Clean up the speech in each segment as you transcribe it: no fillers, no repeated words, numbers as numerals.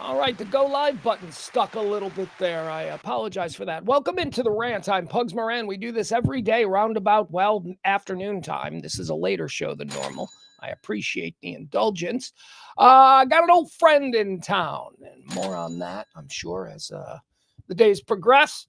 All right, the go live button stuck a little bit there. I apologize for that. Welcome into the Rant. I'm Pugs Moran. We do this every day around about, afternoon time. This is a later show than normal. I appreciate the indulgence. Got an old friend in town, and more on that, I'm sure, as the days progress.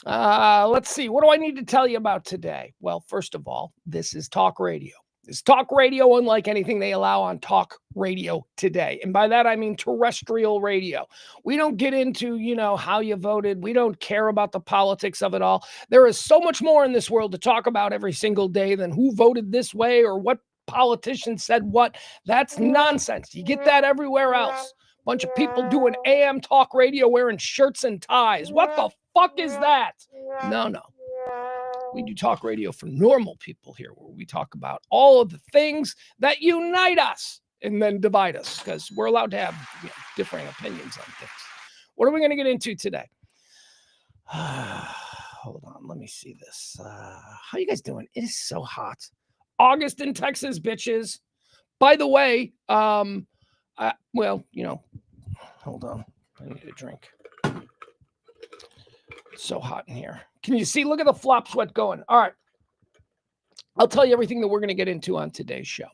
Let's see. What do I need to tell you about today? Well, first of all, this is talk radio. It's talk radio unlike anything they allow on talk radio today. And by that, I mean terrestrial radio. We don't get into, how you voted. We don't care about the politics of it all. There is so much more in this world to talk about every single day than who voted this way or what politician said what. That's nonsense. You get that everywhere else. Bunch of people doing AM talk radio wearing shirts and ties. What the fuck is that? No. We do talk radio for normal people here, where we talk about all of the things that unite us and then divide us, because we're allowed to have differing opinions on things. What are we going to get into today? Hold on, let me see this. How you guys doing? It is so hot. August in Texas, bitches. By the way, hold on. I need a drink. It's so hot in here. Can you see? Look at the flop sweat going. All right. I'll tell you everything that we're going to get into on today's show.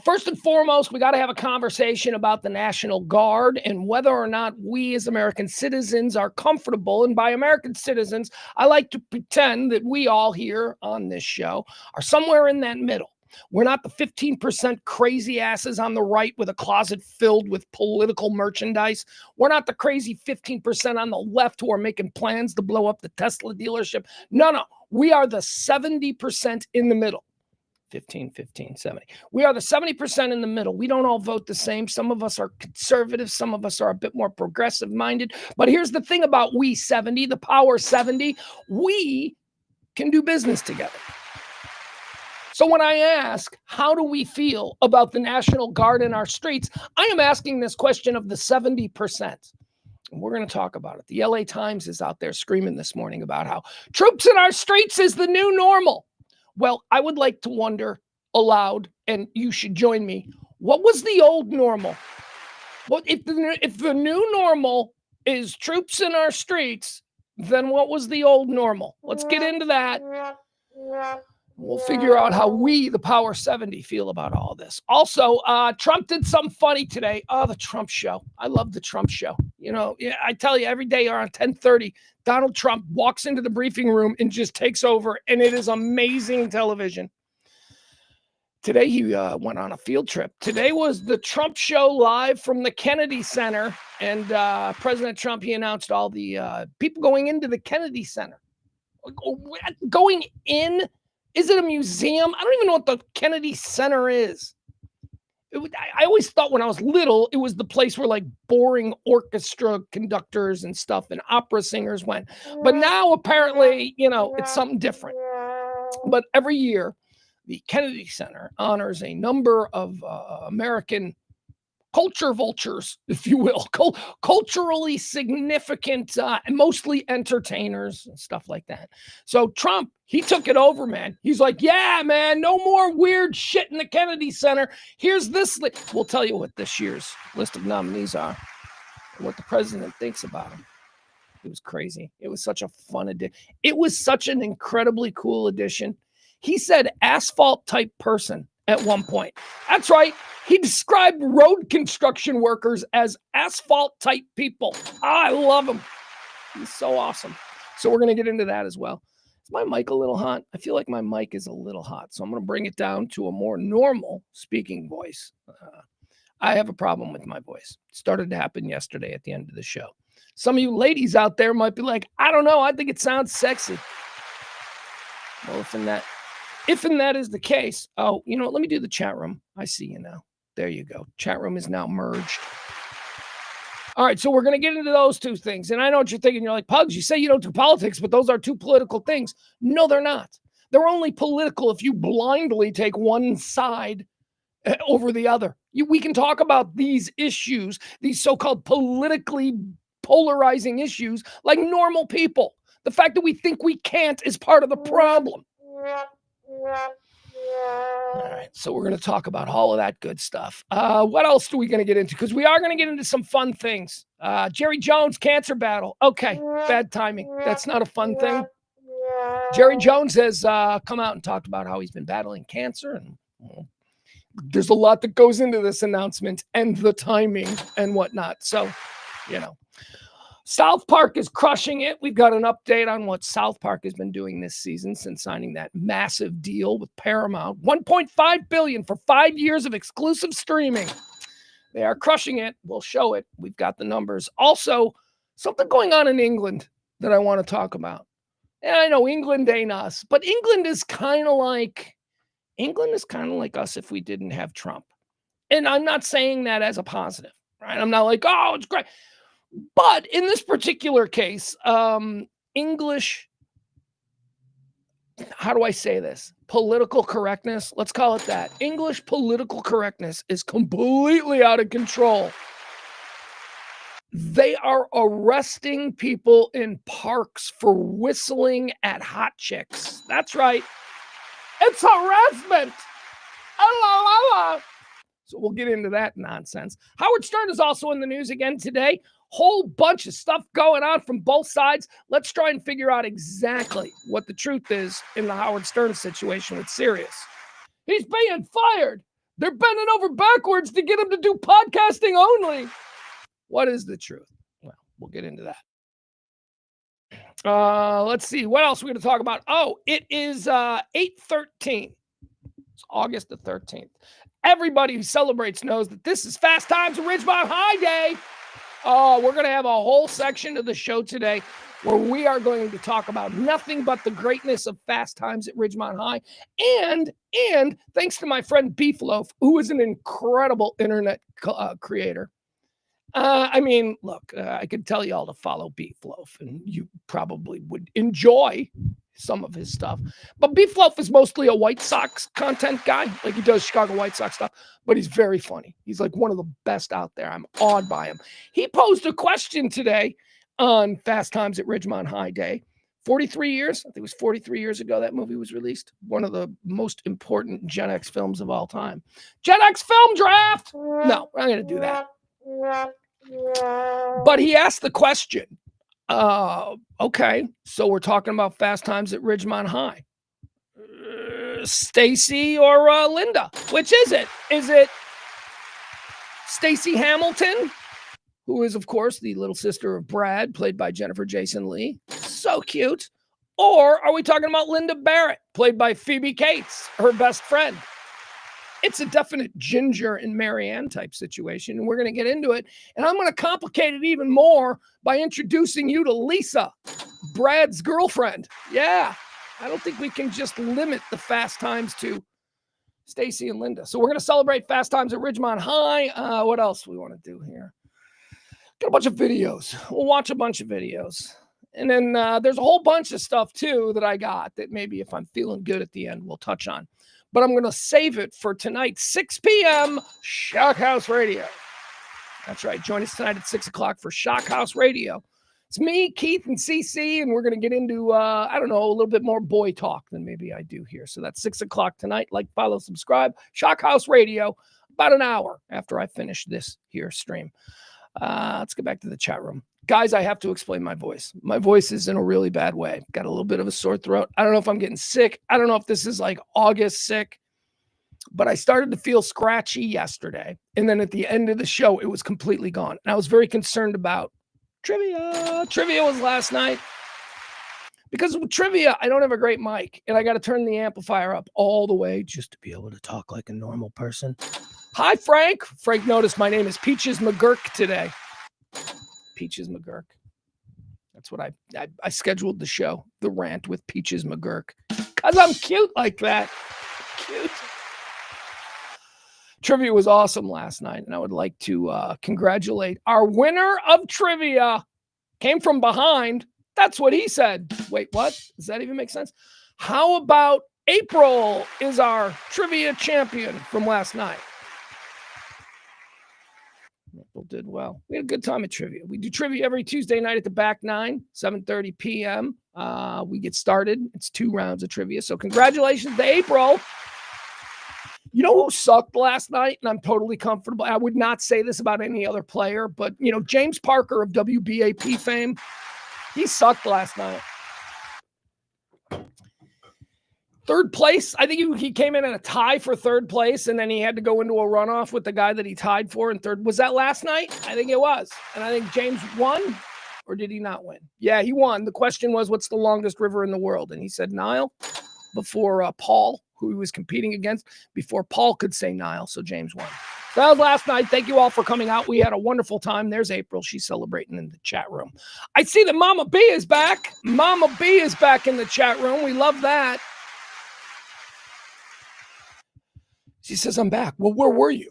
First and foremost, we got to have a conversation about the National Guard and whether or not we as American citizens are comfortable. And by American citizens, I like to pretend that we all here on this show are somewhere in that middle. We're not the 15% crazy asses on the right with a closet filled with political merchandise. We're not the crazy 15% on the left who are making plans to blow up the Tesla dealership. No. We are the 70% in the middle. 15, 70. We are the 70% in the middle. We don't all vote the same. Some of us are conservative. Some of us are a bit more progressive minded. But here's the thing about we 70, the power 70, we can do business together. So when I ask, how do we feel about the National Guard in our streets, I am asking this question of the 70%. And we're going to talk about it. The LA Times is out there screaming this morning about how troops in our streets is the new normal. Well, I would like to wonder aloud, and you should join me, what was the old normal? Well, if the new normal is troops in our streets, then what was the old normal? Let's get into that. We'll figure out how we, the Power 70, feel about all this. Also, Trump did something funny today. Oh, the Trump show. I love the Trump show. I tell you, every day around 10:30, Donald Trump walks into the briefing room and just takes over, and it is amazing television. Today, he went on a field trip. Today was the Trump show live from the Kennedy Center, and President Trump, he announced all the people going into the Kennedy Center. Going in? Is it a museum? I don't even know what the Kennedy Center is. I always thought when I was little, it was the place where like boring orchestra conductors and stuff and opera singers went. But now apparently, it's something different. But every year, the Kennedy Center honors a number of American culture vultures, if you will, culturally significant, mostly entertainers and stuff like that. So Trump, he took it over, man. He's like, yeah, man, no more weird shit in the Kennedy Center. Here's this list. We'll tell you what this year's list of nominees are and what the president thinks about them. It was crazy. It was such a fun edition. It was such an incredibly cool edition. He said asphalt type person at one point. That's right. He described road construction workers as asphalt type people. I love him. He's so awesome. So we're going to get into that as well. Is my mic a little hot? I feel like my mic is a little hot. So I'm going to bring it down to a more normal speaking voice. I have a problem with my voice. It started to happen yesterday at the end of the show. Some of you ladies out there might be like, I don't know. I think it sounds sexy. Well, if that is the case, let me do the chat room. I see you now. There you go. Chat room is now merged. All right, so we're going to get into those two things. And I know what you're thinking. You're like, Pugs, you say you don't do politics, but those are two political things. No, they're not. They're only political if you blindly take one side over the other. We can talk about these issues, these so-called politically polarizing issues, like normal people. The fact that we think we can't is part of the problem. All right, so we're going to talk about all of that good stuff. What else are we going to get into? Because we are going to get into some fun things. Jerry Jones, cancer battle. Okay, bad timing. That's not a fun thing. Jerry Jones has come out and talked about how he's been battling cancer, and there's a lot that goes into this announcement and the timing and whatnot. So, South Park is crushing it. We've got an update on what South Park has been doing this season since signing that massive deal with Paramount. $1.5 billion for 5 years of exclusive streaming. They are crushing it. We'll show it. We've got the numbers. Also, something going on in England that I want to talk about. And I know England ain't us, but England is kind of like us if we didn't have Trump. And I'm not saying that as a positive, right? I'm not like, oh, it's great. But in this particular case, English, how do I say this? Political correctness, let's call it that. English political correctness is completely out of control. They are arresting people in parks for whistling at hot chicks. That's right. It's harassment. So we'll get into that nonsense. Howard Stern is also in the news again today. Whole bunch of stuff going on from both sides. Let's try and figure out exactly what the truth is in the Howard Stern situation with Sirius. He's being fired. They're bending over backwards to get him to do podcasting only. What is the truth? Well, we'll get into that. Let's see. What else are we going to talk about? Oh, it is 8/13. It's August the 13th. Everybody who celebrates knows that this is Fast Times at Ridgemont High Day. Oh, we're going to have a whole section of the show today where we are going to talk about nothing but the greatness of Fast Times at Ridgemont High. And thanks to my friend Beef Loaf, who is an incredible internet creator. Look, I could tell you all to follow Beef Loaf, and you probably would enjoy some of his stuff. But Beef Loaf is mostly a White Sox content guy. Like, he does Chicago White Sox stuff, but he's very funny. He's like one of the best out there. I'm awed by him. He posed a question today on Fast Times at Ridgemont High Day. 43 years, I think it was 43 years ago that movie was released. One of the most important Gen X films of all time. Gen X film draft! No, we're not going to do that. But he asked the question, okay, so we're talking about Fast Times at Ridgemont High. Stacy or Linda? Which is it? Is it Stacy Hamilton, who is, of course, the little sister of Brad, played by Jennifer Jason Leigh? So cute. Or are we talking about Linda Barrett, played by Phoebe Cates, her best friend? It's a definite Ginger and Marianne type situation, and we're going to get into it. And I'm going to complicate it even more by introducing you to Lisa, Brad's girlfriend. Yeah, I don't think we can just limit the Fast Times to Stacy and Linda. So we're going to celebrate Fast Times at Ridgemont High. What else we want to do here? Got a bunch of videos. We'll watch a bunch of videos. And then there's a whole bunch of stuff, too, that I got that maybe if I'm feeling good at the end, we'll touch on. But I'm going to save it for tonight, 6 p.m., Shock House Radio. That's right. Join us tonight at 6 o'clock for Shock House Radio. It's me, Keith, and CC, and we're going to get into, a little bit more boy talk than maybe I do here. So that's 6 o'clock tonight. Like, follow, subscribe. Shock House Radio, about an hour after I finish this here stream. Let's get back to the chat room. Guys, I have to explain my voice. My voice is in a really bad way. Got a little bit of a sore throat. I don't know if I'm getting sick. I don't know if this is like August sick, but I started to feel scratchy yesterday. And then at the end of the show, it was completely gone. And I was very concerned about trivia. Trivia was last night. Because with trivia, I don't have a great mic. And I got to turn the amplifier up all the way just to be able to talk like a normal person. Hi, Frank. Frank noticed my name is Peaches McGurk today. Peaches McGurk. That's what I scheduled the show, the Rant with Peaches McGurk, because I'm cute like that. Cute. Trivia was awesome last night, and I would like to congratulate our winner of trivia. Came from behind. That's what he said. Wait, what? Does that even make sense? How about April is our trivia champion from last night? April did well. We had a good time at trivia. We do trivia every Tuesday night at the back 9, 7:30 p.m. We get started. It's 2 rounds of trivia. So congratulations to April. You know who sucked last night? And I'm totally comfortable. I would not say this about any other player, but, James Parker of WBAP fame, he sucked last night. Third place, I think he came in at a tie for third place, and then he had to go into a runoff with the guy that he tied for in third. Was that last night? I think it was. And I think James won, or did he not win? Yeah, he won. The question was, what's the longest river in the world? And he said Nile before Paul, who he was competing against, before Paul could say Nile. So James won. So that was last night. Thank you all for coming out. We had a wonderful time. There's April. She's celebrating in the chat room. I see that Mama B is back. Mama B is back in the chat room. We love that. She says, I'm back. Well, where were you?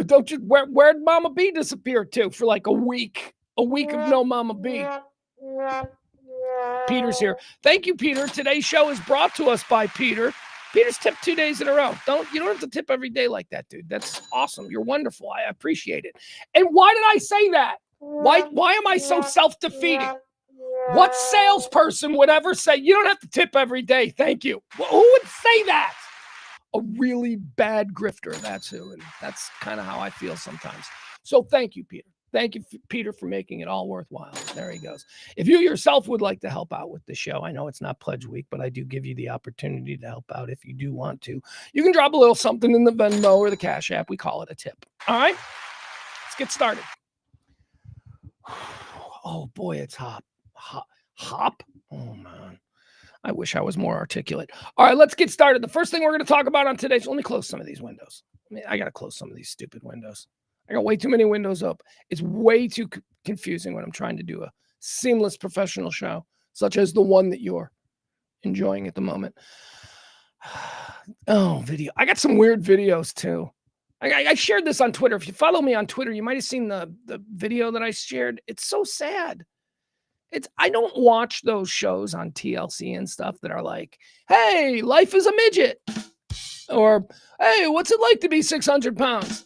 Don't you? Where'd Mama B disappear to for like a week? A week of no Mama B. Peter's here. Thank you, Peter. Today's show is brought to us by Peter. Peter's tipped 2 days in a row. You don't have to tip every day like that, dude. That's awesome. You're wonderful. I appreciate it. And why did I say that? Why am I so self-defeating? What salesperson would ever say, you don't have to tip every day? Thank you. Well, who would say that? A really bad grifter. That's who. And that's kind of how I feel sometimes. So thank you, Peter. Thank you, Peter, for making it all worthwhile. There he goes. If you yourself would like to help out with the show, I know it's not Pledge Week, but I do give you the opportunity to help out if you do want to. You can drop a little something in the Venmo or the Cash App. We call it a tip. All right? Let's get started. Oh, boy, it's hop. Hop? Oh, man. I wish I was more articulate. All right, let's get started. The first thing we're going to talk about on today's, let me close some of these windows. I got to close some of these stupid windows. I got way too many windows up. It's way too confusing when I'm trying to do a seamless professional show, such as the one that you're enjoying at the moment. Oh, video. I got some weird videos too. I shared this on Twitter. If you follow me on Twitter, you might have seen the video that I shared. It's so sad. I don't watch those shows on TLC and stuff that are like, hey, life is a midget. Or, hey, what's it like to be 600 pounds?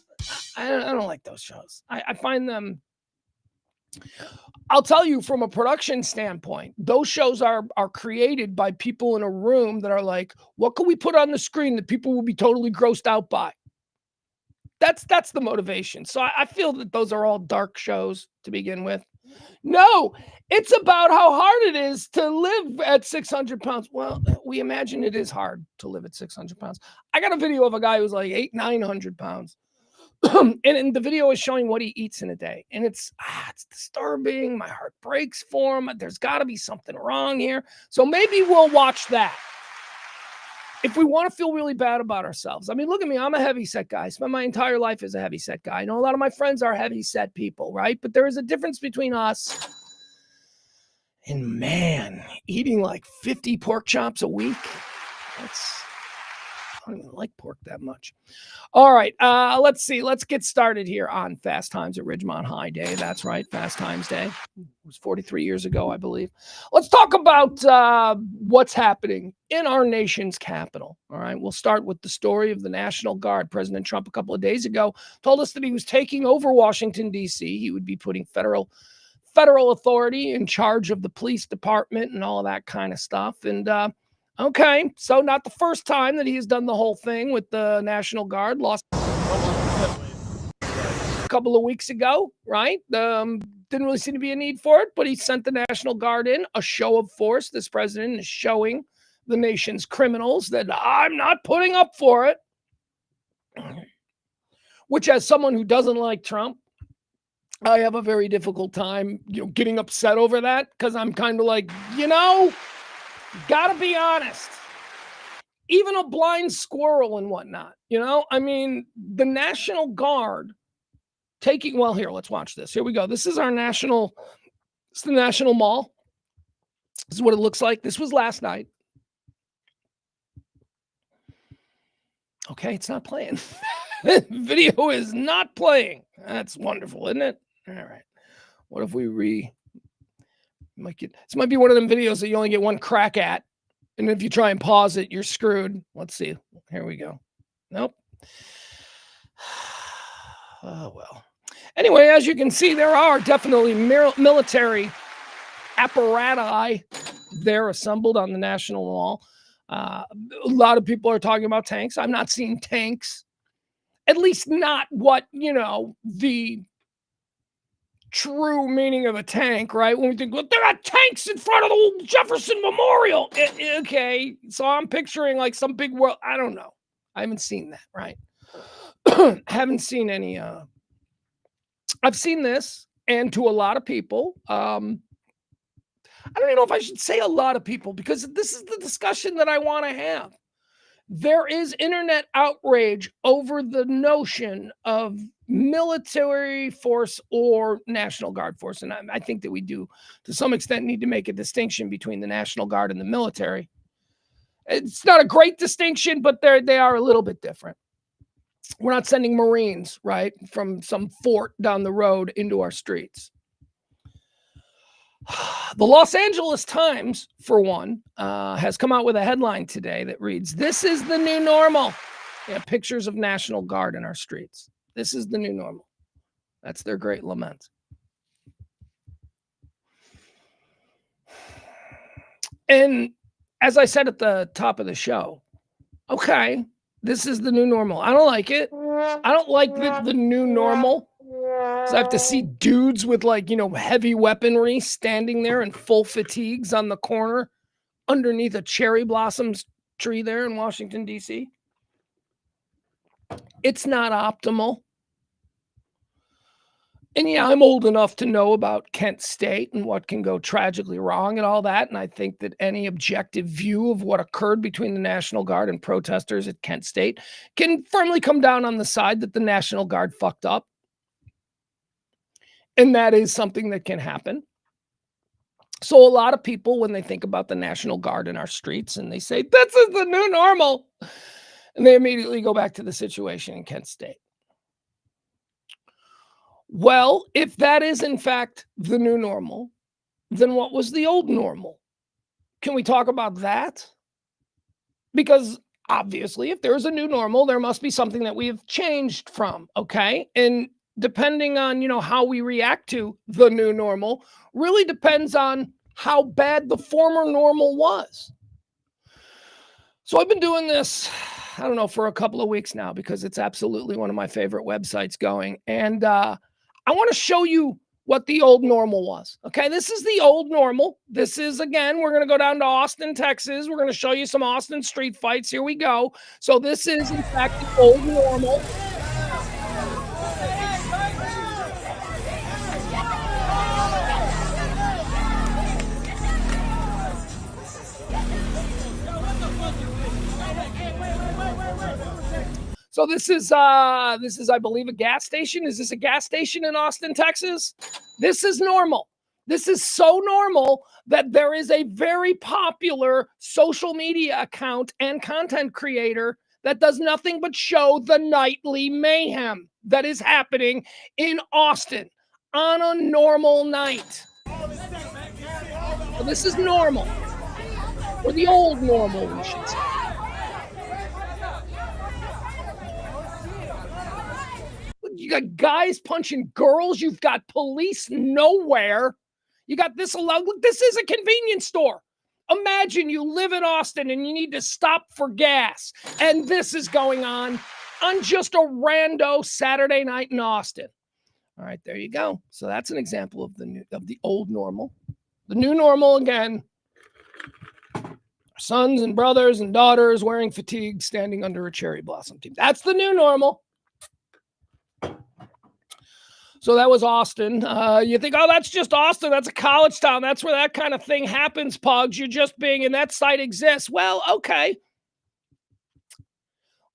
I don't like those shows. I find them, I'll tell you from a production standpoint, those shows are created by people in a room that are like, what can we put on the screen that people will be totally grossed out by? That's the motivation. So I feel that those are all dark shows to begin with. No, it's about how hard it is to live at 600 pounds. Well, we imagine it is hard to live at 600 pounds. I got a video of a guy who's like 900 pounds. and the video is showing what he eats in a day. And it's disturbing. My heart breaks for him. There's got to be something wrong here. So maybe we'll watch that. If we want to feel really bad about ourselves. I mean, look at me. I'm a heavy-set guy. I spent my entire life as a heavy-set guy. I know a lot of my friends are heavy-set people, right? But there is a difference between us and, man, eating like 50 pork chops a week. I don't even like pork that much. All right, let's see. Let's get started here on Fast Times at Ridgemont High Day. That's right, Fast Times Day. It was 43 years ago, I believe. Let's talk about what's happening in our nation's capital. All right, we'll start with the story of the National Guard. President Trump, a couple of days ago, told us that he was taking over Washington, D.C. He would be putting federal authority in charge of the police department and all of that kind of stuff. And okay, so not the first time that he has done the whole thing with the National Guard. Lost a couple of weeks ago, right? Didn't really seem to be a need for it, but he sent the National Guard in, a show of force. This president is showing the nation's criminals that I'm not putting up for it. Which, as someone who doesn't like Trump, I have a very difficult time, getting upset over that, because I'm kind of like, gotta be honest. Even a blind squirrel and whatnot, I mean, the National Guard taking, well, here, let's watch this. Here we go. This is the National Mall. This is what it looks like. This was last night. Okay, it's not playing. Video is not playing. That's wonderful, isn't it? All right. What if we this might be one of them videos that you only get one crack at. And if you try and pause it, you're screwed. Let's see. Here we go. Nope. Oh, well. Anyway, as you can see, there are definitely military apparatus there assembled on the National Mall. A lot of people are talking about tanks. I'm not seeing tanks, at least not what, the true meaning of a tank, right? When we think, look, there are tanks in front of the Jefferson Memorial. Okay, so I'm picturing like some big world. I don't know. I haven't seen that, right? Haven't seen any. I've seen this, and to a lot of people, I don't even know if I should say a lot of people, because this is the discussion that I want to have. There is internet outrage over the notion of military force or National Guard force. And I think that we do, to some extent, need to make a distinction between the National Guard and the military. It's not a great distinction, but they are a little bit different. We're not sending Marines, right, from some fort down the road into our streets. The Los Angeles Times, for one, has come out with a headline today that reads, "This is the new normal." Yeah, pictures of National Guard in our streets. This is the new normal. That's their great lament. And as I said at the top of the show, okay, this is the new normal. I don't like it. I don't like the new normal. So I have to see dudes with heavy weaponry standing there in full fatigues on the corner underneath a cherry blossoms tree there in Washington, D.C. It's not optimal. And yeah, I'm old enough to know about Kent State and what can go tragically wrong and all that. And I think that any objective view of what occurred between the National Guard and protesters at Kent State can firmly come down on the side that the National Guard fucked up. And that is something that can happen. So a lot of people, when they think about the National Guard in our streets and they say, this is the new normal, and they immediately go back to the situation in Kent State. Well, if that is in fact the new normal, then what was the old normal? Can we talk about that? Because obviously, if there's a new normal, there must be something that we have changed from, okay? And depending on, how we react to the new normal really depends on how bad the former normal was. So I've been doing this, I don't know, for a couple of weeks now, because it's absolutely one of my favorite websites going. And I want to show you what the old normal was. Okay, this is the old normal. This is, again, we're going to go down to Austin, Texas. We're going to show you some Austin street fights. Here we go. So this is, in fact, the old normal. So this is, I believe, a gas station. Is this a gas station in Austin, Texas? This is normal. This is so normal that there is a very popular social media account and content creator that does nothing but show the nightly mayhem that is happening in Austin on a normal night. So this is normal, or the old normal, we should say. You got guys punching girls. You've got police nowhere. You got this allowed. This is a convenience store. Imagine you live in Austin and you need to stop for gas, and this is going on just a rando Saturday night in Austin. All right, there you go. So that's an example of the old normal. The new normal, again, sons and brothers and daughters wearing fatigues, standing under a cherry blossom tree. That's the new normal. So that was Austin. You think, oh, that's just Austin. That's a college town. That's where that kind of thing happens, Pugs. You're just being, and that site exists. Well, okay.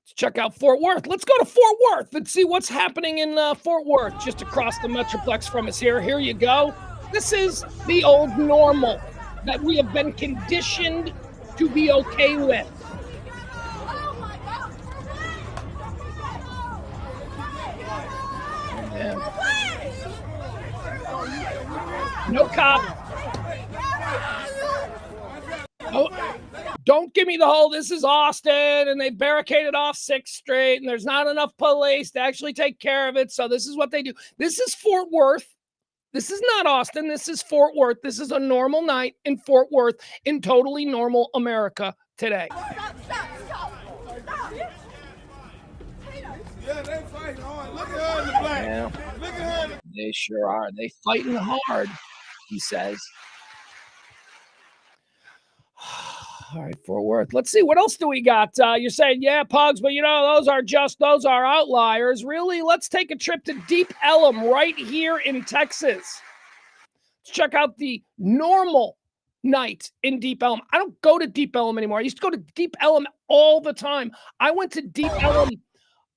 Let's check out Fort Worth. Let's go to Fort Worth and see what's happening in Fort Worth, just across the Metroplex from us here. Here you go. This is the old normal that we have been conditioned to be okay with. Yeah. No cop. Oh, don't give me the whole, this is Austin, and they barricaded off 6th Street, and there's not enough police to actually take care of it, so this is what they do. This is Fort Worth. This is not Austin. This is Fort Worth. This is a normal night in Fort Worth in totally normal America today. Yeah, they fighting hard. Look at her in the black. Yeah, Look at her. they sure are. They fighting hard, he says. All right, Fort Worth. Let's see, what else do we got? You're saying, yeah, Pugs, but those are outliers. Really? Let's take a trip to Deep Ellum right here in Texas. Let's check out the normal night in Deep Ellum. I don't go to Deep Ellum anymore. I used to go to Deep Ellum all the time. I went to Deep Ellum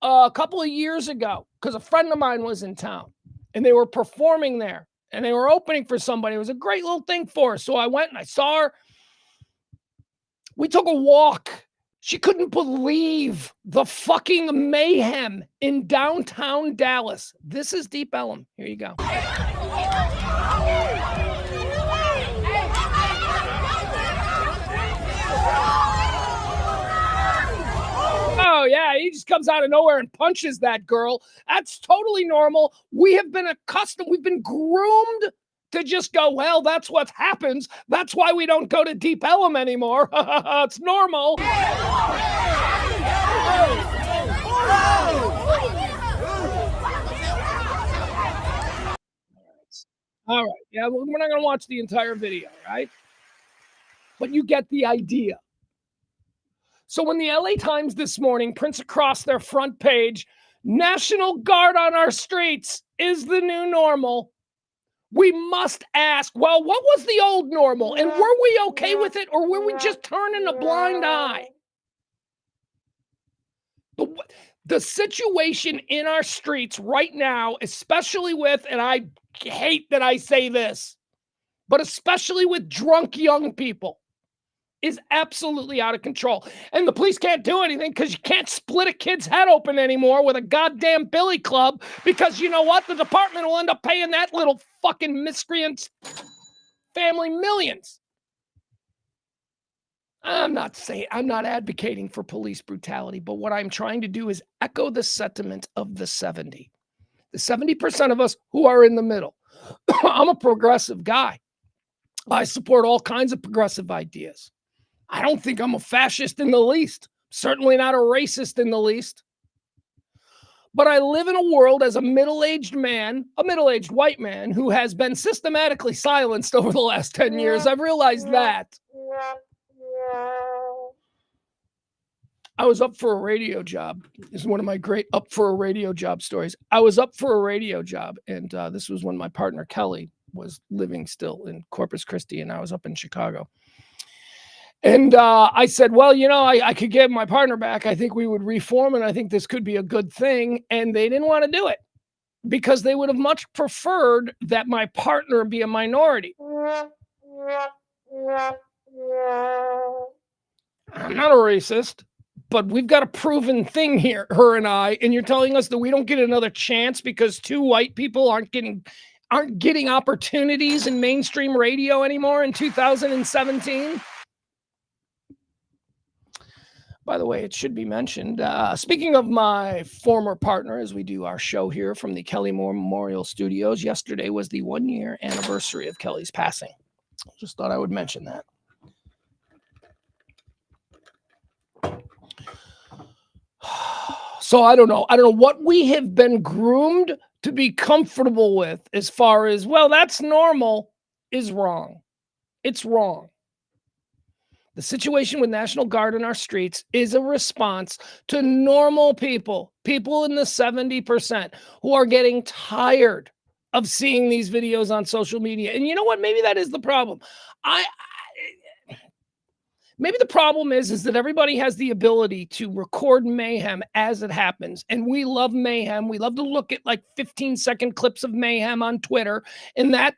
a couple of years ago because a friend of mine was in town and they were performing there and they were opening for somebody. It was a great little thing for her. So I went and I saw her. We took a walk. She couldn't believe the fucking mayhem in downtown Dallas. This is Deep Ellum. Here you go. Oh, yeah, he just comes out of nowhere and punches that girl. That's totally normal. We have been accustomed, we've been groomed to just go, well, that's what happens. That's why we don't go to Deep Ellum anymore. It's normal. All right. Yeah, we're not going to watch the entire video, right? But you get the idea. So when the LA Times this morning prints across their front page, National Guard on our streets is the new normal, we must ask, well, what was the old normal? And were we okay with it, or were we just turning a blind eye? The situation in our streets right now, especially with, and I hate that I say this, but especially with drunk young people, is absolutely out of control. And the police can't do anything because you can't split a kid's head open anymore with a goddamn billy club, because you know what? The department will end up paying that little fucking miscreant's family millions. I'm not advocating for police brutality, but what I'm trying to do is echo the sentiment of the 70% of us who are in the middle. I'm a progressive guy. I support all kinds of progressive ideas. I don't think I'm a fascist in the least. Certainly not a racist in the least. But I live in a world as a middle-aged man, a middle-aged white man who has been systematically silenced over the last 10 years. I've realized that. I was up for a radio job. This is one of my great up for a radio job stories. I was up for a radio job, and this was when my partner Kelly was living still in Corpus Christi, and I was up in Chicago. And I said, well, I could get my partner back. I think we would reform, and I think this could be a good thing. And they didn't want to do it because they would have much preferred that my partner be a minority. I'm not a racist, but we've got a proven thing here, her and I, and you're telling us that we don't get another chance because two white people aren't getting opportunities in mainstream radio anymore in 2017? By the way, it should be mentioned, speaking of my former partner, as we do our show here from the Kelly Moore Memorial Studios, yesterday was the 1-year anniversary of Kelly's passing. Just thought I would mention that. So I don't know what we have been groomed to be comfortable with as far as, well, that's normal, is wrong. It's wrong. The situation with National Guard in our streets is a response to normal people in the 70% who are getting tired of seeing these videos on social media. And you know what? Maybe that is the problem. Maybe the problem is that everybody has the ability to record mayhem as it happens. And we love mayhem. We love to look at like 15-second clips of mayhem on Twitter. And that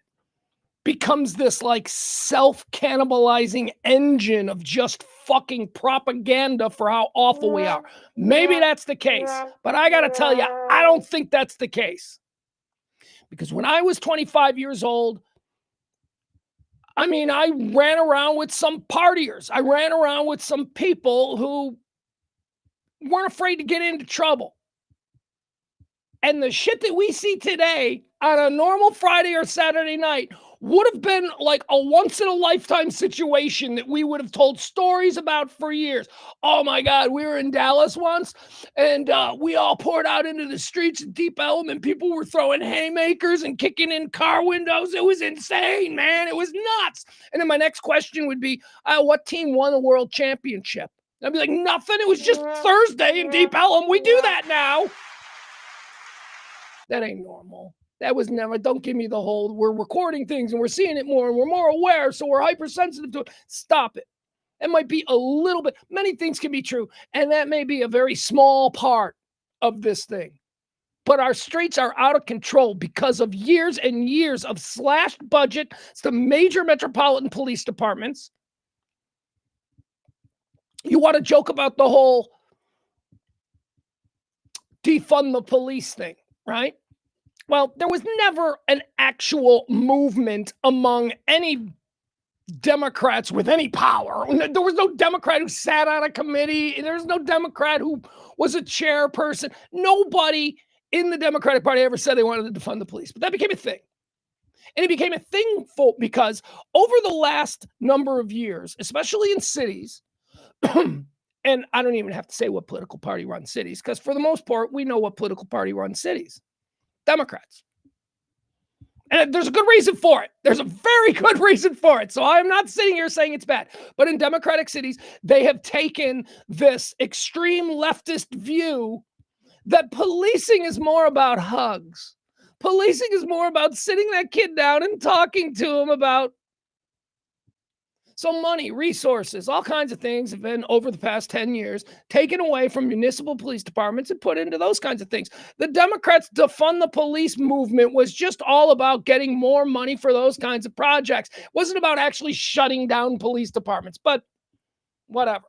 becomes this like self-cannibalizing engine of just fucking propaganda for how awful we are. Maybe that's the case, but I gotta tell you, I don't think that's the case. Because when I was 25 years old, I mean, I ran around with some partiers. I ran around with some people who weren't afraid to get into trouble. And the shit that we see today on a normal Friday or Saturday night would have been like a once-in-a-lifetime situation that we would have told stories about for years. Oh my God, we were in Dallas once, and we all poured out into the streets in Deep Ellum, and people were throwing haymakers and kicking in car windows. It was insane, man. It was nuts. And then my next question would be, what team won the world championship? And I'd be like, nothing. It was just Thursday in Deep Ellum. We do that now. That ain't normal. That was never, don't give me the whole, we're recording things and we're seeing it more and we're more aware, so we're hypersensitive to it. Stop it. It might be a little bit, many things can be true, and that may be a very small part of this thing. But our streets are out of control because of years and years of slashed budget to major metropolitan police departments. You want to joke about the whole defund the police thing, right? Well, there was never an actual movement among any Democrats with any power. There was no Democrat who sat on a committee. There was no Democrat who was a chairperson. Nobody in the Democratic Party ever said they wanted to defund the police. But that became a thing. And it became a thing because over the last number of years, especially in cities, and I don't even have to say what political party runs cities, because for the most part, we know what political party runs cities. Democrats. And there's a good reason for it. There's a very good reason for it. So I'm not sitting here saying it's bad. But in Democratic cities, they have taken this extreme leftist view that policing is more about hugs. Policing is more about sitting that kid down and talking to him about. So money, resources, all kinds of things have been over the past 10 years taken away from municipal police departments and put into those kinds of things. The Democrats' defund the police movement was just all about getting more money for those kinds of projects. It wasn't about actually shutting down police departments, but whatever.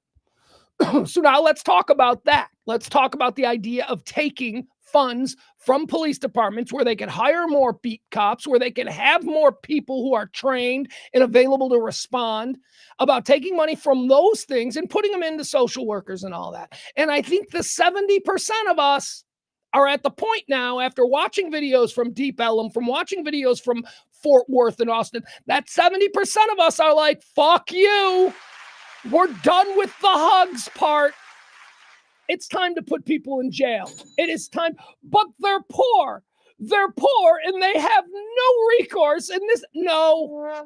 So now let's talk about that. Let's talk about the idea of taking funds from police departments where they can hire more beat cops, where they can have more people who are trained and available to respond, about taking money from those things and putting them into social workers and all that. And I think the 70% of us are at the point now, after watching videos from Deep Ellum, from watching videos from Fort Worth and Austin, that 70% of us are like, fuck you. We're done with the hugs part. It's time to put people in jail. It is time, but they're poor. They're poor and they have no recourse. And no.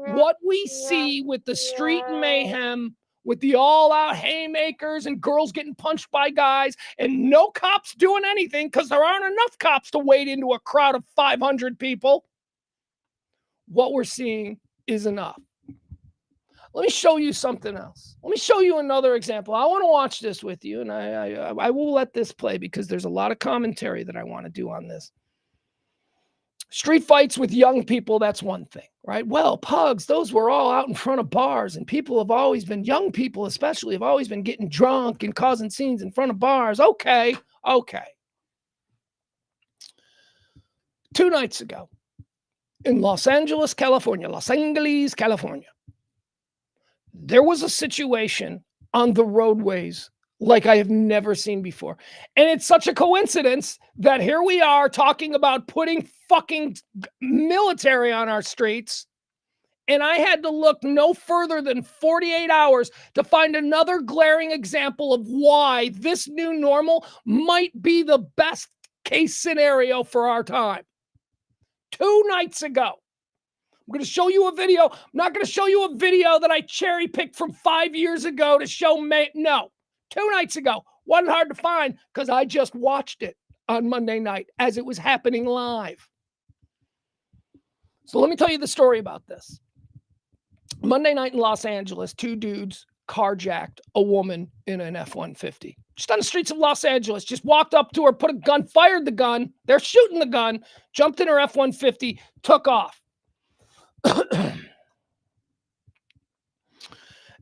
What we see with the street mayhem, with the all-out haymakers and girls getting punched by guys and no cops doing anything because there aren't enough cops to wade into a crowd of 500 people, what we're seeing is enough. Let me show you something else. Let me show you another example. I want to watch this with you, and I will let this play because there's a lot of commentary that I want to do on this. Street fights with young people, that's one thing, right? Well, pugs, those were all out in front of bars, and people have always been, young people especially, have always been getting drunk and causing scenes in front of bars. Okay. 2 nights ago in Los Angeles, California, there was a situation on the roadways like I have never seen before. And it's such a coincidence that here we are talking about putting fucking military on our streets. And I had to look no further than 48 hours to find another glaring example of why this new normal might be the best case scenario for our time. 2 nights ago. I'm going to show you a video. I'm not going to show you a video that I cherry picked from 5 years ago to show no. 2 nights ago. Wasn't hard to find because I just watched it on Monday night as it was happening live. So let me tell you the story about this. Monday night in Los Angeles, 2 dudes carjacked a woman in an F-150. Just on the streets of Los Angeles, just walked up to her, put a gun, fired the gun. They're shooting the gun, jumped in her F-150, took off.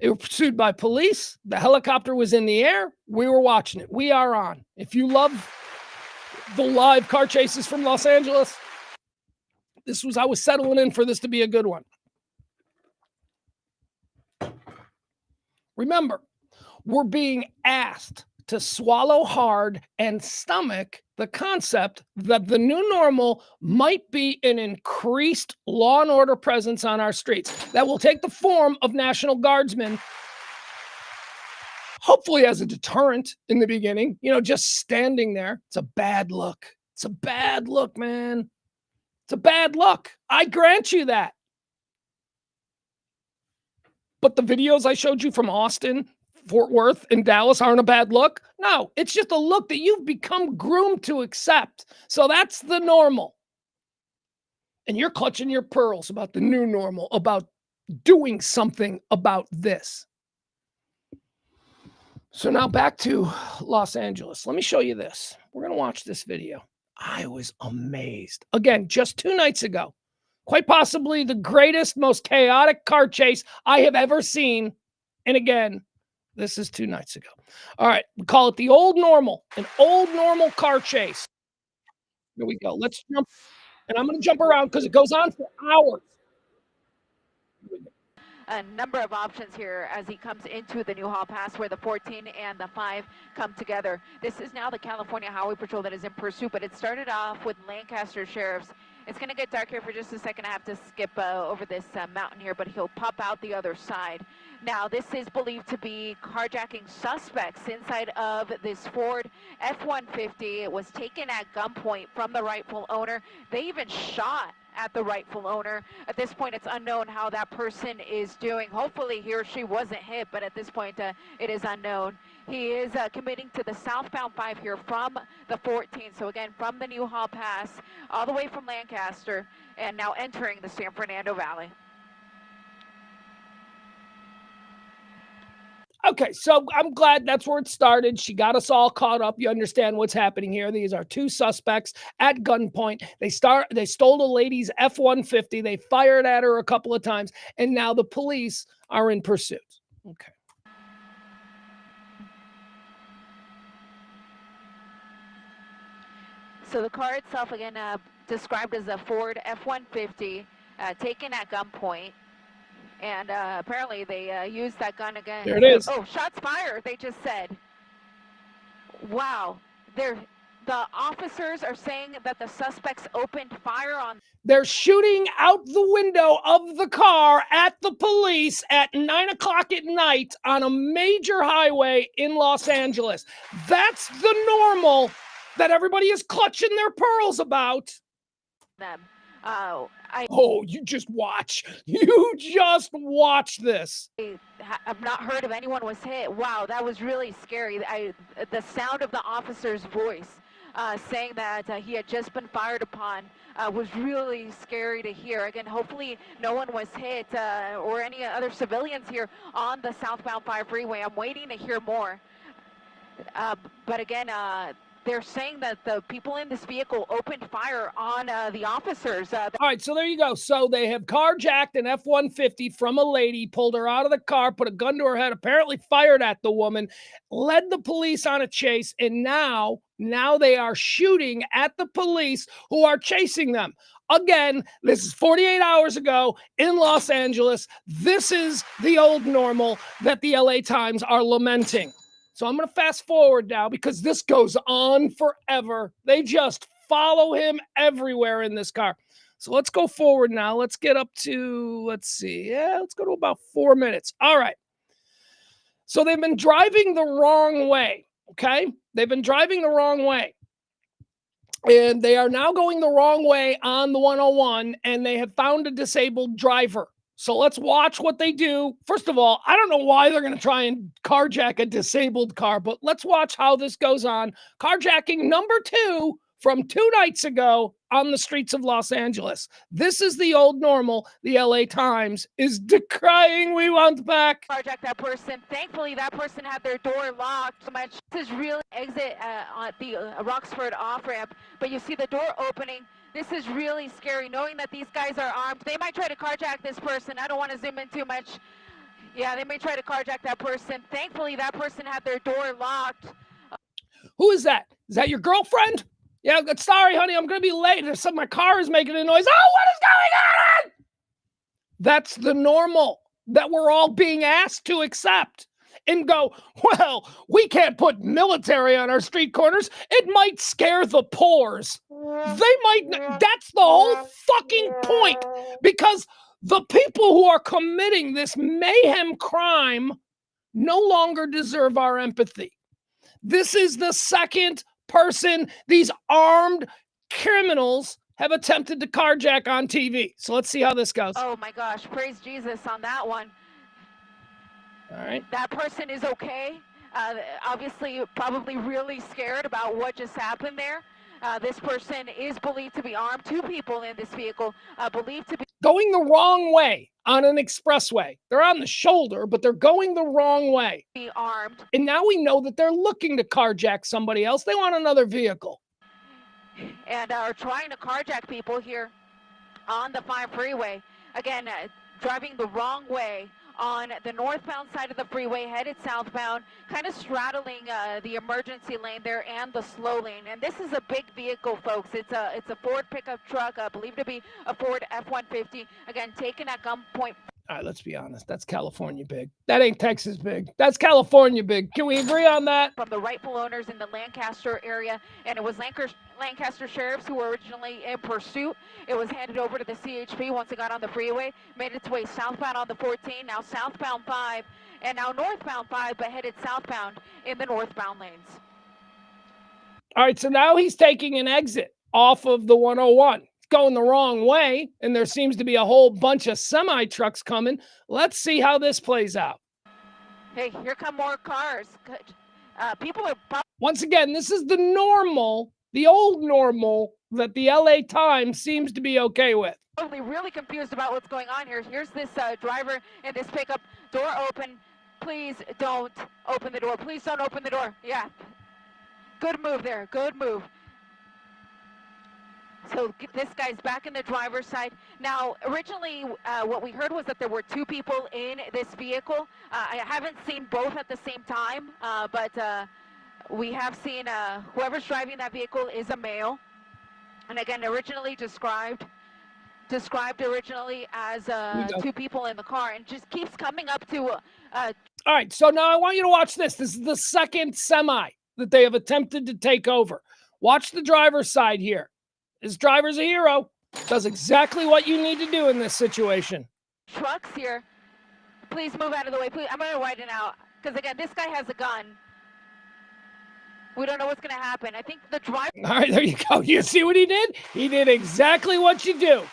They were pursued by police. The helicopter was in the air. We were watching it. We are on. If you love the live car chases from Los Angeles, I was settling in for this to be a good one. Remember, we're being asked to swallow hard and stomach the concept that the new normal might be an increased law and order presence on our streets that will take the form of National Guardsmen, hopefully as a deterrent in the beginning, just standing there. It's a bad look. It's a bad look, man. It's a bad look. I grant you that. But the videos I showed you from Austin, Fort Worth, and Dallas aren't a bad look. No, it's just a look that you've become groomed to accept. So that's the normal. And you're clutching your pearls about the new normal, about doing something about this. So now back to Los Angeles. Let me show you this. We're going to watch this video. I was amazed. Again, just 2 nights ago. Quite possibly the greatest, most chaotic car chase I have ever seen. And again, this is 2 nights ago. All right, we call it the old normal, an old normal car chase. Here we go. Let's jump. And I'm going to jump around because it goes on for hours. A number of options here as he comes into the Newhall Pass where the 14 and the 5 come together. This is now the California Highway Patrol that is in pursuit, but it started off with Lancaster sheriffs. It's going to get dark here for just a second. I have to skip over this mountain here, but he'll pop out the other side. Now, this is believed to be carjacking suspects inside of this Ford F-150. It was taken at gunpoint from the rightful owner. They even shot at the rightful owner. At this point, it's unknown how that person is doing. Hopefully, he or she wasn't hit, but at this point, it is unknown. He is committing to the southbound 5 here from the 14. So again, from the Newhall Pass, all the way from Lancaster, and now entering the San Fernando Valley. Okay, so I'm glad that's where it started. She got us all caught up. You understand what's happening here. These are 2 suspects at gunpoint. They stole a lady's F-150. They fired at her a couple of times, and now the police are in pursuit. Okay. So the car itself, again, described as a Ford F-150, taken at gunpoint. And apparently they used that gun again. There it is. Oh, shots fired, they just said. Wow. The officers are saying that the suspects opened fire on. They're shooting out the window of the car at the police at 9 o'clock at night on a major highway in Los Angeles. That's the normal that everybody is clutching their pearls about. Them. You just watch. You just watch this. I've not heard if anyone was hit. Wow, that was really scary. The sound of the officer's voice saying that he had just been fired upon was really scary to hear. Again, hopefully no one was hit or any other civilians here on the southbound 5 freeway. I'm waiting to hear more. But again, they're saying that the people in this vehicle opened fire on the officers. All right, so there you go. So they have carjacked an F-150 from a lady, pulled her out of the car, put a gun to her head, apparently fired at the woman, led the police on a chase, and now they are shooting at the police who are chasing them. Again, this is 48 hours ago in Los Angeles. This is the old normal that the LA Times are lamenting. So I'm going to fast forward now because this goes on forever. They just follow him everywhere in this car. So let's go forward now. Let's get up to, let's go to about 4 minutes. All right. So they've been driving the wrong way, okay? They've been driving the wrong way. And they are now going the wrong way on the 101, and they have found a disabled driver. So let's watch what they do. First of all, I don't know why they're going to try and carjack a disabled car, but let's watch how this goes on. Carjacking number 2 from 2 nights ago on the streets of Los Angeles. This is the old normal the LA Times is decrying. We want back. Carjack that person. Thankfully, that person had their door locked. So much. This is really exit on the Roxford off-ramp, but you see the door opening. This is really scary, knowing that these guys are armed. They might try to carjack this person. I don't want to zoom in too much. Yeah, they may try to carjack that person. Thankfully, that person had their door locked. Who is that? Is that your girlfriend? Yeah, sorry, honey, I'm going to be late. My car is making a noise. Oh, what is going on? That's the normal that we're all being asked to accept. and go, well, we can't put military on our street corners. It might scare the poors. They might, that's the whole fucking point, because the people who are committing this mayhem crime no longer deserve our empathy. This is the second person these armed criminals have attempted to carjack on TV. So let's see how this goes. Oh my gosh, praise Jesus on that one. All right. That person is okay. Obviously, probably really scared about what just happened there. This person is believed to be armed. 2 people in this vehicle believed to be going the wrong way on an expressway. They're on the shoulder, but they're going the wrong way. armed. And now we know that they're looking to carjack somebody else. They want another vehicle. And are trying to carjack people here on the 5 freeway. Again, driving the wrong way on the northbound side of the freeway, headed southbound, kind of straddling the emergency lane there and the slow lane. And this is a big vehicle, folks. It's a Ford pickup truck, believed to be a Ford F-150. Again, taken at gunpoint. All right, let's be honest. That's California big. That ain't Texas big. That's California big. Can we agree on that? From the rightful owners in the Lancaster area, and it was Lancaster sheriffs who were originally in pursuit. It was handed over to the CHP once it got on the freeway, made its way southbound on the 14, now southbound 5, and now northbound 5, but headed southbound in the northbound lanes. All right, so now he's taking an exit off of the 101. Going the wrong way, and there seems to be a whole bunch of semi trucks coming. Let's see how this plays out. Hey, here come more cars. People are once again, this is the normal, the old normal that the LA Times seems to be okay with. Probably really confused about what's going on here. Here's this driver in this pickup, door open. Please don't open the door. Please don't open the door. Yeah, good move there. Good move. So this guy's back in the driver's side. Now, originally, what we heard was that there were 2 people in this vehicle. I haven't seen both at the same time, but we have seen whoever's driving that vehicle is a male. And again, originally described originally as 2 people in the car, and just keeps coming up to. All right, so now I want you to watch this. This is the second semi that they have attempted to take over. Watch the driver's side here. This driver's a hero. Does exactly what you need to do in this situation. Trucks here. Please move out of the way. Please, I'm going to widen out. Because, again, this guy has a gun. We don't know what's going to happen. I think the driver... All right, there you go. You see what he did? He did exactly what you do.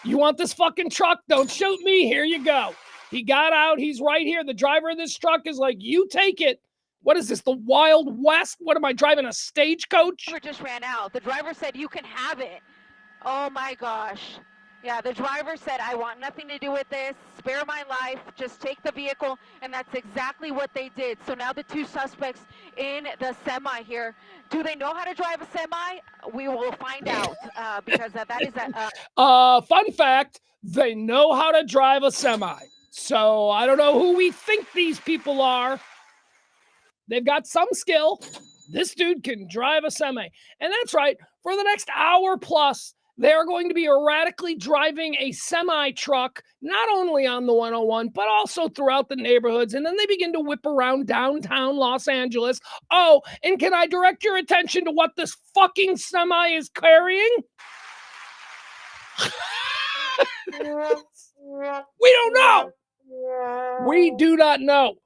You want this fucking truck? Don't shoot me. Here you go. He got out. He's right here. The driver of this truck is like, you take it. What is this, the Wild West? What am I driving, a stagecoach? The driver just ran out. The driver said, you can have it. Oh my gosh. Yeah, the driver said, I want nothing to do with this. Spare my life. Just take the vehicle. And that's exactly what they did. So now the 2 suspects in the semi here, do they know how to drive a semi? We will find out because that is a... Fun fact, they know how to drive a semi. So I don't know who we think these people are. They've got some skill. This dude can drive a semi. And that's right. For the next hour plus, they're going to be erratically driving a semi truck, not only on the 101, but also throughout the neighborhoods. And then they begin to whip around downtown Los Angeles. Oh, and can I direct your attention to what this fucking semi is carrying? We don't know. We do not know.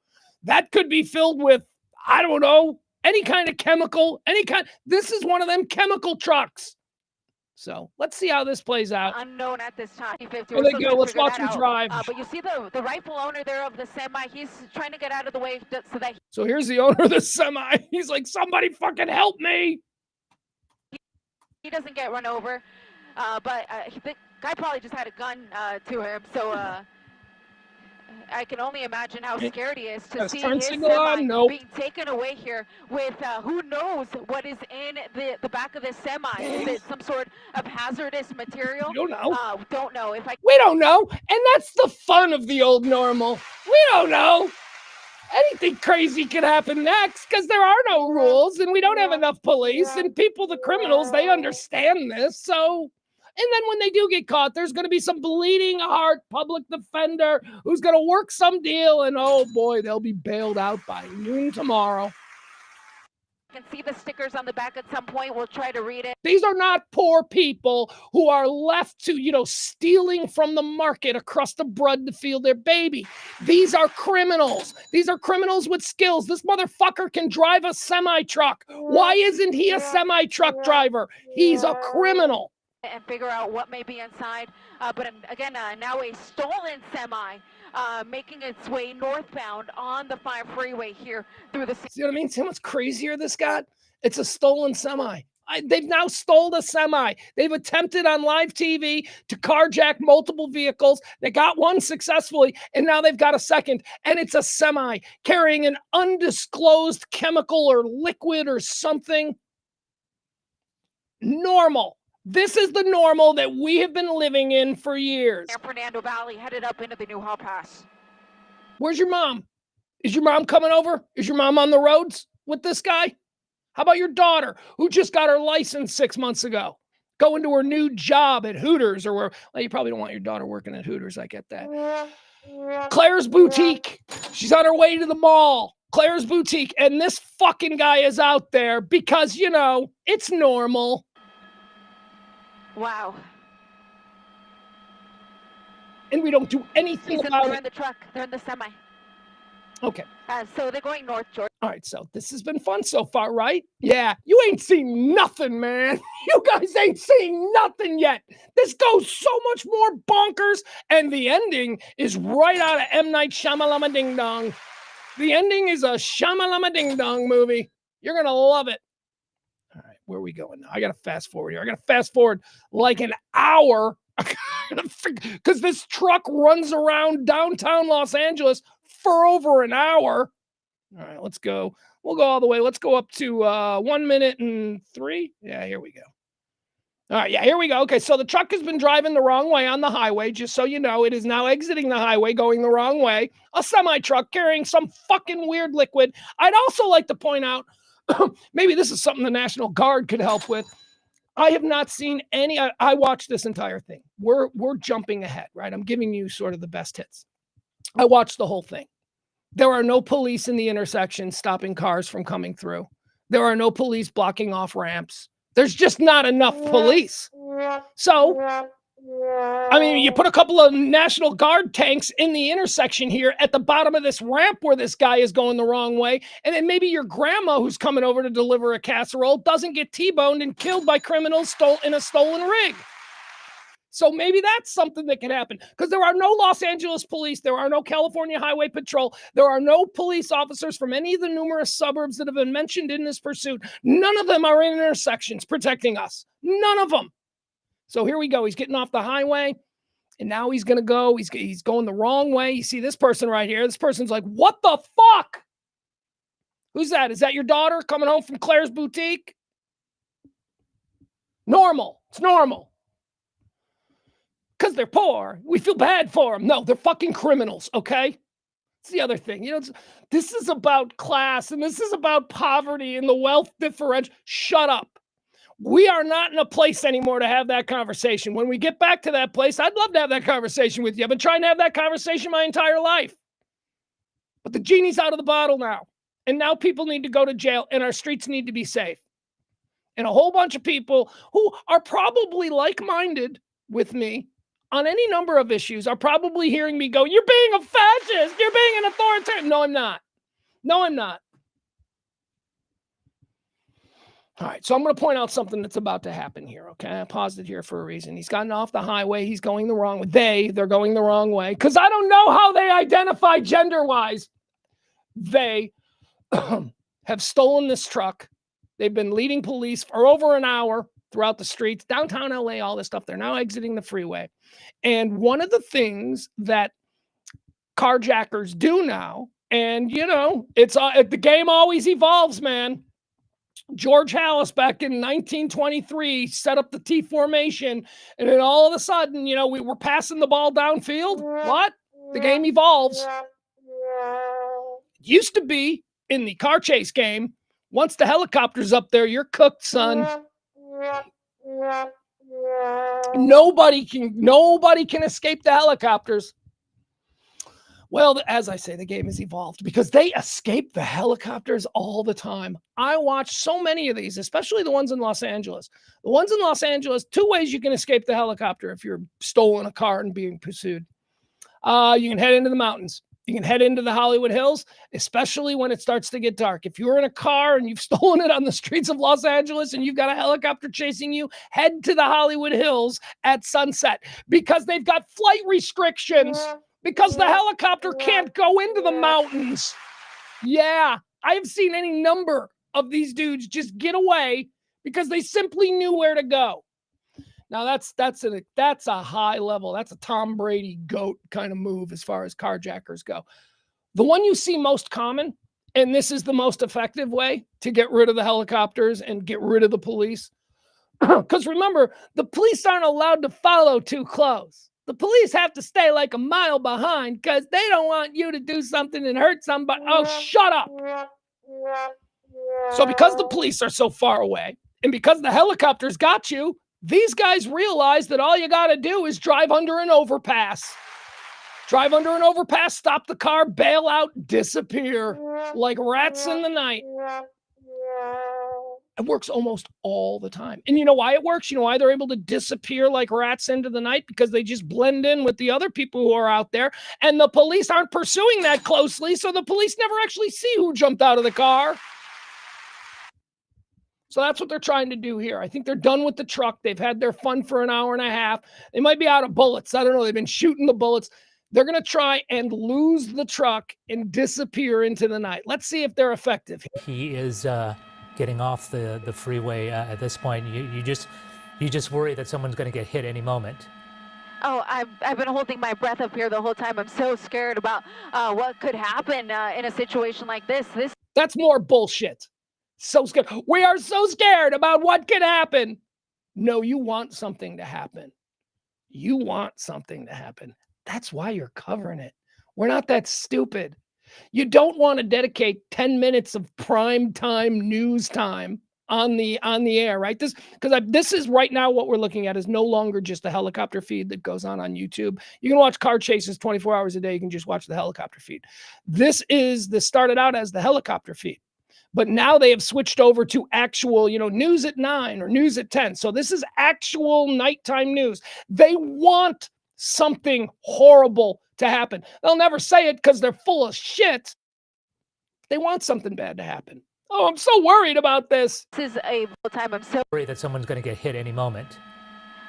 That could be filled with, I don't know, any kind of chemical, this is one of them chemical trucks. So let's see how this plays out. Unknown at this time. There they go. Let's watch him drive. But you see the rightful owner there of the semi. He's trying to get out of the way so that. So here's the owner of the semi. He's like, somebody fucking help me. He doesn't get run over, but the guy probably just had a gun to him. So I can only imagine how scared he is to see his semi being taken away here with who knows what is in the back of this semi. Is it some sort of hazardous material? We don't know. Don't know. We don't know. And that's the fun of the old normal. We don't know. Anything crazy could happen next because there are no rules and we don't have enough police and people, the criminals, they understand this. So And then when they do get caught, there's going to be some bleeding heart public defender who's going to work some deal. And oh boy, they'll be bailed out by noon tomorrow. You can see the stickers on the back at some point. We'll try to read it. These are not poor people who are left to, stealing from the market a crust of bread to feed their baby. These are criminals. These are criminals with skills. This motherfucker can drive a semi-truck. Why isn't he a semi-truck driver? He's a criminal. And figure out what may be inside. But again, now a stolen semi making its way northbound on the 5 freeway here through the city. See what I mean? See how much crazier this got? It's a stolen semi. They've now stole a semi. They've attempted on live TV to carjack multiple vehicles. They got one successfully, and now they've got a second. And it's a semi carrying an undisclosed chemical or liquid or something. Normal. This is the normal that we have been living in for years. San Fernando Valley headed up into the New Hall Pass. Where's your mom? Is your mom coming over? Is your mom on the roads with this guy? How about your daughter who just got her license 6 months ago? Going to her new job at Hooters or where, well, you probably don't want your daughter working at Hooters. I get that. Claire's Boutique. She's on her way to the mall. Claire's Boutique. And this fucking guy is out there because, it's normal. Wow. And we don't do anything about They're it. in the truck. They're in the semi. Okay. So they're going north, George. All right, so this has been fun so far, right? Yeah, you ain't seen nothing, man. You guys ain't seen nothing yet. This goes so much more bonkers, and the ending is right out of M. Night Shyamalama Ding Dong. The ending is a Shyamalama Ding Dong movie. You're going to love it. All right, where are we going now? I got to fast forward here. I got to fast forward like an hour because this truck runs around downtown Los Angeles for over an hour. All right, let's go. We'll go all the way. Let's go up to 1 minute and 3. Yeah, here we go. All right, yeah, here we go. Okay, so the truck has been driving the wrong way on the highway. Just so you know, it is now exiting the highway, going the wrong way. A semi-truck carrying some fucking weird liquid. I'd also like to point out, maybe this is something the National Guard could help with. I have not seen any. I watched this entire thing. We're jumping ahead, right? I'm giving you sort of the best hits. I watched the whole thing. There are no police in the intersection stopping cars from coming through. There are no police blocking off ramps. There's just not enough police. So, I mean, you put a couple of National Guard tanks in the intersection here at the bottom of this ramp where this guy is going the wrong way. And then maybe your grandma who's coming over to deliver a casserole doesn't get T-boned and killed by criminals in a stolen rig. So maybe that's something that can happen because there are no Los Angeles police. There are no California Highway Patrol. There are no police officers from any of the numerous suburbs that have been mentioned in this pursuit. None of them are in intersections protecting us. None of them. So here we go. He's getting off the highway and now he's going to go. He's going the wrong way. You see this person right here. This person's like, what the fuck? Who's that? Is that your daughter coming home from Claire's Boutique? Normal. It's normal. Because they're poor. We feel bad for them. No, they're fucking criminals, okay? It's the other thing. This is about class, and this is about poverty and the wealth differential. Shut up. We are not in a place anymore to have that conversation. When we get back to that place, I'd love to have that conversation with you. I've been trying to have that conversation my entire life. But the genie's out of the bottle now. And now people need to go to jail, and our streets need to be safe. And a whole bunch of people who are probably like-minded with me on any number of issues are probably hearing me go, you're being a fascist. You're being an authoritarian. No, I'm not. No, I'm not. All right, so I'm going to point out something that's about to happen here, okay? I paused it here for a reason. He's gotten off the highway. He's going the wrong way. They're going the wrong way because I don't know how they identify gender-wise. They have stolen this truck. They've been leading police for over an hour throughout the streets, downtown LA, all this stuff. They're now exiting the freeway. And one of the things that carjackers do now, and it's the game always evolves, man. George Hallis back in 1923 set up the T formation, and then all of a sudden, we were passing the ball downfield. What? The game evolves. It used to be in the car chase game, once the helicopter's up there, you're cooked, son. Nobody can escape the helicopters. Well, as I say, the game has evolved because they escape the helicopters all the time. I watch so many of these, especially the ones in Los Angeles. The ones in Los Angeles, two ways you can escape the helicopter if you're stolen a car and being pursued. You can head into the mountains. You can head into the Hollywood Hills, especially when it starts to get dark. If you're in a car and you've stolen it on the streets of Los Angeles and you've got a helicopter chasing you, head to the Hollywood Hills at sunset because they've got flight restrictions. Because the helicopter can't go into the mountains. Yeah, I've seen any number of these dudes just get away because they simply knew where to go. Now that's a high level. That's a Tom Brady GOAT kind of move as far as carjackers go. The one you see most common, and this is the most effective way to get rid of the helicopters and get rid of the police. Because remember, the police aren't allowed to follow too close. The police have to stay like a mile behind because they don't want you to do something and hurt somebody. Oh, shut up. So because the police are so far away and because the helicopters got you, these guys realize that all you got to do is drive under an overpass. Drive under an overpass, stop the car, bail out, disappear like rats in the night. It works almost all the time. And you know why it works? You know why they're able to disappear like rats into the night? Because they just blend in with the other people who are out there. And the police aren't pursuing that closely. So the police never actually see who jumped out of the car. So that's what they're trying to do here. I think they're done with the truck. They've had their fun for an hour and a half. They might be out of bullets. I don't know. They've been shooting the bullets. They're going to try and lose the truck and disappear into the night. Let's see if they're effective. He is getting off the freeway at this point. You just worry that someone's going to get hit any moment. Oh, I've been holding my breath up here the whole time. I'm so scared about what could happen in a situation like this. That's more bullshit. So scared. We are so scared about what could happen. No, you want something to happen. You want something to happen. That's why you're covering it. We're not that stupid. You don't want to dedicate 10 minutes of prime time news time on the air, right? This is right now what we're looking at is no longer just a helicopter feed that goes on YouTube. You can watch car chases 24 hours a day. You can just watch the helicopter feed. This started out as the helicopter feed, but now they have switched over to actual, news at 9 or news at 10. So this is actual nighttime news. They want something horrible to happen. They'll never say it because they're full of shit. They want something bad to happen. Oh, I'm so worried about this. This is a time. I'm so Worried that someone's going to get hit any moment.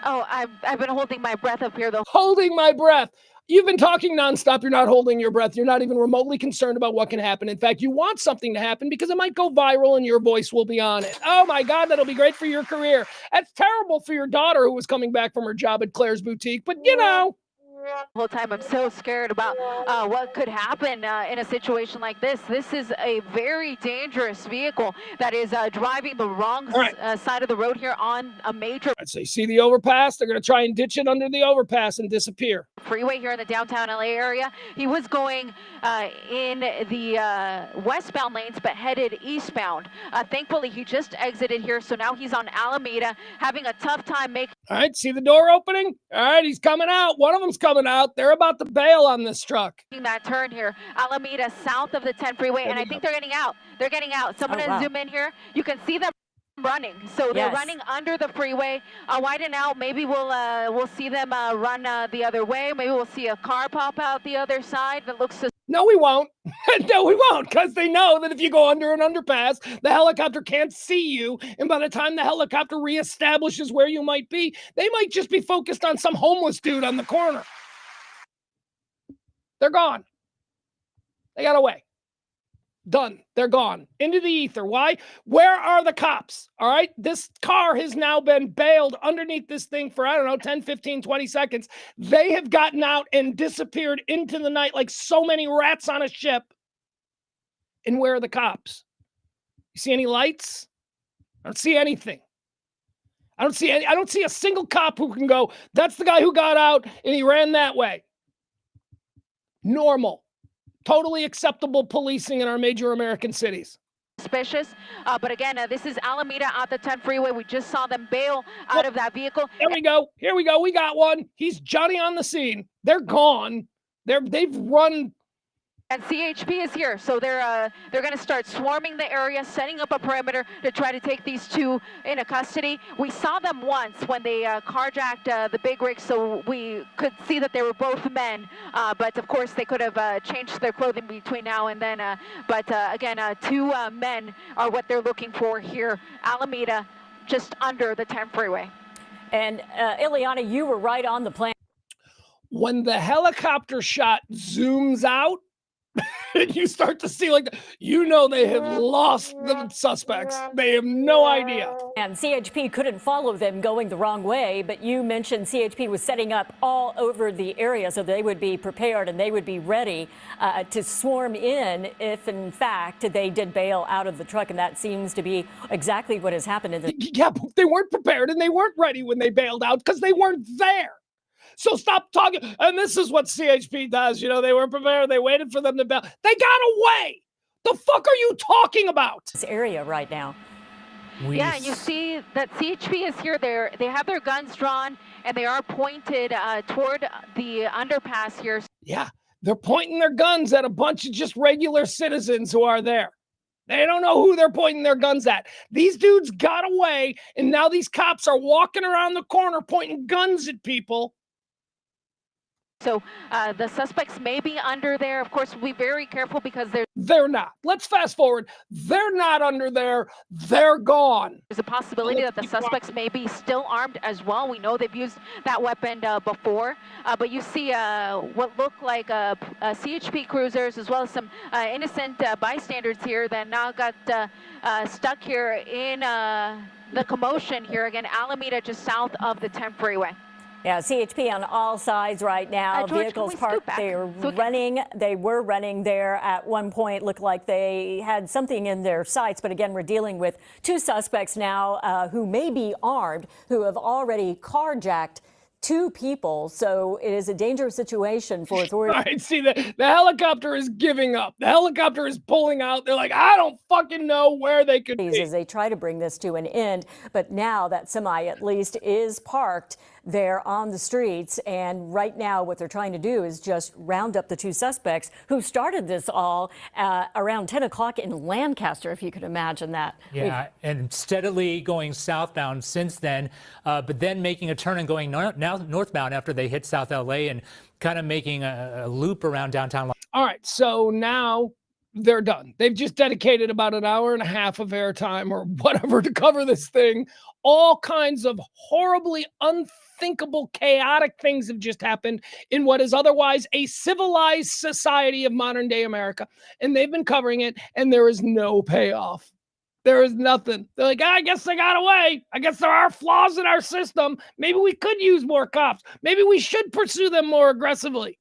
Oh, I've been holding my breath up here Holding my breath. You've been talking nonstop. You're not holding your breath. You're not even remotely concerned about what can happen. In fact, you want something to happen because it might go viral and your voice will be on it. Oh my God, that'll be great for your career. That's terrible for your daughter who was coming back from her job at Claire's Boutique, but the whole time. I'm so scared about what could happen in a situation like this. This is a very dangerous vehicle that is driving the wrong side of the road here on a major So you see the overpass? They're going to try and ditch it under the overpass and disappear. freeway here in the downtown LA area. He was going in the westbound lanes, but headed eastbound. Thankfully, he just exited here, so now he's on Alameda, having a tough time making. All right, see the door opening? All right, he's coming out. One of them's coming out. They're about to bail on this truck. That turn here, Alameda, south of the 10 freeway, and I think they're getting out. They're getting out. Someone zoom in here. You can see them running. So they're running under the freeway. Widen out. Maybe we'll see them run the other way. Maybe we'll see a car pop out the other side that looks. No, we won't. No, we won't, because they know that if you go under an underpass, the helicopter can't see you. And by the time the helicopter reestablishes where you might be, they might just be focused on some homeless dude on the corner. They're gone. They got away. Done. They're gone. Into the ether. Why? Where are the cops? All right. This car has now been bailed underneath this thing for, 10, 15, 20 seconds. They have gotten out and disappeared into the night like so many rats on a ship. And where are the cops? You see any lights? I don't see anything. I don't see a single cop who can go, that's the guy who got out and he ran that way. Normal. Totally acceptable policing in our major American cities. suspicious. But again, this is Alameda at the 10 freeway. We just saw them bail out of that vehicle. There we go. Here we go. We got one. He's Johnny on the scene. They're gone. They've run. And CHP is here, so they're going to start swarming the area, setting up a perimeter to try to take these two into custody. We saw them once when they carjacked the big rig, so we could see that they were both men. But of course, they could have changed their clothing between now and then. But again, two men are what they're looking for here. Alameda, just under the 10 freeway. And Ileana, you were right on the plan. When the helicopter shot zooms out, and you start to see, like, they have lost the suspects. They have no idea. And CHP couldn't follow them going the wrong way, but you mentioned CHP was setting up all over the area so they would be prepared and they would be ready to swarm in if, in fact, they did bail out of the truck. And that seems to be exactly what has happened. Yeah, but they weren't prepared and they weren't ready when they bailed out because they weren't there. So stop talking. And this is what CHP does. They weren't prepared. They waited for them to bail. They got away. The fuck are you talking about? This area right now. Yeah, and you see that CHP is here. They have their guns drawn and they are pointed toward the underpass here. Yeah, they're pointing their guns at a bunch of just regular citizens who are there. They don't know who they're pointing their guns at. These dudes got away, and now these cops are walking around the corner pointing guns at people. So the suspects may be under there. Of course, we'll be very careful because they're not. Let's fast forward. They're not under there. They're gone. There's a possibility that the suspects may be still armed as well. We know they've used that weapon before. But you see what look like CHP cruisers as well as some innocent bystanders here that now got stuck here in the commotion here. Again, Alameda just south of the 10 freeway. Yeah, CHP on all sides right now. George, vehicles parked. They were running there at one point. Looked like they had something in their sights. But again, we're dealing with two suspects now who may be armed, who have already carjacked two people. So it is a dangerous situation for authorities. All right, see, the helicopter is giving up. The helicopter is pulling out. They're like, I don't fucking know where they could be. As they try to bring this to an end. But now that semi, at least, is parked there on the streets. And right now, what they're trying to do is just round up the two suspects who started this all around 10 o'clock in Lancaster, if you could imagine that. Yeah, and steadily going southbound since then, but then making a turn and going now northbound after they hit South LA and kind of making a loop around downtown. All right, so now they're done. They've just dedicated about an hour and a half of airtime or whatever to cover this thing. All kinds of horribly unthinkable, chaotic things have just happened in what is otherwise a civilized society of modern day America. And they've been covering it, and there is no payoff. There is nothing. They're like, I guess they got away. I guess there are flaws in our system. Maybe we could use more cops. Maybe we should pursue them more aggressively.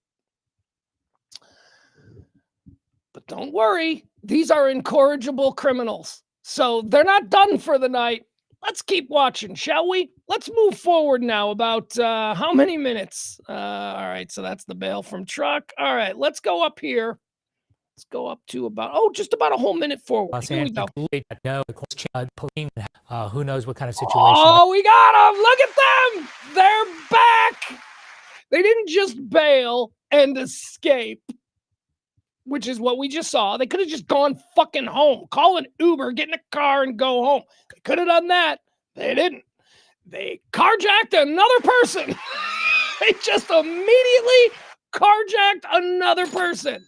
But don't worry. These are incorrigible criminals. So they're not done for the night. Let's keep watching, shall we? Let's move forward now about how many minutes? All right, so that's the bail from truck. All right, let's go up here. Let's go up to just about a whole minute forward. Here we go. Who knows what kind of situation. Oh, we got them. Look at them. They're back. They didn't just bail and escape, which is what we just saw. They could have just gone fucking home. Call an Uber, get in a car, and go home. They could have done that. They didn't. They carjacked another person. They just immediately carjacked another person.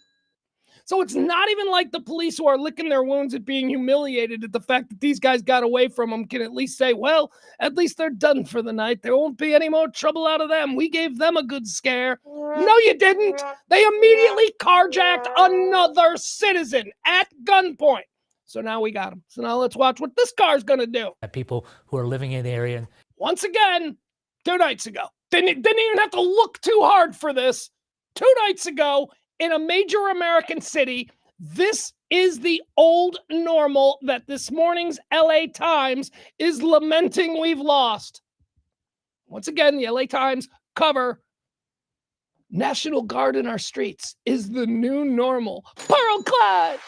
So it's not even like the police who are licking their wounds at being humiliated at the fact that these guys got away from them can at least say, well, at least they're done for the night. There won't be any more trouble out of them. We gave them a good scare. No, you didn't. They immediately carjacked another citizen at gunpoint. So now we got them. So now let's watch what this car's going to do. People who are living in the area. Once again, 2 nights ago. Didn't even have to look too hard for this. 2 nights ago, in a major American city, this is the old normal that this morning's LA Times is lamenting we've lost. Once again, the LA Times cover, National Guard in our streets is the new normal. Pearl clutch.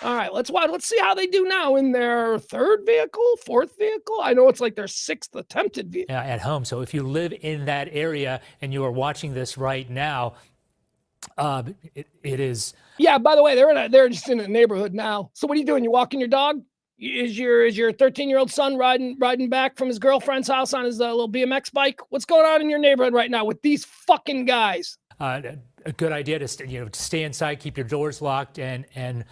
All right, let's watch. Let's see how they do now in their third vehicle, fourth vehicle. I know it's like their sixth attempted vehicle. At home. So if you live in that area and you are watching this right now, it is. Yeah. By the way, they're just in a neighborhood now. So what are you doing? You walking your dog? Is your 13-year-old son riding back from his girlfriend's house on his little BMX bike? What's going on in your neighborhood right now with these fucking guys? A good idea to stay inside, keep your doors locked, and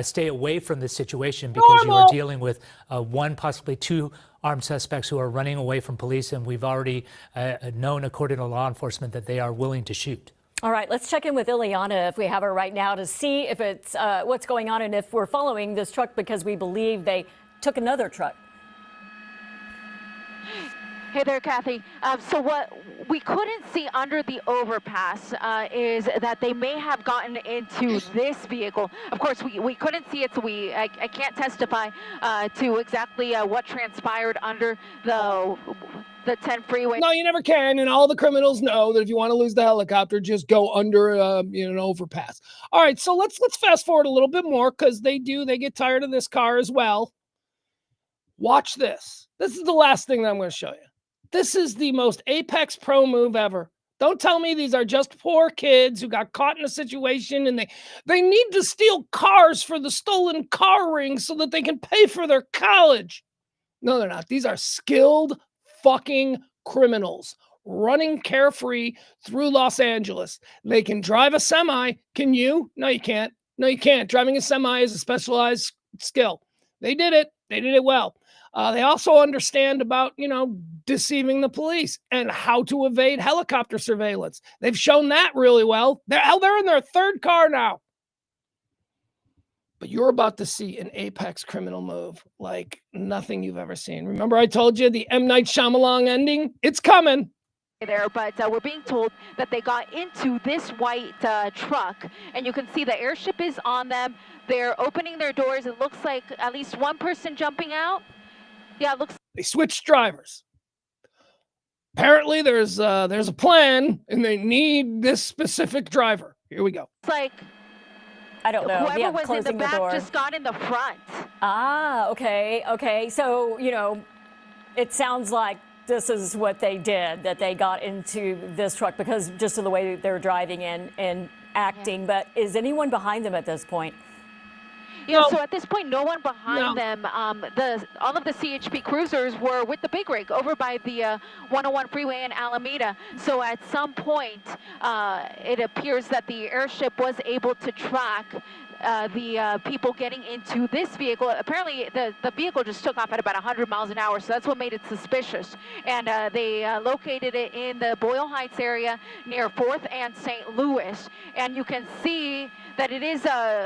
stay away from this situation because you are dealing with one, possibly two armed suspects who are running away from police, and we've already known, according to law enforcement, that they are willing to shoot. All right, let's check in with Ileana if we have her right now to see if it's what's going on and if we're following this truck because we believe they took another truck. Hey there, Kathy. So what we couldn't see under the overpass is that they may have gotten into this vehicle. Of course, we couldn't see it, so I can't testify to exactly what transpired under the 10 freeway. No, you never can. And all the criminals know that if you want to lose the helicopter, just go under an overpass. All right, so let's fast forward a little bit more because they get tired of this car as well. Watch this. This is the last thing that I'm going to show you. This is the most Apex Pro move ever. Don't tell me these are just poor kids who got caught in a situation and they need to steal cars for the stolen car ring so that they can pay for their college. No, they're not. These are skilled fucking criminals running carefree through Los Angeles. They can drive a semi. Can you? No, you can't. No, you can't. Driving a semi is a specialized skill. They did it. They did it well. They also understand about, deceiving the police and how to evade helicopter surveillance. They've shown that really well. They're in their third car now. But you're about to see an apex criminal move like nothing you've ever seen. Remember I told you the M. Night Shyamalan ending? It's coming. There, but we're being told that they got into this white truck, and you can see the airship is on them. They're opening their doors. It looks like at least one person jumping out. Yeah, it looks. They switched drivers. Apparently, there's a plan, and they need this specific driver. Here we go. It's like I don't know. Whoever was in the back door just got in the front. Ah, okay. So it sounds like this is what they did, that they got into this truck because just of the way they're driving and acting. Yeah. But is anyone behind them at this point? Yeah, so at this point, no one behind them. All of the CHP cruisers were with the big rig over by the 101 freeway in Alameda. So at some point, it appears that the airship was able to track the people getting into this vehicle. Apparently, the vehicle just took off at about 100 miles an hour, so that's what made it suspicious. And they located it in the Boyle Heights area near 4th and St. Louis. And you can see that it is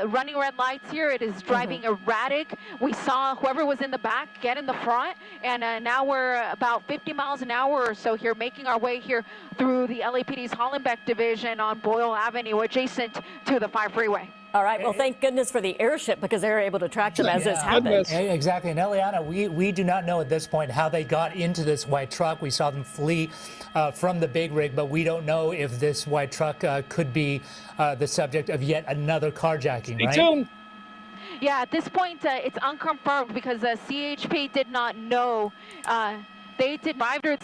running red lights here. It is driving erratic. We saw whoever was in the back get in the front, and now we're about 50 miles an hour or so here, making our way here through the LAPD's Hollenbeck division on Boyle Avenue, adjacent to the 5 freeway. All right. Well, thank goodness for the airship because they were able to track them as this happened. Exactly. And Eliana, we do not know at this point how they got into this white truck. We saw them flee from the big rig, but we don't know if this white truck could be the subject of yet another carjacking, right? Stay tuned. Yeah, at this point, it's unconfirmed because CHP did not know. They did drive to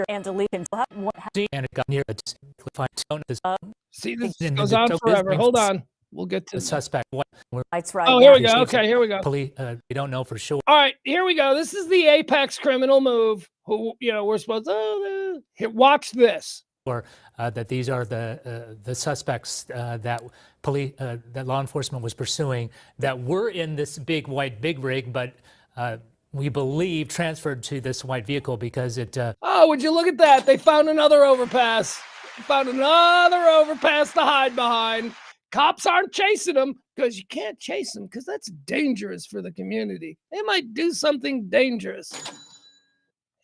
and delete and it got near see, this goes on forever. Hold on. We'll get to the suspect. Lights right. Oh, here we go. Okay, here we go. Police, we don't know for sure. All right, here we go. This is the apex criminal move. Who, we're supposed to watch this. Or that these are the suspects that law enforcement was pursuing that were in this big rig, but we believe transferred to this white vehicle because it. Oh, would you look at that? They found another overpass. Found another overpass to hide behind. Cops aren't chasing them because you can't chase them because that's dangerous for the community. They might do something dangerous.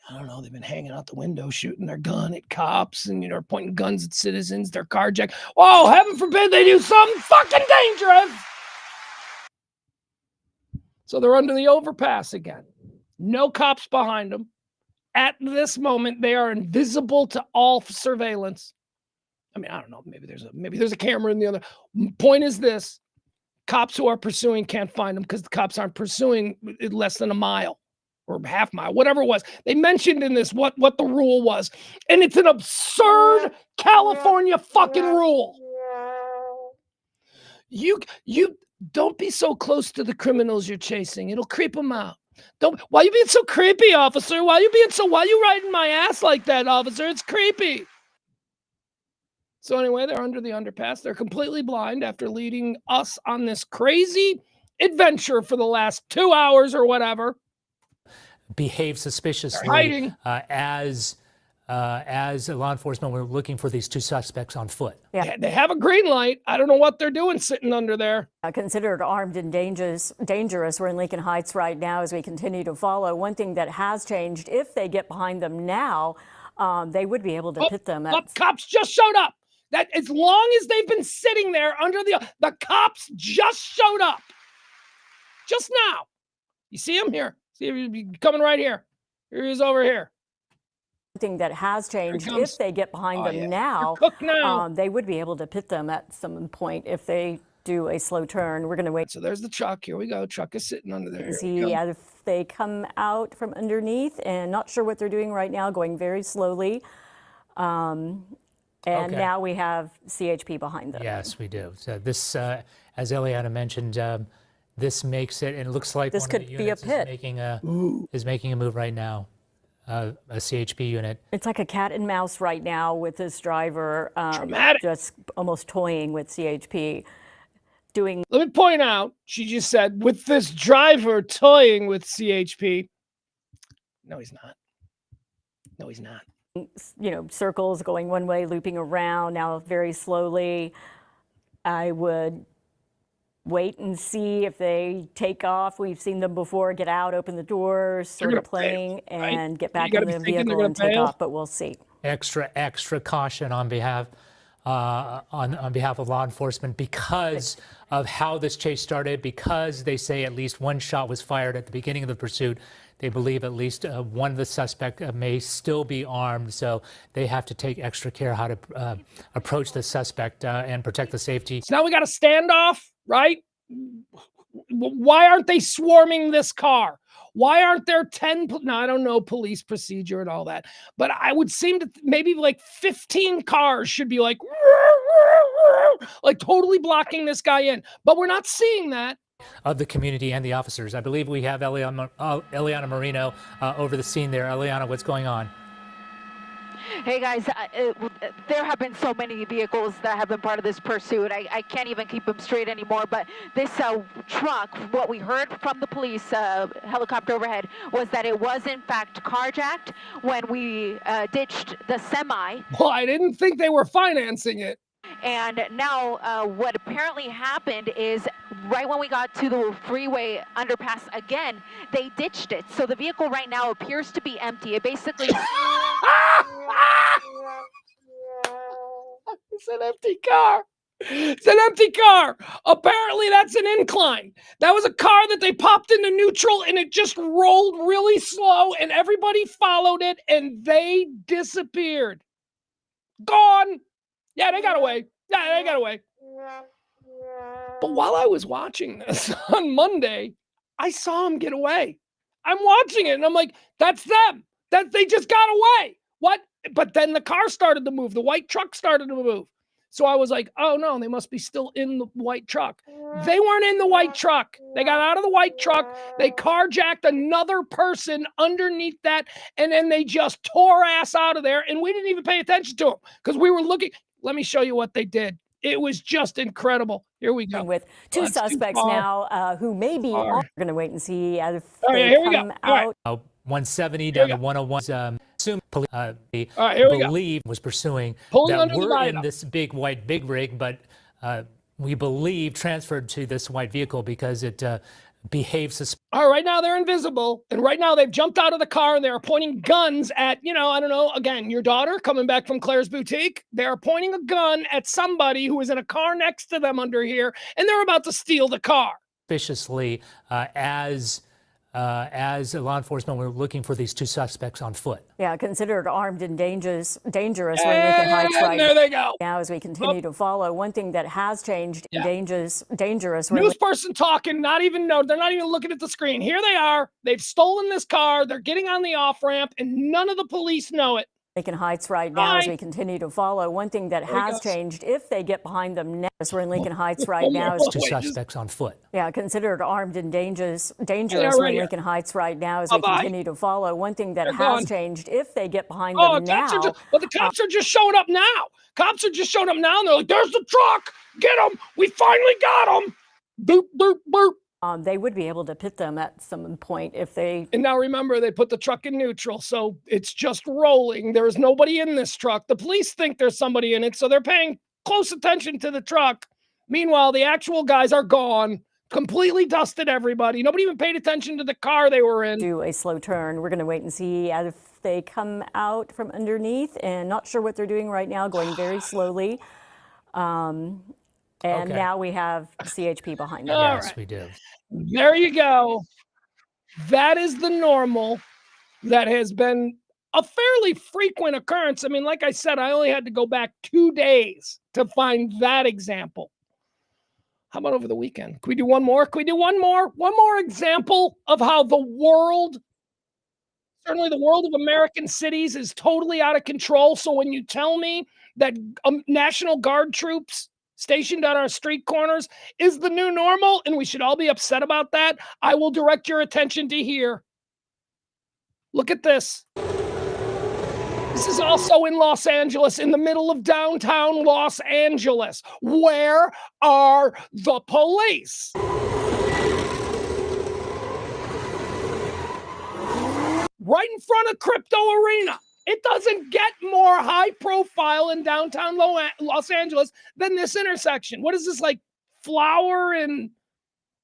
I don't know. They've been hanging out the window, shooting their gun at cops and, pointing guns at citizens. They're carjacked. Oh, heaven forbid they do something fucking dangerous. So they're under the overpass again. No cops behind them. At this moment, they are invisible to all surveillance. I mean, I don't know. Maybe there's a camera in the other. Point is this: cops who are pursuing can't find them because the cops aren't pursuing less than a mile or half mile, whatever it was. They mentioned in this what the rule was. And it's an absurd California fucking rule. You don't be so close to the criminals you're chasing. It'll creep them out. Why you being so creepy, officer? Why you riding my ass like that, officer? It's creepy. So anyway, they're under the underpass. They're completely blind after leading us on this crazy adventure for the last 2 hours or whatever. Behave suspiciously as law enforcement were looking for these two suspects on foot. Yeah, they have a green light. I don't know what they're doing sitting under there. Considered armed and dangerous. We're in Lincoln Heights right now as we continue to follow. One thing that has changed, if they get behind them now, they would be able to pit them. Cops just showed up. That as long as they've been sitting there under the cops just showed up. Just now. You see him here? See him coming right here. Here he is over here. Thing that has changed, if they get behind them now, they would be able to pit them at some point if they do a slow turn. We're going to wait. So there's the truck. Here we go. Truck is sitting under there. See if they come out from underneath, and not sure what they're doing right now, going very slowly. And now we have CHP behind them. Yes, we do. So this, as Eliana mentioned, this makes it, and it looks like this could be a pit. Is making a move right now. A CHP unit. It's like a cat and mouse right now with this driver just almost toying with CHP. Let me point out, she just said, with this driver toying with CHP. No, he's not. No, he's not. You know, circles going one way, looping around now very slowly. I would wait and see if they take off. We've seen them before get out, open the doors, sort of playing, and get back in the vehicle and take off, but we'll see. Extra caution on behalf on behalf of law enforcement because of how this chase started, because they say at least one shot was fired at the beginning of the pursuit. They believe at least one of the suspects may still be armed, so they have to take extra care how to approach the suspect and protect the safety. So now we got a standoff, right? Why aren't they swarming this car? Why aren't there 10? Now, I don't know police procedure and all that, but I would seem to maybe like 15 cars should be like totally blocking this guy in, but we're not seeing that. Of the community and the officers. I believe we have Eliana Marino over the scene there. Eliana, what's going on? Hey guys, there have been so many vehicles that have been part of this pursuit. I can't even keep them straight anymore, but this truck, what we heard from the police helicopter overhead was that it was in fact carjacked when we ditched the semi. Well, I didn't think they were financing it. And now what apparently happened is right when we got to the freeway underpass again, they ditched it. So the vehicle right now appears to be empty. It basically... It's an empty car. It's an empty car. Apparently that's an incline. That was a car that they popped into neutral and it just rolled really slow and everybody followed it and they disappeared. Gone. Yeah, they got away. Yeah, they got away. But while I was watching this on Monday, I saw them get away. I'm watching it and I'm like, that's them. That they just got away. What? But then the car started to move. The white truck started to move. So I was like, oh no, they must be still in the white truck. They weren't in the white truck. They got out of the white truck. They carjacked another person underneath that. And then they just tore ass out of there. And we didn't even pay attention to them because we were looking. Let me show you what they did. It was just incredible. Here we go. With two suspects now who may be We're going to wait and see if they come out. 170 down to 101. Believe was pursuing that were in this big white big rig, but we believe transferred to this white vehicle because it behaves. All right, now they're invisible, and right now they've jumped out of the car and they're pointing guns at, I don't know, again, your daughter coming back from Claire's Boutique. They're pointing a gun at somebody who is in a car next to them under here, and they're about to steal the car. Suspiciously, as as law enforcement were looking for these two suspects on foot. Yeah, considered armed and dangerous we're in Lincoln Heights right there they go. now as we continue to follow. One thing that has changed, Yeah. dangerous. News person talking, they're not even looking at the screen. Here they are. They've stolen this car. They're getting on the off ramp, and none of the police know it. Lincoln Heights right now as we continue to follow. One thing that has changed, if they get behind them now, we're in Lincoln Heights right now. Two suspects on foot. Yeah, considered armed and dangerous we're in Lincoln Heights right now as we continue to follow. One thing that has changed, if they get behind them now. The cops are just showing up now. Cops are just showing up now, and they're like, there's the truck. Get them. We finally got them. Boop, boop, boop. They would be able to pit them at some point if they... And now remember, they put the truck in neutral, so it's just rolling. There is nobody in this truck. The police think there's somebody in it, so they're paying close attention to the truck. Meanwhile, the actual guys are gone, completely dusted everybody. Nobody even paid attention to the car they were in. Do a slow turn. We're going to wait and see if they come out from underneath, and not sure what they're doing right now, going very slowly. Now we have CHP behind them. Yes, we do. There you go. That is the normal that has been a fairly frequent occurrence. I mean, like I said, I only had to go back 2 days to find that example. How about over the weekend? Can we do one more? Can we do one more? One more example of how the world, certainly the world of American cities, is totally out of control. So when you tell me that National Guard troops stationed on our street corners is the new normal, and we should all be upset about that, I will direct your attention to here. Look at this. This is also in Los Angeles, in the middle of downtown Los Angeles. Where are the police? Right in front of Crypto Arena. It doesn't get more high profile in downtown Los Angeles than this intersection. What is this, like Flower and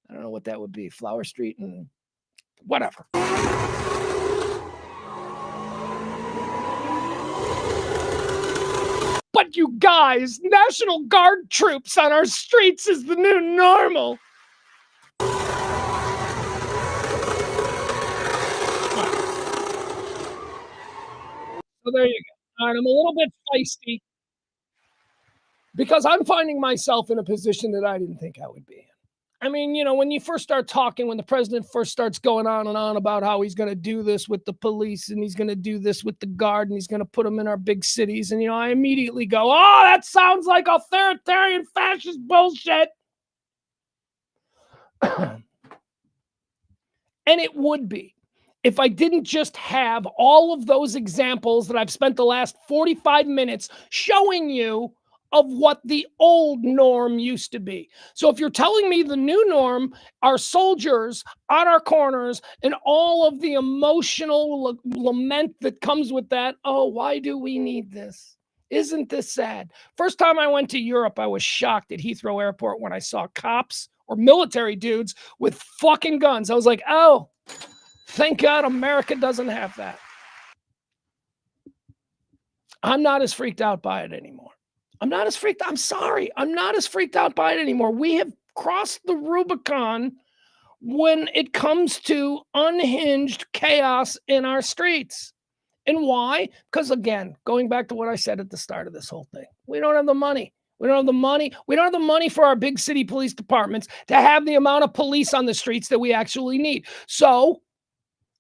I don't know what that would be, Flower Street and whatever. But you guys, National Guard troops on our streets is the new normal. So there you go. All right, I'm a little bit feisty because I'm finding myself in a position that I didn't think I would be in. I mean, you know, when you first start talking, when the president first starts going on and on about how he's going to do this with the police and he's going to do this with the guard and he's going to put them in our big cities. And, you know, I immediately go, oh, that sounds like authoritarian fascist bullshit. And it would be, if I didn't just have all of those examples that I've spent the last 45 minutes showing you of what the old norm used to be. So if you're telling me the new norm are soldiers on our corners and all of the emotional lament that comes with that, oh, why do we need this? Isn't this sad? First time I went to Europe, I was shocked at Heathrow Airport when I saw cops or military dudes with fucking guns. I was like, oh, thank God America doesn't have that. I'm not as freaked out by it anymore. I'm not as freaked out by it anymore. We have crossed the Rubicon when it comes to unhinged chaos in our streets. And why? Because again, going back to what I said at the start of this whole thing, we don't have the money. We don't have the money. We don't have the money for our big city police departments to have the amount of police on the streets that we actually need. So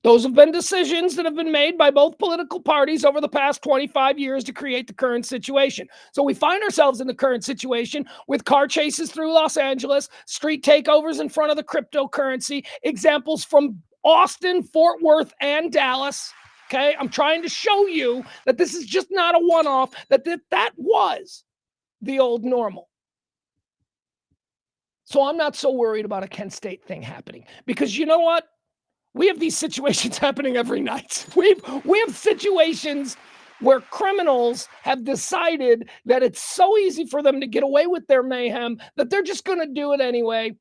those have been decisions that have been made by both political parties over the past 25 years to create the current situation. So we find ourselves in the current situation with car chases through Los Angeles, street takeovers in front of the cryptocurrency, examples from Austin, Fort Worth, and Dallas. Okay, I'm trying to show you that this is just not a one-off, that was the old normal. So I'm not so worried about a Kent State thing happening, because you know what? We have these situations happening every night. We have situations where criminals have decided that it's so easy for them to get away with their mayhem that they're just going to do it anyway.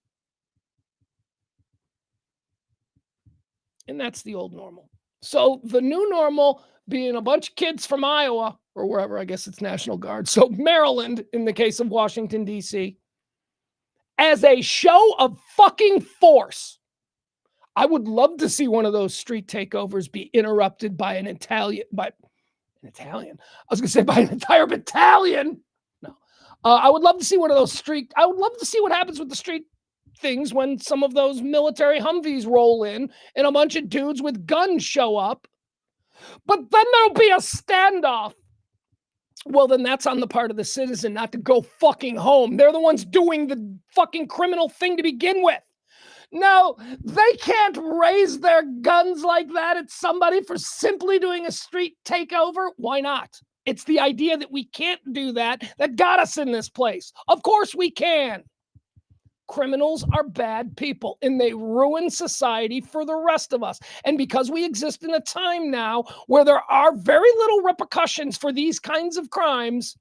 And that's the old normal. So the new normal being a bunch of kids from Iowa or wherever, I guess it's National Guard. So Maryland, in the case of Washington, D.C., as a show of fucking force, I would love to see one of those street takeovers be interrupted by an Italian. I was going to say by an entire battalion. No. I would love to see one of those I would love to see what happens with the street things when some of those military Humvees roll in and a bunch of dudes with guns show up. But then there'll be a standoff. Well, then that's on the part of the citizen not to go fucking home. They're the ones doing the fucking criminal thing to begin with. No, they can't raise their guns like that at somebody for simply doing a street takeover. Why not? It's the idea that we can't do that got us in this place. Of course we can. Criminals are bad people, and they ruin society for the rest of us. And because we exist in a time now where there are very little repercussions for these kinds of crimes,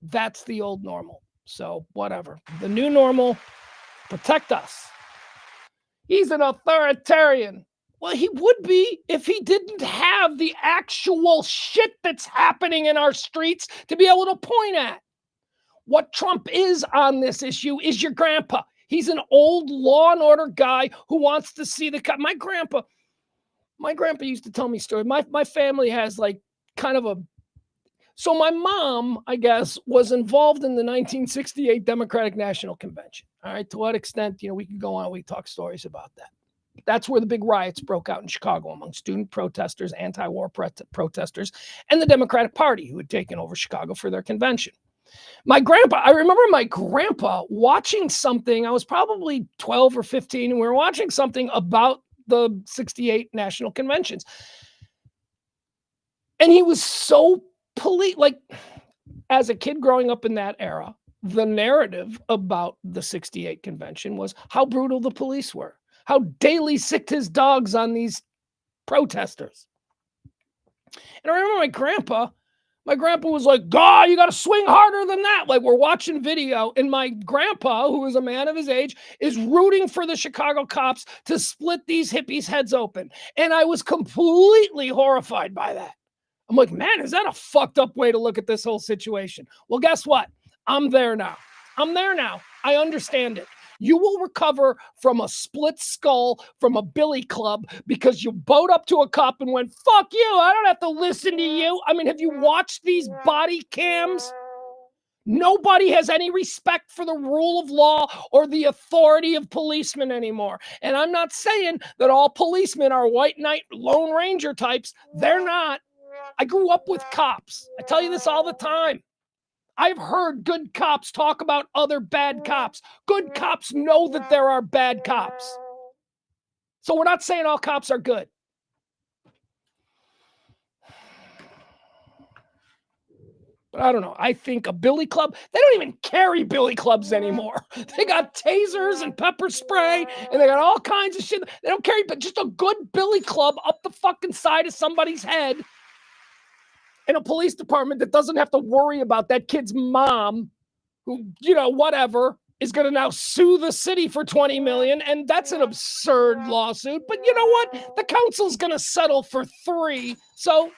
that's the old normal. So whatever. The new normal, protect us. He's an authoritarian. Well, he would be if he didn't have the actual shit that's happening in our streets to be able to point at. What Trump is on this issue is your grandpa. He's an old law and order guy who wants to see the cut. My grandpa used to tell me stories. My family has like kind of a. So my mom, I guess, was involved in the 1968 Democratic National Convention. All right, to what extent, we can go on. We talk stories about that. That's where the big riots broke out in Chicago among student protesters, anti-war protesters, and the Democratic Party who had taken over Chicago for their convention. I remember my grandpa watching something. I was probably 12 or 15, and we were watching something about the 68 national conventions. And he was so polite. Like, as a kid growing up in that era, the narrative about the 68 convention was how brutal the police were, how Daley sicked his dogs on these protesters. And I remember my grandpa was like, God, you got to swing harder than that. Like, we're watching video, and my grandpa, who is a man of his age, is rooting for the Chicago cops to split these hippies' heads open. And I was completely horrified by that. I'm like, man, is that a fucked up way to look at this whole situation? Well, guess what? I'm there now. I understand it. You will recover from a split skull from a billy club because you bowed up to a cop and went, fuck you, I don't have to listen to you. I mean, have you watched these body cams? Nobody has any respect for the rule of law or the authority of policemen anymore. And I'm not saying that all policemen are white knight Lone Ranger types. They're not. I grew up with cops. I tell you this all the time. I've heard good cops talk about other bad cops. Good cops know that there are bad cops. So we're not saying all cops are good. But I don't know. I think a billy club, they don't even carry billy clubs anymore. They got tasers and pepper spray, and they got all kinds of shit. They don't carry, but just a good billy club up the fucking side of somebody's head. In a police department that doesn't have to worry about that kid's mom who, whatever, is going to now sue the city for $20 million. And that's an absurd lawsuit. But you know what? The council's going to settle for $3. So,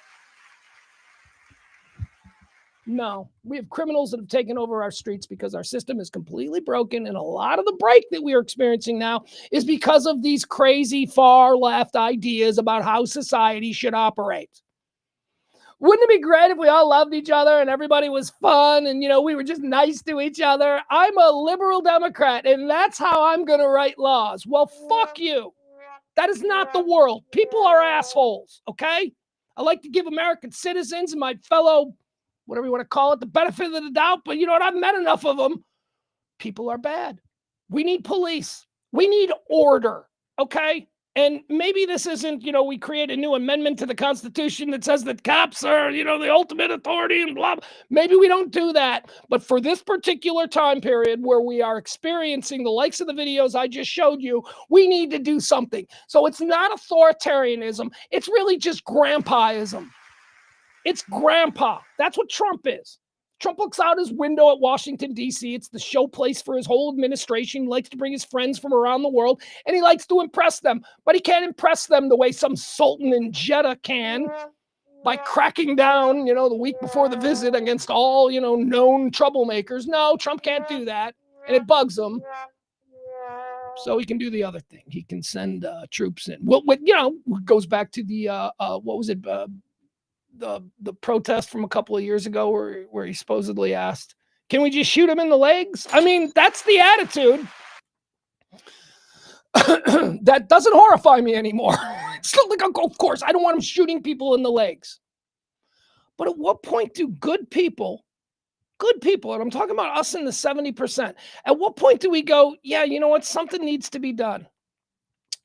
no, we have criminals that have taken over our streets because our system is completely broken. And a lot of the break that we are experiencing now is because of these crazy far left ideas about how society should operate. Wouldn't it be great if we all loved each other and everybody was fun and, we were just nice to each other? I'm a liberal Democrat, and that's how I'm going to write laws. Well, fuck you. That is not the world. People are assholes, okay? I like to give American citizens and my fellow, whatever you want to call it, the benefit of the doubt, but you know what? I've met enough of them. People are bad. We need police. We need order, okay? And maybe this isn't, we create a new amendment to the Constitution that says that cops are, the ultimate authority and blah, blah. Maybe we don't do that. But for this particular time period where we are experiencing the likes of the videos I just showed you, we need to do something. So it's not authoritarianism. It's really just grandpaism. It's grandpa. That's what Trump is. Trump looks out his window at Washington, D.C. It's the show place for his whole administration. He likes to bring his friends from around the world, and he likes to impress them. But he can't impress them the way some sultan in Jeddah can by cracking down, the week before the visit against all, known troublemakers. No, Trump can't do that, and it bugs him. So he can do the other thing. He can send troops in. Well, goes back to the what was it? The protest from a couple of years ago where he supposedly asked, "Can we just shoot him in the legs?" I mean, that's the attitude. That doesn't horrify me anymore. It's not like, of course, I don't want him shooting people in the legs. But at what point do good people, and I'm talking about us in the 70%, at what point do we go, yeah, you know what, something needs to be done?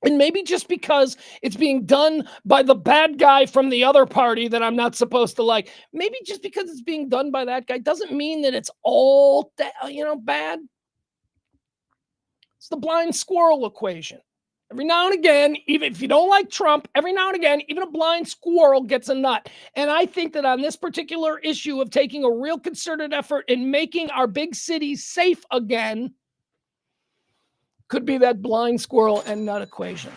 And maybe just because it's being done by the bad guy from the other party that I'm not supposed to like, maybe just because it's being done by that guy doesn't mean that it's all bad. It's the blind squirrel equation. Every now and again, even if you don't like Trump, every now and again, even a blind squirrel gets a nut. And I think that on this particular issue of taking a real concerted effort in making our big cities safe again, could be that blind squirrel and nut equation.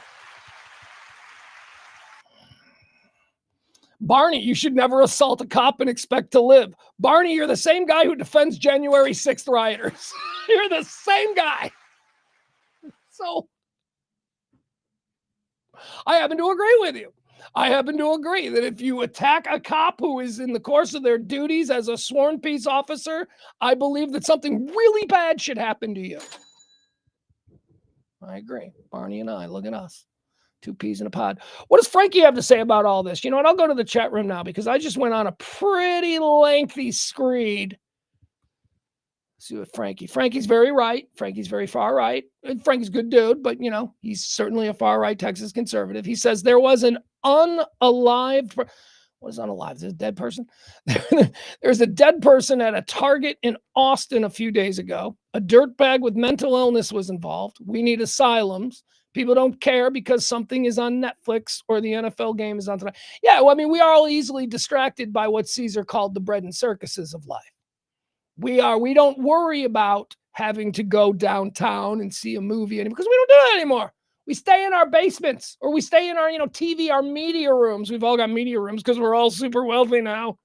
Barney, you should never assault a cop and expect to live. Barney, you're the same guy who defends January 6th rioters. You're the same guy. So I happen to agree with you. I happen to agree that if you attack a cop who is in the course of their duties as a sworn peace officer, I believe that something really bad should happen to you. I agree. Barney and I, look at us. 2 peas in a pod. What does Frankie have to say about all this? You know what? I'll go to the chat room now because I just went on a pretty lengthy screed. Let's see what Frankie's very right. Frankie's very far right. And Frankie's a good dude, but he's certainly a far right Texas conservative. He says there was an unalived. What is unalive? Is it a dead person? There's a dead person at a Target in Austin a few days ago. A dirtbag with mental illness was involved. We need asylums. People don't care because something is on Netflix or the NFL game is on tonight. Yeah, well, I mean, we are all easily distracted by what Caesar called the bread and circuses of life. We don't worry about having to go downtown and see a movie anymore because we don't do that anymore. We stay in our basements or we stay in our, TV, our media rooms. We've all got media rooms because we're all super wealthy now.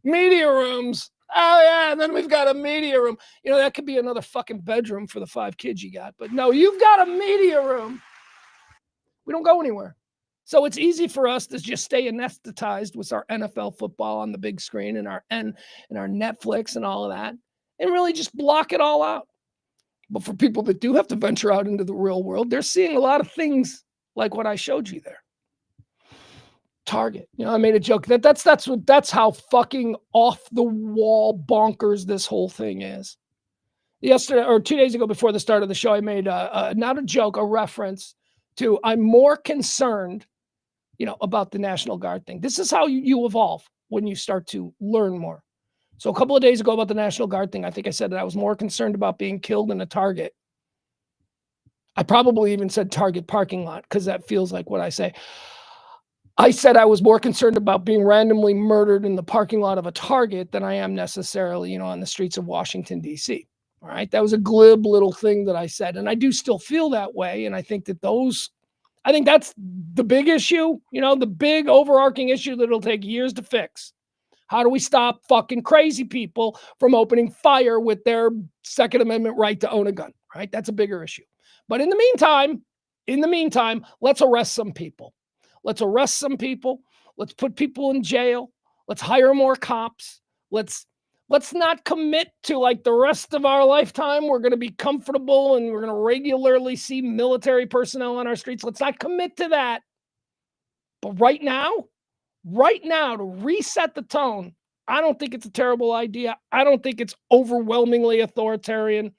Media rooms. Oh, yeah, and then we've got a media room. That could be another fucking bedroom for the 5 kids you got. But no, you've got a media room. We don't go anywhere. So it's easy for us to just stay anesthetized with our NFL football on the big screen and our Netflix and all of that and really just block it all out. But for people that do have to venture out into the real world, they're seeing a lot of things like what I showed you there. Target. I made a joke that's how fucking off the wall bonkers this whole thing is. Yesterday or 2 days ago before the start of the show, I made not a joke, a reference to I'm more concerned, about the National Guard thing. This is how you evolve when you start to learn more. So a couple of days ago about the National Guard thing, I think I said that I was more concerned about being killed in a Target. I probably even said Target parking lot because that feels like what I say. I said I was more concerned about being randomly murdered in the parking lot of a Target than I am necessarily, on the streets of Washington, D.C. All right. That was a glib little thing that I said. And I do still feel that way. And I think that's the big issue, the big overarching issue that it'll take years to fix. How do we stop fucking crazy people from opening fire with their Second Amendment right to own a gun, right? That's a bigger issue. But in the meantime, let's arrest some people. Let's arrest some people. Let's put people in jail. Let's hire more cops. Let's not commit to like the rest of our lifetime. We're going to be comfortable and we're going to regularly see military personnel on our streets. Let's not commit to that. But right now, to reset the tone, I don't think it's a terrible idea. I don't think it's overwhelmingly authoritarian.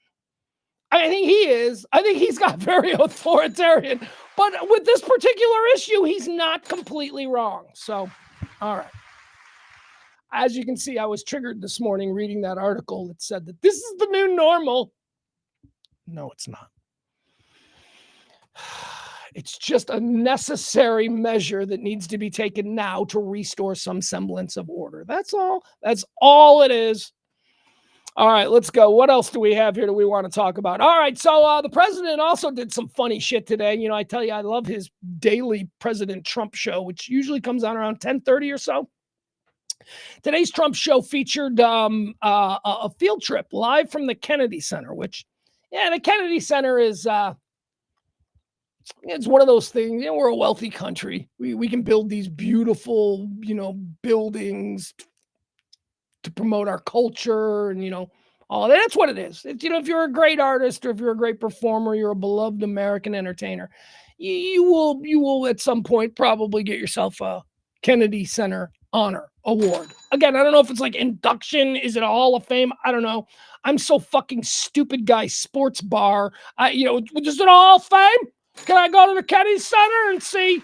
I think he is. I think he's got very authoritarian. But with this particular issue, he's not completely wrong. So, all right. As you can see, I was triggered this morning reading that article that said that this is the new normal. No, it's not. It's just a necessary measure that needs to be taken now to restore some semblance of order. That's all. That's all it is. All right, let's go. What else do we have here that we want to talk about? All right, so the president also did some funny shit today. I tell you, I love his daily President Trump show, which usually comes on around 10:30 or so. Today's Trump show featured a field trip live from the Kennedy Center, which, the Kennedy Center is it's one of those things. You know, we're a wealthy country. We can build these beautiful, buildings to promote our culture and, all that. That's what it is. It's, if you're a great artist or if you're a great performer, you're a beloved American entertainer, you will at some point probably get yourself a Kennedy Center Honor Award. Again, I don't know if it's like induction. Is it a Hall of Fame? I don't know. I'm so fucking stupid, guy. Sports bar. Is it a Hall of Fame? Can I go to the Kennedy Center and see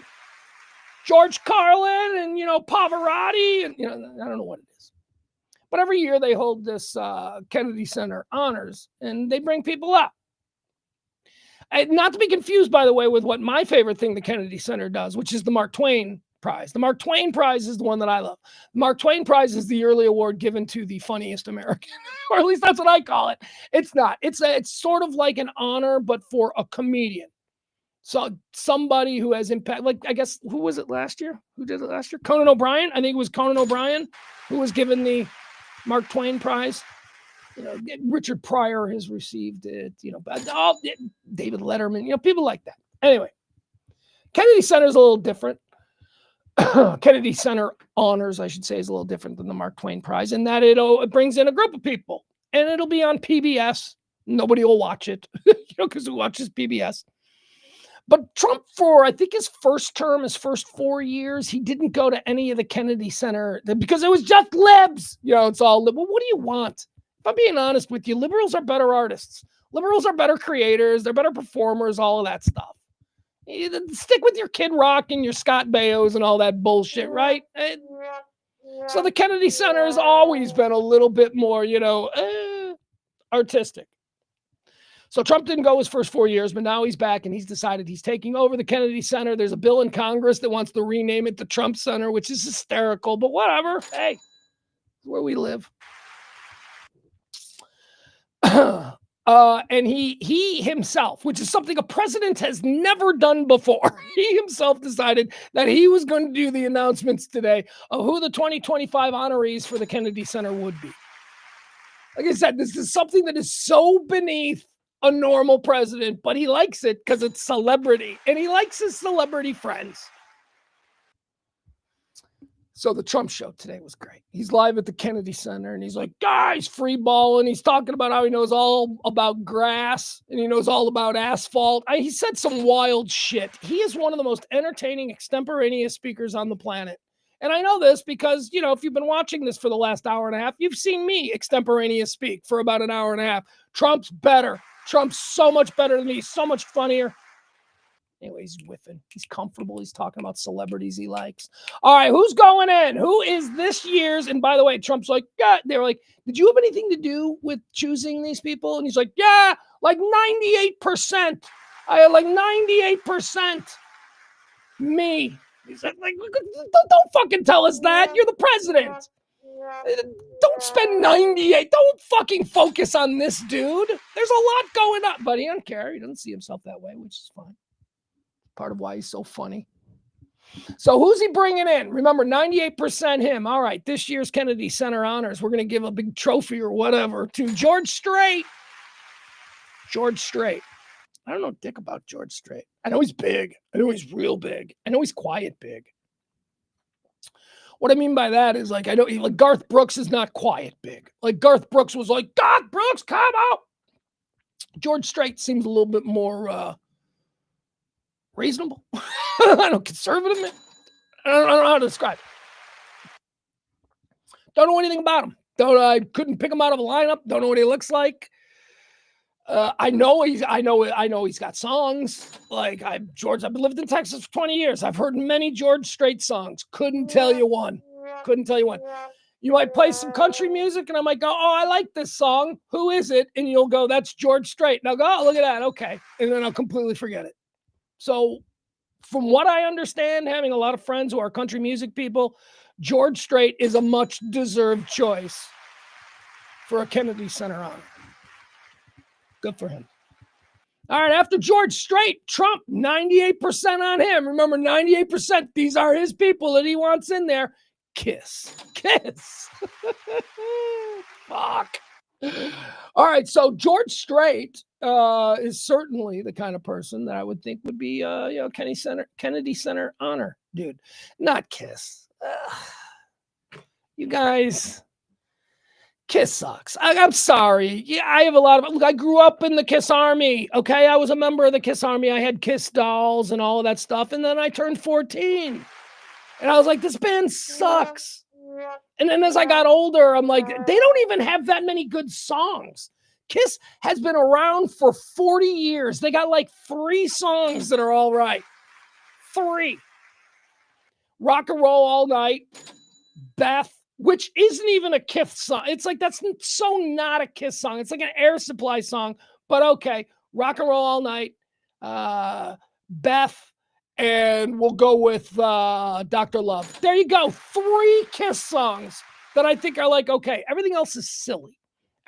George Carlin and, Pavarotti? And, I don't know what it is. But every year they hold this Kennedy Center honors, and they bring people up. Not to be confused, by the way, with what my favorite thing the Kennedy Center does, which is the Mark Twain Prize. The Mark Twain Prize is the one that I love. The Mark Twain Prize is the yearly award given to the funniest American, or at least that's what I call it. It's not. It's sort of like an honor, but for a comedian. So somebody who has impact, like, I guess, who was it last year? Who did it last year? Conan O'Brien. I think it was Conan O'Brien who was given the Mark Twain Prize. Richard Pryor has received it, David Letterman, people like that. Anyway, Kennedy Center is a little different. Kennedy Center Honors, I should say, is a little different than the Mark Twain Prize in that it brings in a group of people, and it'll be on PBS. Nobody will watch it, because who watches PBS? But Trump, for I think his first term, his first 4 years, he didn't go to any of the Kennedy Center because it was just libs. It's all lib. Well, what do you want? If I'm being honest with you, liberals are better artists. Liberals are better creators. They're better performers, all of that stuff. Stick with your Kid Rock and your Scott Bayos and all that bullshit, right? So the Kennedy Center has always been a little bit more, artistic. So Trump didn't go his first 4 years, but now he's back and he's decided he's taking over the Kennedy Center. There's a bill in Congress that wants to rename it the Trump Center, which is hysterical, but whatever. Hey, it's where we live. And he himself, which is something a president has never done before, he himself decided that he was going to do the announcements today of who the 2025 honorees for the Kennedy Center would be. Like I said, this is something that is so beneath a normal president, but he likes it because it's celebrity, and he likes his celebrity friends. So the Trump show today was great. He's live at the Kennedy Center, and he's like, guys, free balling. He's talking about how he knows all about grass, and he knows all about asphalt. He said some wild shit. He is one of the most entertaining extemporaneous speakers on the planet. And I know this because, if you've been watching this for the last hour and a half, you've seen me extemporaneous speak for about an hour and a half. Trump's better. Trump's so much better than me. He's so much funnier. Anyway, he's whiffing. He's comfortable. He's talking about celebrities he likes. All right, who's going in? Who is this year's? And by the way, Trump's like, yeah. They were like, did you have anything to do with choosing these people? And he's like, yeah, like 98%. I had like 98%. Me. He's like, don't fucking tell us that. You're the president. Don't spend 98. Don't fucking focus on this dude. There's a lot going on. But he doesn't care. He doesn't see himself that way, which is fine. Part of why he's so funny. So who's he bringing in? Remember, 98% him. All right, this year's Kennedy Center honors, we're going to give a big trophy or whatever to George Strait. George Strait. I don't know dick about George Strait. I know he's big. I know he's real big. I know he's quiet big. What I mean by that is, like, I know like Garth Brooks is not quiet big. Like Garth Brooks was like, Garth Brooks, come out. George Strait seems a little bit more reasonable. I don't conservative. I don't know how to describe it. Don't know anything about him. I couldn't pick him out of a lineup. Don't know what he looks like. I know he's got songs. Like I've been lived in Texas for 20 years. I've heard many George Strait songs. Couldn't tell you one. You might play some country music and I might go, oh, I like this song. Who is it? And you'll go, that's George Strait. And I'll go, oh, look at that. Okay. And then I'll completely forget it. So from what I understand, having a lot of friends who are country music people, George Strait is a much deserved choice for a Kennedy Center honor. Good for him. All right, after George Strait, Trump, 98% on him. Remember, 98%. These are his people that he wants in there. Kiss. Fuck. All right, so George Strait is certainly the kind of person that I would think would be, Kennedy Center honor, dude. Not Kiss. You guys, Kiss sucks. I'm sorry. Yeah, I have a lot of. Look, I grew up in the Kiss Army. Okay, I was a member of the Kiss Army. I had Kiss dolls and all of that stuff, and then I turned 14, and I was like, this band sucks. And then as I got older, I'm like, they don't even have that many good songs. Kiss has been around for 40 years. They got like 3 songs that are all right. 3. Rock and Roll All Night, Beth, which isn't even a Kiss song. It's like, that's so not a Kiss song. It's like an Air Supply song, but okay. Rock and Roll All Night, Beth, and we'll go with Dr. Love. There you go. 3 Kiss songs that I think are like, okay. Everything else is silly.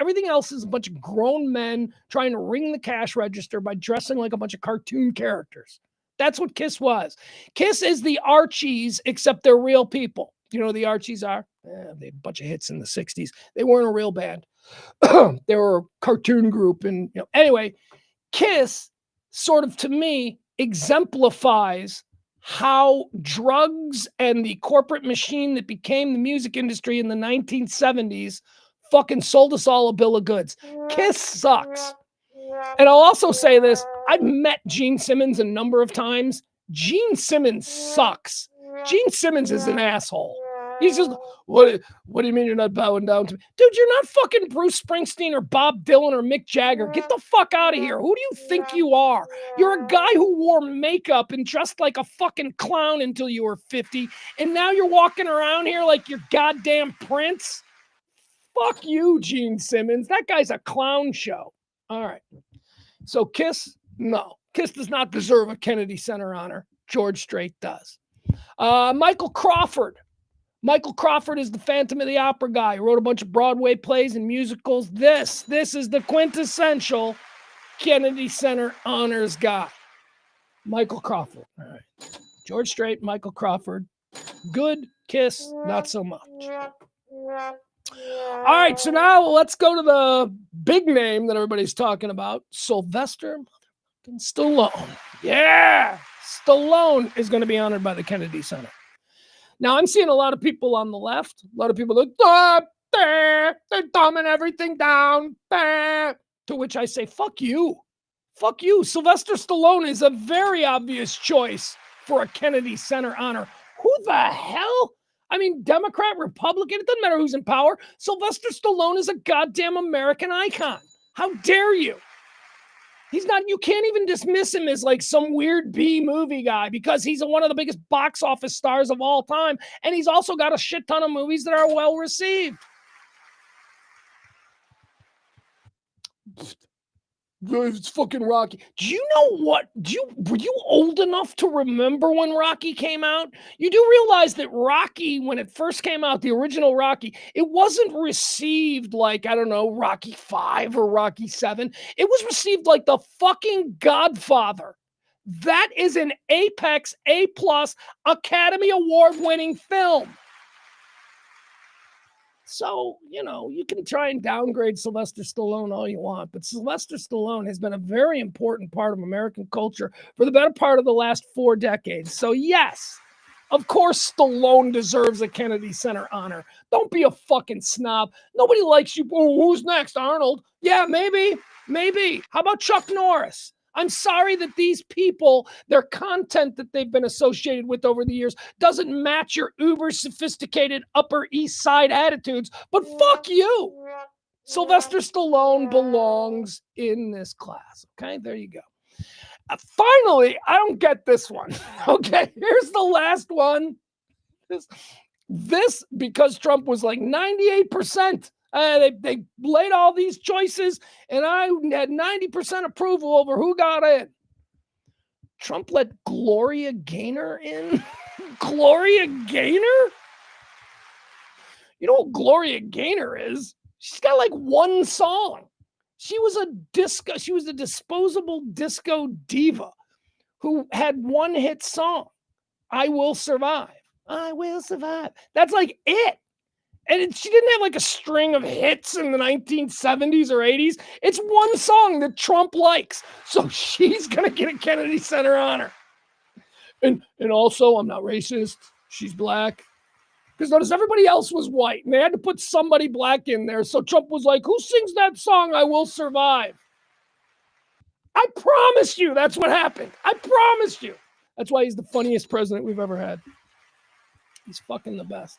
Everything else is a bunch of grown men trying to ring the cash register by dressing like a bunch of cartoon characters. That's what Kiss was. Kiss is the Archies, except they're real people. You know who the Archies are? They had a bunch of hits in the 60s. They weren't a real band. They were a cartoon group. And anyway, Kiss sort of, to me, exemplifies how drugs and the corporate machine that became the music industry in the 1970s fucking sold us all a bill of goods. Kiss sucks. And I'll also say this. I've met Gene Simmons a number of times. Gene Simmons sucks. Gene Simmons is an asshole. He's just, what do you mean you're not bowing down to me? Dude, you're not fucking Bruce Springsteen or Bob Dylan or Mick Jagger. Get the fuck out of here. Who do you think you are? You're a guy who wore makeup and dressed like a fucking clown until you were 50. And now you're walking around here like you're goddamn Prince. Fuck you, Gene Simmons. That guy's a clown show. All right. So Kiss, no. Kiss does not deserve a Kennedy Center honor. George Strait does. Michael Crawford. Michael Crawford is the Phantom of the Opera guy. He wrote a bunch of Broadway plays and musicals. This is the quintessential Kennedy Center honors guy. Michael Crawford. All right. George Strait, Michael Crawford. Good. Kiss, not so much. All right, so now let's go to the big name that everybody's talking about, Sylvester Stallone. Yeah, Stallone is going to be honored by the Kennedy Center. Now, I'm seeing a lot of people on the left, a lot of people that, they're dumbing everything down, to which I say, fuck you. Fuck you. Sylvester Stallone is a very obvious choice for a Kennedy Center honor. Who the hell? I mean, Democrat, Republican, it doesn't matter who's in power. Sylvester Stallone is a goddamn American icon. How dare you? He's not, you can't even dismiss him as like some weird B movie guy because he's one of the biggest box office stars of all time. And he's also got a shit ton of movies that are well received. It's fucking Rocky. Do you know what? Were you old enough to remember when Rocky came out? You do realize that Rocky, when it first came out, the original Rocky, it wasn't received like, I don't know, Rocky 5 or Rocky 7. It was received like the fucking Godfather. That is an Apex A+ Academy Award winning film. So, you can try and downgrade Sylvester Stallone all you want, but Sylvester Stallone has been a very important part of American culture for the better part of the last 4 decades. So, yes, of course, Stallone deserves a Kennedy Center honor. Don't be a fucking snob. Nobody likes you. Oh, who's next, Arnold? Yeah, maybe. How about Chuck Norris? I'm sorry that these people, their content that they've been associated with over the years doesn't match your uber sophisticated Upper East Side attitudes, but fuck you. Sylvester Stallone belongs in this class. Okay, there you go. Finally, I don't get this one. Okay, here's the last one. This because Trump was like 98%. They laid all these choices, and I had 90% approval over who got in. Trump let Gloria Gaynor in? Gloria Gaynor? You know what Gloria Gaynor is? She's got like one song. She was a disposable disco diva who had one hit song. I Will Survive. I Will Survive. That's like it. And she didn't have like a string of hits in the 1970s or 80s. It's one song that Trump likes. So she's going to get a Kennedy Center honor. And also, I'm not racist. She's black. Because notice everybody else was white. And they had to put somebody black in there. So Trump was like, who sings that song, I Will Survive? I promise you that's what happened. I promise you. That's why he's the funniest president we've ever had. He's fucking the best.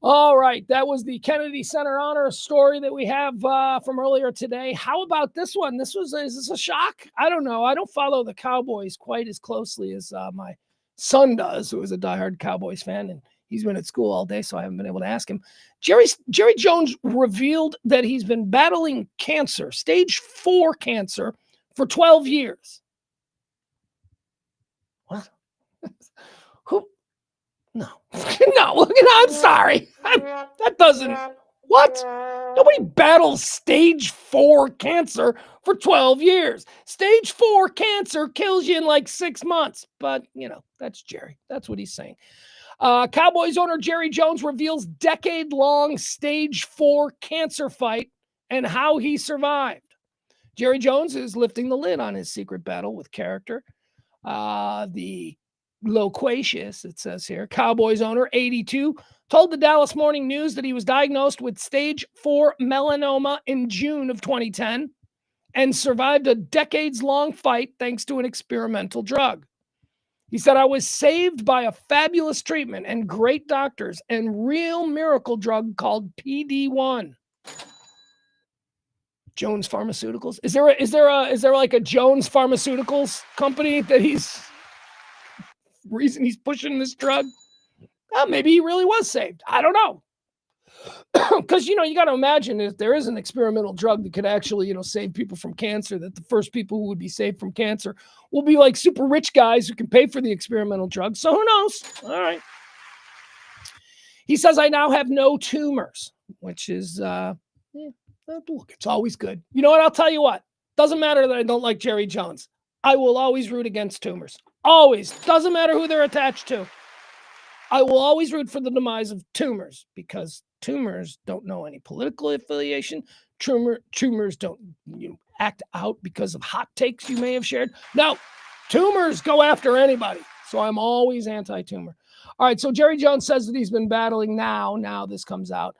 All right, that was the Kennedy Center honor story that we have from earlier today. How about this one? Is this a shock? I don't know. I don't follow the Cowboys quite as closely as my son does, who is a diehard Cowboys fan, and he's been at school all day, so I haven't been able to ask him. Jerry Jones revealed that he's been battling cancer, stage 4 cancer, for 12 years. What? Who? No, no, I'm sorry. That doesn't, what? Nobody battles stage 4 cancer for 12 years. Stage 4 cancer kills you in like 6 months. But, that's Jerry. That's what he's saying. Cowboys owner Jerry Jones reveals decade-long stage 4 cancer fight and how he survived. Jerry Jones is lifting the lid on his secret battle with character. The loquacious, it says here, Cowboys owner, 82, told the Dallas Morning News that he was diagnosed with stage 4 melanoma in June of 2010 and survived a decades-long fight thanks to an experimental drug. He said, I was saved by a fabulous treatment and great doctors and real miracle drug called PD-1. Jones Pharmaceuticals. Is there like a Jones Pharmaceuticals company that reason he's pushing this drug? Maybe he really was saved. I don't know. Because, you got to imagine if there is an experimental drug that could actually, save people from cancer, that the first people who would be saved from cancer will be like super rich guys who can pay for the experimental drug. So who knows? All right. He says, I now have no tumors, which is, look, it's always good. You know what? I'll tell you what. Doesn't matter that I don't like Jerry Jones. I will always root against tumors. Always. Doesn't matter who they're attached to. I will always root for the demise of tumors because tumors don't know any political affiliation. Tumors don't act out because of hot takes you may have shared. No, tumors go after anybody. So I'm always anti-tumor. All right, so Jerry Jones says that he's been battling now this comes out.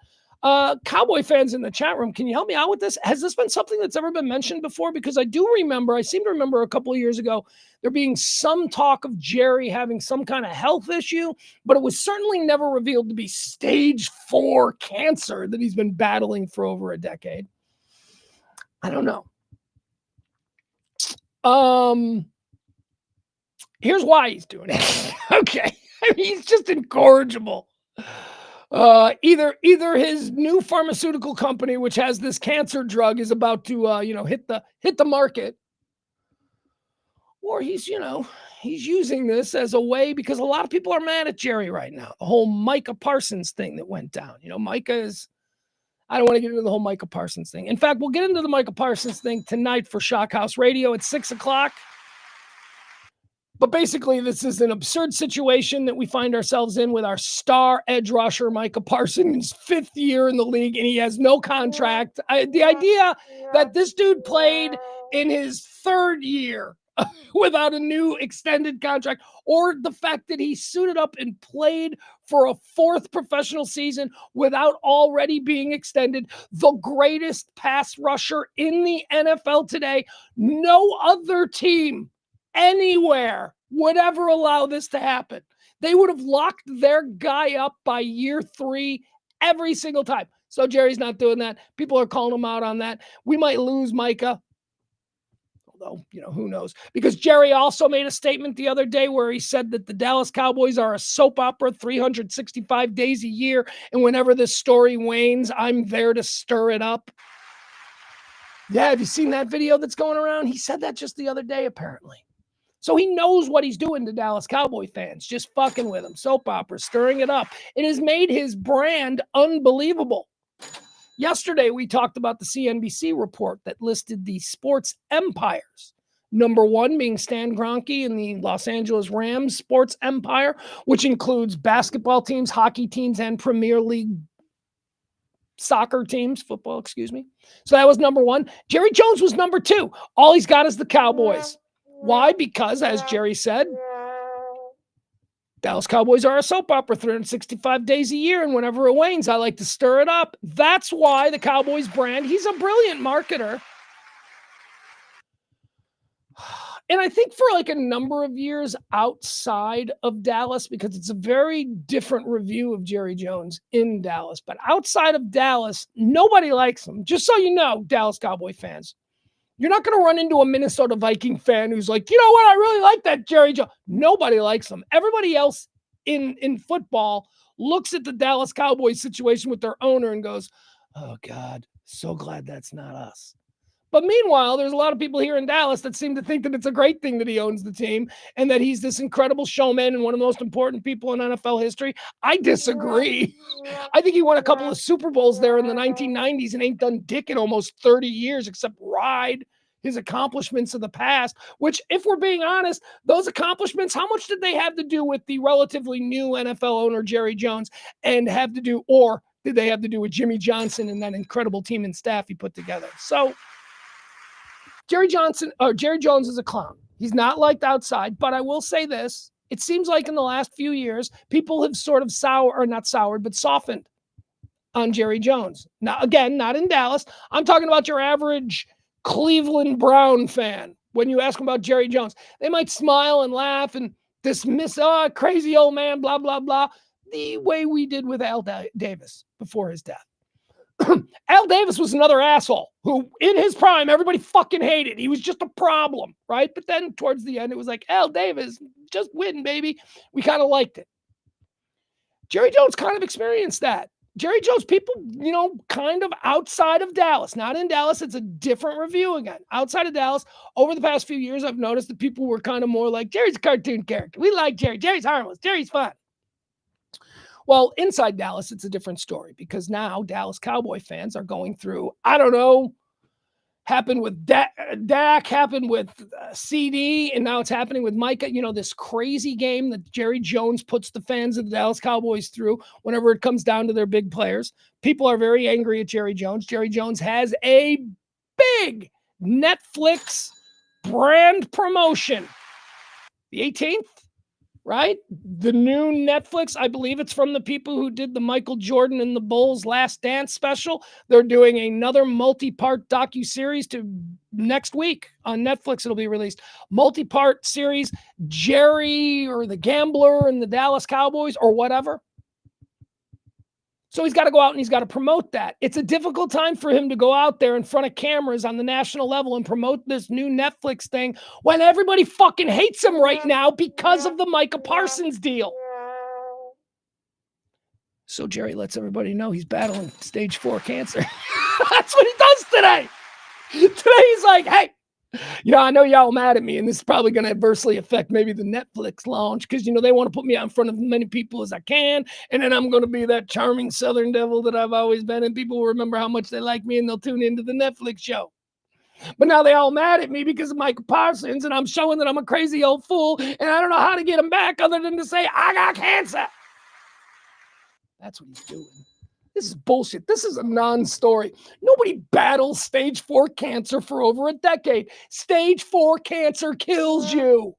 Cowboy fans in the chat room, can you help me out with this? Has this been something that's ever been mentioned before? Because I seem to remember a couple of years ago, there being some talk of Jerry having some kind of health issue, but it was certainly never revealed to be stage 4 cancer that he's been battling for over a decade. I don't know. Here's why he's doing it. Okay. He's just incorrigible. Either his new pharmaceutical company, which has this cancer drug, is about to hit the market, or he's using this as a way, because a lot of people are mad at Jerry right now. The whole Micah Parsons thing that went down. Micah is, I don't want to get into the whole Micah Parsons thing. In fact, we'll get into the Micah Parsons thing tonight for Shock House Radio at 6:00. But basically, this is an absurd situation that we find ourselves in with our star edge rusher, Micah Parsons, 5th year in the league, and he has no contract. The idea that this dude played in his 3rd year without a new extended contract, or the fact that he suited up and played for a 4th professional season without already being extended, the greatest pass rusher in the NFL today. No other team anywhere would ever allow this to happen. They would have locked their guy up by year 3 every single time. So Jerry's not doing that. People are calling him out on that. We might lose Micah. Although, who knows? Because Jerry also made a statement the other day where he said that the Dallas Cowboys are a soap opera 365 days a year. And whenever this story wanes, I'm there to stir it up. Yeah, have you seen that video that's going around? He said that just the other day, apparently. So he knows what he's doing to Dallas Cowboy fans, just fucking with them. Soap opera, stirring it up. It has made his brand unbelievable. Yesterday, we talked about the CNBC report that listed the sports empires. Number 1 being Stan Kroenke and the Los Angeles Rams sports empire, which includes basketball teams, hockey teams, and Premier League soccer teams, football, excuse me. So that was number one. Jerry Jones was number two. All he's got is the Cowboys. Why? Because, as Jerry said, Dallas Cowboys are a soap opera 365 days a year, and whenever it wanes, I like to stir it up. That's why the Cowboys brand, he's a brilliant marketer. And I think for like a number of years outside of Dallas, because it's a very different review of Jerry Jones in Dallas, but outside of Dallas, nobody likes him. Just so you know, Dallas Cowboy fans, you're not going to run into a Minnesota Viking fan who's like, you know what, I really like that Jerry Jones. Nobody likes him. Everybody else in football looks at the Dallas Cowboys situation with their owner and goes, oh God, so glad that's not us. But meanwhile, there's a lot of people here in Dallas that seem to think that it's a great thing that he owns the team and that he's this incredible showman and one of the most important people in NFL history. I disagree. I think he won a couple of Super Bowls there in the 1990s and ain't done dick in almost 30 years except ride his accomplishments of the past, which, if we're being honest, those accomplishments, how much did they have to do with the relatively new NFL owner, Jerry Jones, and have to do, or did they have to do with Jimmy Johnson and that incredible team and staff he put together? So, Jerry Jones is a clown. He's not liked outside, but I will say this. It seems like in the last few years, people have sort of softened on Jerry Jones. Now, again, not in Dallas. I'm talking about your average Cleveland Brown fan. When you ask them about Jerry Jones, they might smile and laugh and dismiss, oh, crazy old man, blah, blah, blah, the way we did with Al Davis before his death. Al Davis was another asshole who, in his prime, everybody fucking hated. He was just a problem, right? But then towards the end, it was like, Al Davis, just win, baby. We kind of liked it. Jerry Jones kind of experienced that. Jerry Jones, people, kind of outside of Dallas, not in Dallas, it's a different review again. Outside of Dallas, over the past few years, I've noticed that people were kind of more like, Jerry's a cartoon character. We like Jerry. Jerry's harmless. Jerry's fun. Well, inside Dallas, it's a different story because now Dallas Cowboy fans are going through, I don't know, happened with Dak, happened with CD, and now it's happening with Micah. This crazy game that Jerry Jones puts the fans of the Dallas Cowboys through whenever it comes down to their big players. People are very angry at Jerry Jones. Jerry Jones has a big Netflix brand promotion. The 18th. Right? The new Netflix, I believe it's from the people who did the Michael Jordan and the Bulls Last Dance special. They're doing another multi-part docuseries to next week on Netflix. It'll be released. Multi-part series, Jerry or the Gambler and the Dallas Cowboys or whatever. So he's got to go out and he's got to promote that. It's a difficult time for him to go out there in front of cameras on the national level and promote this new Netflix thing when everybody fucking hates him right now because of the Micah Parsons deal. So Jerry lets everybody know he's battling stage 4 cancer. That's what he does today. Today he's like, hey, I know y'all mad at me, and this is probably going to adversely affect maybe the Netflix launch because, they want to put me out in front of as many people as I can, and then I'm going to be that charming Southern devil that I've always been, and people will remember how much they like me, and they'll tune into the Netflix show. But now they all mad at me because of Micah Parsons, and I'm showing that I'm a crazy old fool, and I don't know how to get them back other than to say, I got cancer. That's what he's doing. This is bullshit. This is a non-story. Nobody battles stage 4 cancer for over a decade. Stage 4 cancer kills you.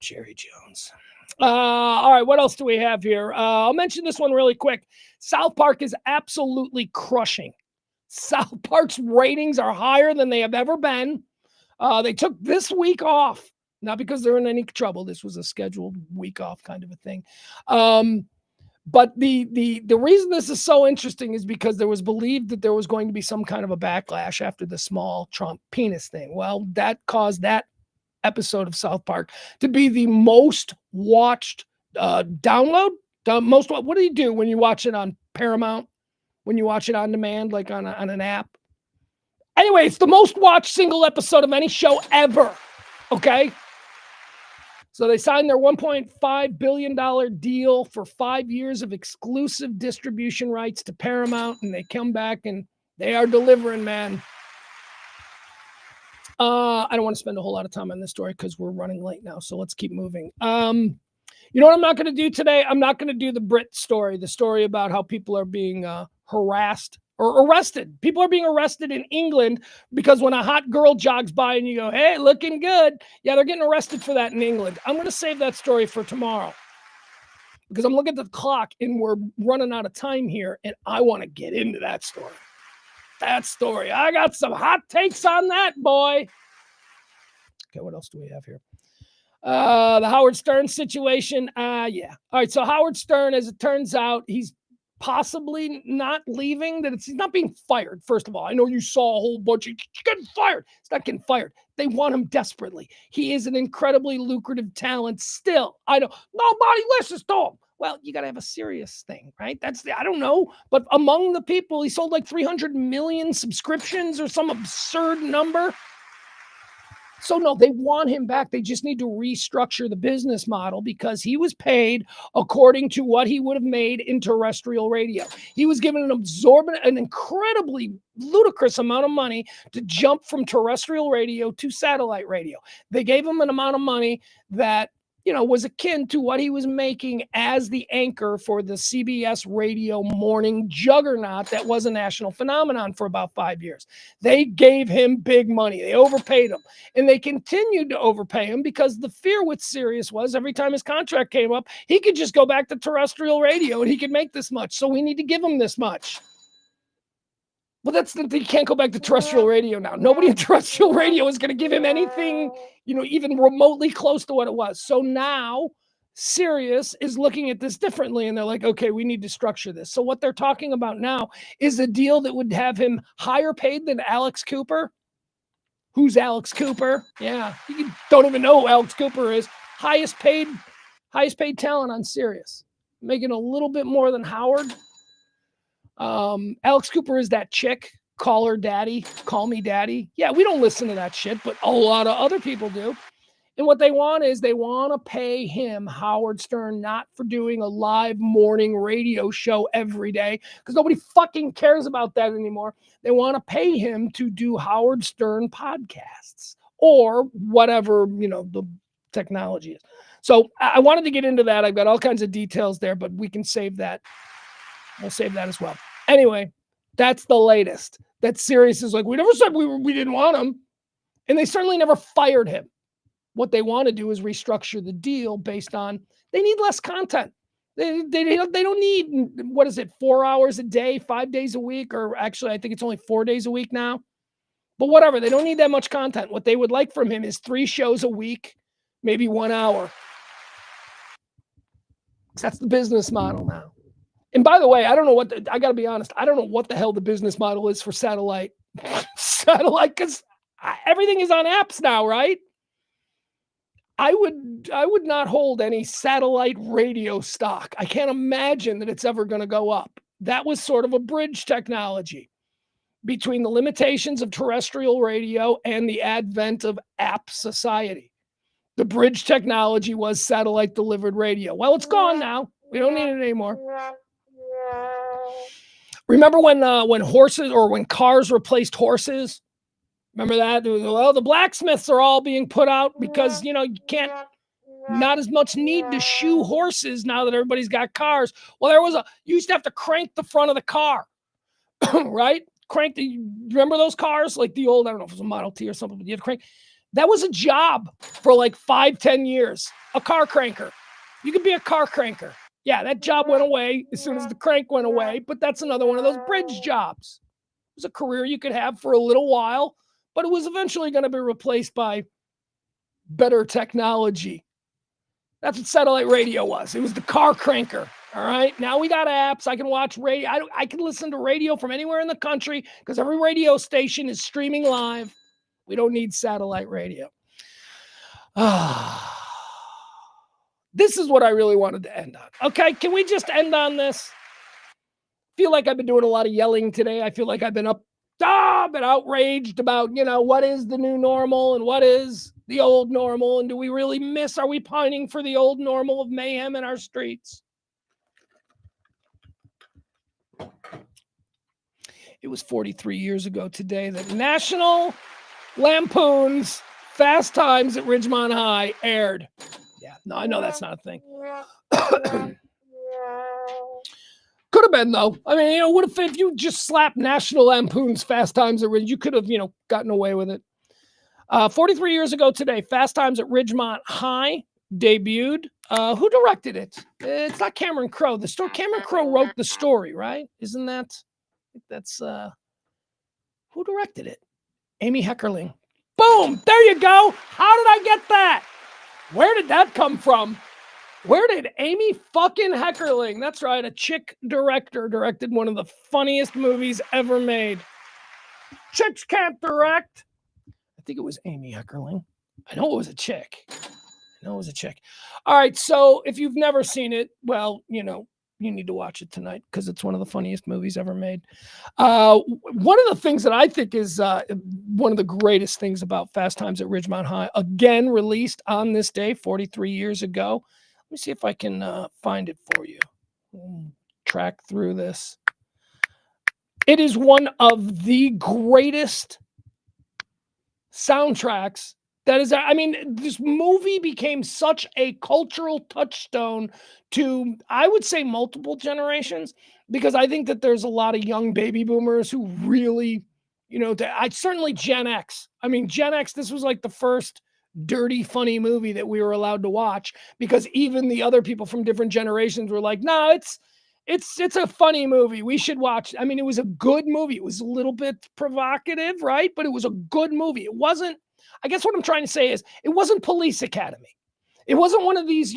Jerry Jones. All right, what else do we have here? I'll mention this one really quick. South Park is absolutely crushing. South Park's ratings are higher than they have ever been. They took this week off. Not because they're in any trouble. This was a scheduled week off kind of a thing. But the reason this is so interesting is because there was believed that there was going to be some kind of a backlash after the small Trump penis thing. Well, that caused that episode of South Park to be the most watched download. What do you do when you watch it on Paramount? When you watch it on demand, like on an app? Anyway, it's the most watched single episode of any show ever. Okay? So they signed their $1.5 billion deal for 5 years of exclusive distribution rights to Paramount, and they come back and they are delivering, man. I don't want to spend a whole lot of time on this story because we're running late now, so let's keep moving. You know what I'm not going to do today? I'm not going to do the Brit story, the story about how people are being harassed or arrested. People are being arrested in England because when a hot girl jogs by and you go, hey, looking good. Yeah, they're getting arrested for that in England. I'm going to save that story for tomorrow because I'm looking at the clock and we're running out of time here and I want to get into that story. That story. I got some hot takes on that, boy. Okay, what else do we have here? The Howard Stern situation. Yeah. All right. So Howard Stern, as it turns out, he's possibly not leaving. He's not being fired. First of all, I know you saw a whole bunch of getting fired. He's not getting fired. They want him desperately. He is an incredibly lucrative talent still. I know nobody listens to him. Well, you got to have a serious thing, right? I don't know. But among the people, he sold like 300 million subscriptions or some absurd number. So no, they want him back. They just need to restructure the business model because he was paid according to what he would have made in terrestrial radio. He was given an incredibly ludicrous amount of money to jump from terrestrial radio to satellite radio. They gave him an amount of money that, was akin to what he was making as the anchor for the CBS radio morning juggernaut that was a national phenomenon for about 5 years. They gave him big money. They overpaid him. And they continued to overpay him because the fear with Sirius was every time his contract came up, he could just go back to terrestrial radio and he could make this much. So we need to give him this much. Well, he can't go back to terrestrial radio now. Nobody in terrestrial radio is going to give him anything, even remotely close to what it was. So now Sirius is looking at this differently and they're like, okay, we need to structure this. So what they're talking about now is a deal that would have him higher paid than Alex Cooper. Who's Alex Cooper? Yeah, you don't even know who Alex Cooper is. Highest paid talent on Sirius, making a little bit more than Howard. Alex Cooper is that chick. Call her daddy. Call me daddy. Yeah, we don't listen to that shit, but a lot of other people do. And what they want is they want to pay him, Howard Stern, not for doing a live morning radio show every day, because nobody fucking cares about that anymore. They want to pay him to do Howard Stern podcasts or whatever, the technology is. So I wanted to get into that. I've got all kinds of details there, but we can save that. We'll save that as well. Anyway, that's the latest. That Sirius is like, we never said we didn't want him. And they certainly never fired him. What they want to do is restructure the deal based on, they need less content. They don't need, 4 hours a day, 5 days a week, or actually I think it's only 4 days a week now. But whatever, they don't need that much content. What they would like from him is 3 shows a week, maybe 1 hour. That's the business model now. And by the way, I got to be honest, I don't know what the hell the business model is for satellite. Because everything is on apps now, right? I would not hold any satellite radio stock. I can't imagine that it's ever going to go up. That was sort of a bridge technology between the limitations of terrestrial radio and the advent of app society. The bridge technology was satellite delivered radio. Well, it's gone now. We don't need it anymore. Remember when horses or when cars replaced horses? Remember that? Well, the blacksmiths are all being put out because, you not as much need to shoe horses now that everybody's got cars. Well, you used to have to crank the front of the car, right? Remember those cars? Like the old, I don't know if it was a Model T or something, but you had to crank. That was a job for like 5-10 years. A car cranker. You could be a car cranker. Yeah, that job went away as soon as the crank went away, but that's another one of those bridge jobs. It was a career you could have for a little while, but it was eventually going to be replaced by better technology. That's what satellite radio was. It was the car cranker. All right. Now we got apps. I can watch radio. I can listen to radio from anywhere in the country because every radio station is streaming live. We don't need satellite radio. This is what I really wanted to end on. Okay. Can we just end on this? Feel like I've been doing a lot of yelling today. I feel like I've been been outraged about, what is the new normal and what is the old normal? And do we really are we pining for the old normal of mayhem in our streets? It was 43 years ago today that National Lampoon's Fast Times at Ridgemont High aired. Yeah, no, I know that's not a thing. Could have been, though. I mean, what if you just slapped National Lampoon's Fast Times at Ridgemont? You could have, gotten away with it. 43 years ago today, Fast Times at Ridgemont High debuted. Who directed it? It's not Cameron Crowe. Cameron Crowe wrote the story, right? Isn't that? That's who directed it? Amy Heckerling. Boom! There you go. How did I get that? Where did that come from? Where did Amy fucking Heckerling? That's right, a chick director directed one of the funniest movies ever made. Chicks can't direct. I think it was Amy Heckerling. I know it was a chick. All right, so if you've never seen it, well, you need to watch it tonight because it's one of the funniest movies ever made. One of the things that I think is one of the greatest things about Fast Times at Ridgemont High, again released on this day 43 years ago. Let me see if I can find it for you. Track through this. It is one of the greatest soundtracks that is, this movie became such a cultural touchstone to, I would say, multiple generations, because I think that there's a lot of young baby boomers who really, certainly Gen X. I mean, Gen X, this was like the first dirty, funny movie that we were allowed to watch, because even the other people from different generations were like, no, it's a funny movie. We should watch. I mean, it was a good movie. It was a little bit provocative, right? But it was a good movie. It wasn't, I guess what I'm trying to say is, it wasn't Police Academy. It wasn't one of these,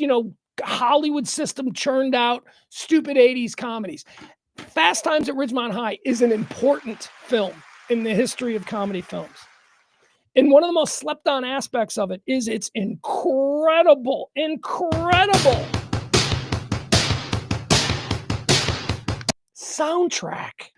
Hollywood system churned out stupid 80s comedies. Fast Times at Ridgemont High is an important film in the history of comedy films. And one of the most slept on aspects of it is its incredible soundtrack.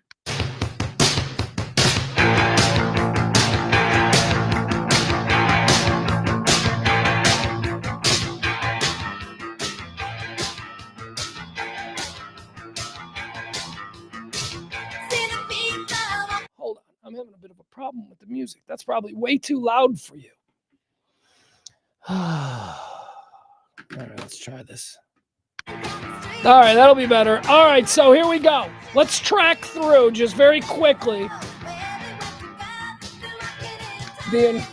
Hold on, I'm having a bit of a problem with the music. That's probably way too loud for you. All right, let's try this. All right, that'll be better. All right, so here we go. Let's track through just very quickly the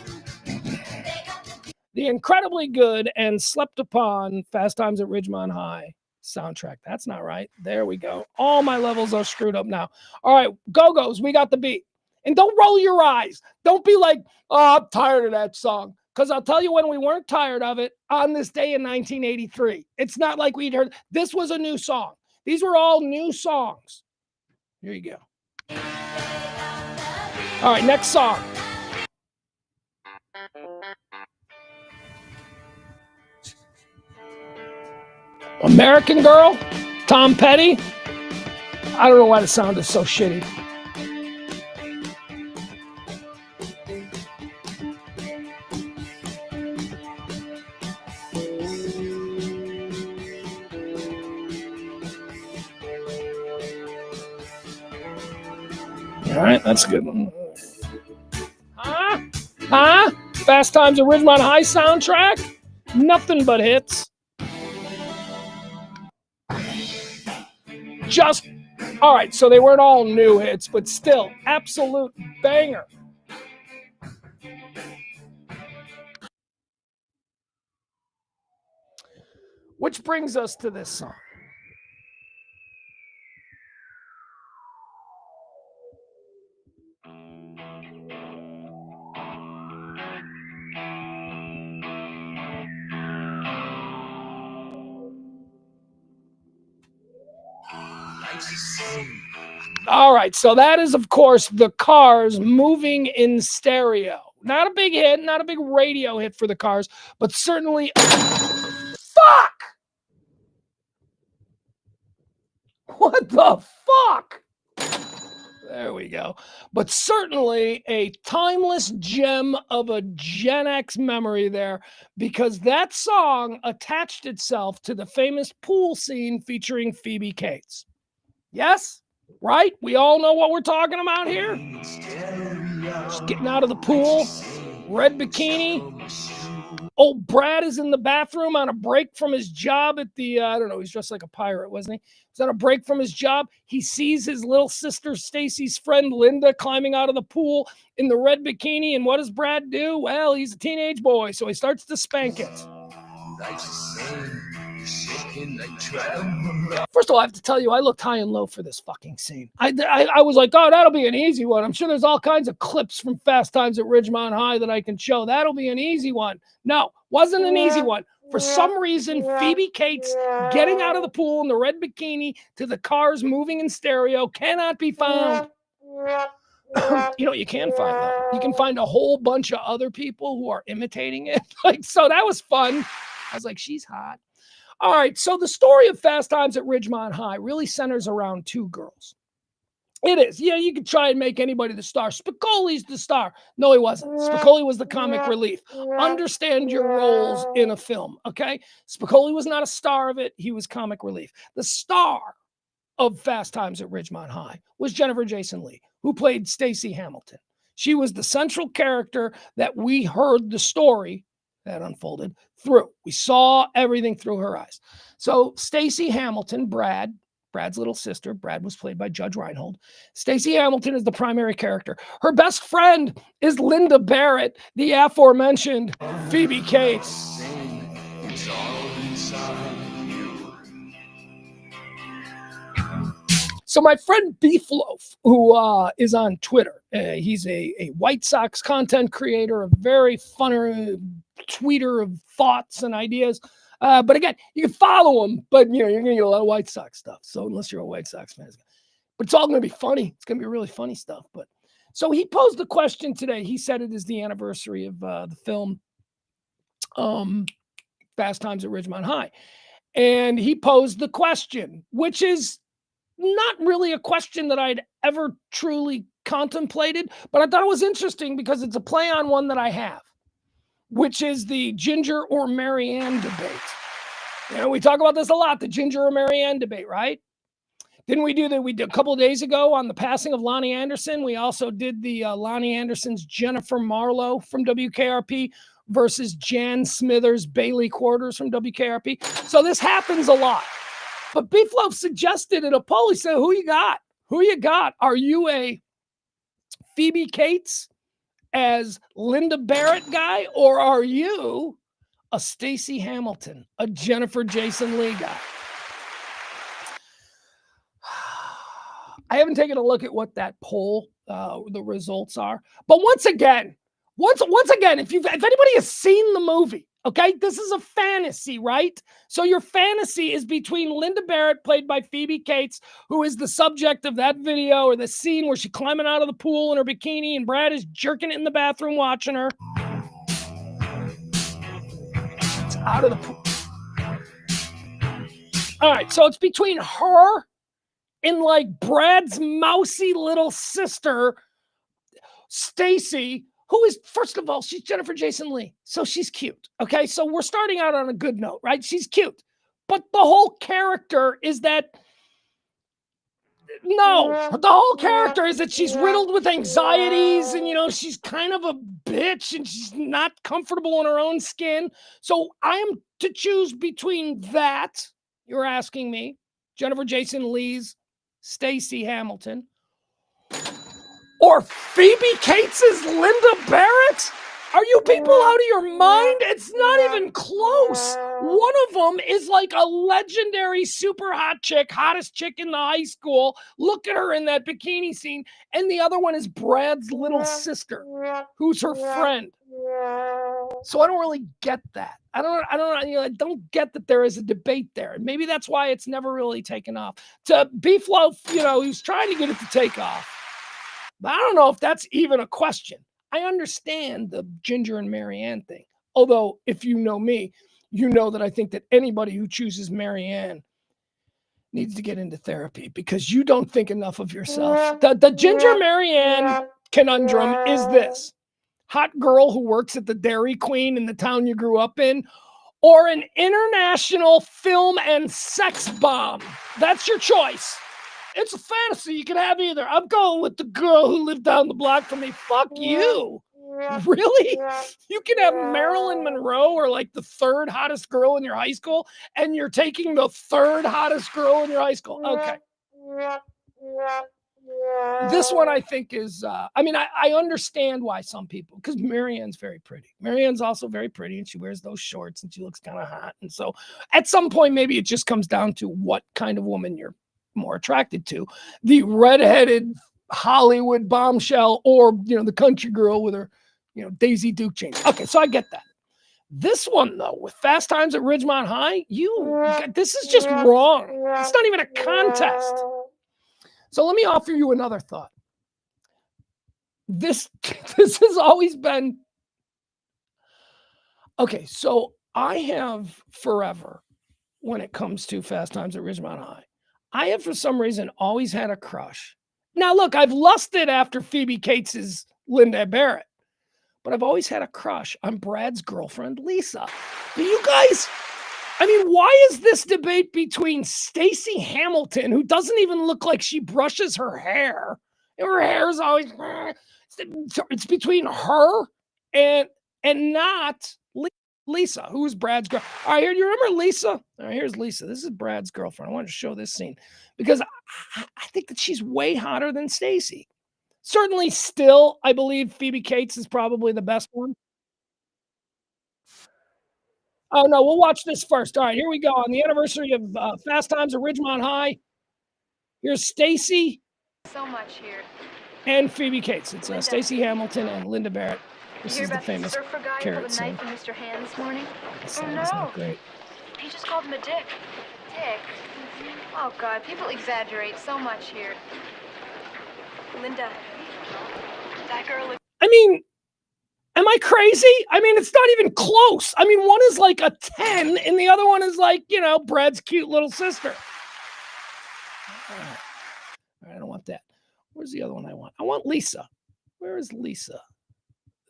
incredibly good and slept upon Fast Times at Ridgemont High soundtrack. That's not right. There we go. All my levels are screwed up now. All right, Go-Go's, we got the beat. And don't roll your eyes. Don't be like, oh, I'm tired of that song. Because I'll tell you when we weren't tired of it, on this day in 1983. It's not like we'd heard. This was a new song. These were all new songs. Here you go. All right, next song. American Girl, Tom Petty. I don't know why the sound is so shitty. All right, that's a good one. Huh? Fast Times at Ridgemont High soundtrack? Nothing but hits. All right, so they weren't all new hits, but still, absolute banger. Which brings us to this song. All right, so that is, of course, the Cars, Moving in Stereo. Not a big hit, not a big radio hit for the Cars, but certainly... Fuck! What the fuck? There we go. But certainly a timeless gem of a Gen X memory there, because that song attached itself to the famous pool scene featuring Phoebe Cates. Yes? Right? We all know what we're talking about here. Just getting out of the pool, red bikini, old Brad is in the bathroom on a break from his job at the, I don't know, he's dressed like a pirate, wasn't he? He's on a break from his job. He sees his little sister, Stacy's friend, Linda, climbing out of the pool in the red bikini. And what does Brad do? Well, he's a teenage boy, so he starts to spank it. First of all, I have to tell you, I looked high and low for this fucking scene. I was like, oh, that'll be an easy one. I'm sure there's all kinds of clips from Fast Times at Ridgemont High that I can show. That'll be an easy one. No, wasn't an easy one. For some reason, Phoebe Cates getting out of the pool in the red bikini to the cars moving in stereo cannot be found. You know what you can find, though? You can find a whole bunch of other people who are imitating it. Like, so that was fun. I was like, she's hot. All right, so the story of Fast Times at Ridgemont High really centers around two girls. It is. Yeah, you could try and make anybody the star. Spicoli's the star. No, he wasn't. Spicoli was the comic relief. Understand your roles in a film, okay? Spicoli was not a star of it. He was comic relief. The star of Fast Times at Ridgemont High was Jennifer Jason Leigh, who played Stacy Hamilton. She was the central character that we heard the story that unfolded through. We saw everything through her eyes. So Stacy Hamilton, Brad's little sister, Brad was played by Judge Reinhold. Stacy Hamilton is the primary character. Her best friend is Linda Barrett, the aforementioned Phoebe Cates. So my friend Beefloaf, who is on Twitter, he's a White Sox content creator, a very funny tweeter of thoughts and ideas. But again, you can follow him, but you're going to get a lot of White Sox stuff. So unless you're a White Sox fan, but it's all going to be funny. It's going to be really funny stuff. But so he posed the question today. He said it is the anniversary of the film Fast Times at Ridgemont High. And he posed the question, which is not really a question that I'd ever truly contemplated, but I thought it was interesting because it's a play on one that I have, which is the Ginger or Marianne debate. You know, we talk about this a lot, the Ginger or Marianne debate, right? Didn't we do that? We did a couple of days ago on the passing of Lonnie Anderson. We also did the Lonnie Anderson's Jennifer Marlowe from WKRP versus Jan Smithers Bailey Quarters from WKRP. So this happens a lot. But Beefloaf suggested in a poll, he said, who you got? Who you got? Are you a Phoebe Cates as Linda Barrett guy, or are you a Stacy Hamilton, a Jennifer Jason Leigh guy? I haven't taken a look at what that poll, the results are. But once again, if anybody has seen the movie, okay, this is a fantasy, right? So your fantasy is between Linda Barrett, played by Phoebe Cates, who is the subject of that video or the scene where she's climbing out of the pool in her bikini and Brad is jerking it in the bathroom watching her. It's out of the pool. All right, so it's between her and like Brad's mousy little sister, Stacy, who is, first of all, she's Jennifer Jason Leigh, so she's cute, okay? So we're starting out on a good note, right? She's cute. But the whole character is that, the whole character is that she's riddled with anxieties and, she's kind of a bitch and she's not comfortable in her own skin. So I am to choose between that, you're asking me, Jennifer Jason Leigh's Stacy Hamilton, or Phoebe Cates' Linda Barrett? Are you people out of your mind? It's not even close. One of them is like a legendary super hot chick, hottest chick in the high school. Look at her in that bikini scene. And the other one is Brad's little sister, who's her friend. So I don't really get that. I don't get that there is a debate there. And maybe that's why it's never really taken off. To Beefloaf, he's trying to get it to take off. But I don't know if that's even a question. I understand the Ginger and Marianne thing. Although, if you know me, you know that I think that anybody who chooses Marianne needs to get into therapy because you don't think enough of yourself. The Ginger Marianne conundrum is this: hot girl who works at the Dairy Queen in the town you grew up in, or an international film and sex bomb. That's your choice. It's a fantasy. You can have either. I'm going with the girl who lived down the block from me. Fuck you. Really? You can have Marilyn Monroe or like the third hottest girl in your high school, and you're taking the third hottest girl in your high school. Okay. This one I think is, I mean, I understand why some people, because Marianne's very pretty. Marianne's also very pretty, and she wears those shorts, and she looks kind of hot. And so at some point, maybe it just comes down to what kind of woman you're more attracted to. The redheaded Hollywood bombshell or, the country girl with her, Daisy Duke chains. Okay, so I get that. This one, though, with Fast Times at Ridgemont High, this is just wrong. It's not even a contest. So let me offer you another thought. This has always been, okay, so I have forever, when it comes to Fast Times at Ridgemont High, I have for some reason always had a crush. Now look, I've lusted after Phoebe Cates' Linda Barrett, but I've always had a crush on Brad's girlfriend, Lisa. Do you guys, I mean, why is this debate between Stacy Hamilton, who doesn't even look like she brushes her hair? Her hair is always, it's between her and not Lisa, who is Brad's girl. All right, here, do you remember Lisa? All right, here's Lisa. This is Brad's girlfriend. I wanted to show this scene because I think that she's way hotter than Stacy. Certainly still, I believe Phoebe Cates is probably the best one. Oh, no, we'll watch this first. All right, here we go. On the anniversary of Fast Times at Ridgemont High, here's Stacy. So much here. And Phoebe Cates. It's Stacy Hamilton and Linda Barrett. This You is hear the about famous surfer guy who carrot pulled a scene. knife in Mr. Hand this morning? This Oh, scene is no. not great. He just called him a dick. Dick? Oh, God, people exaggerate so much here. Linda, that girl looks... I mean, am I crazy? I mean, it's not even close. I mean, one is like a 10, and the other one is like, Brad's cute little sister. All right, I don't want that. Where's the other one I want? I want Lisa. Where is Lisa?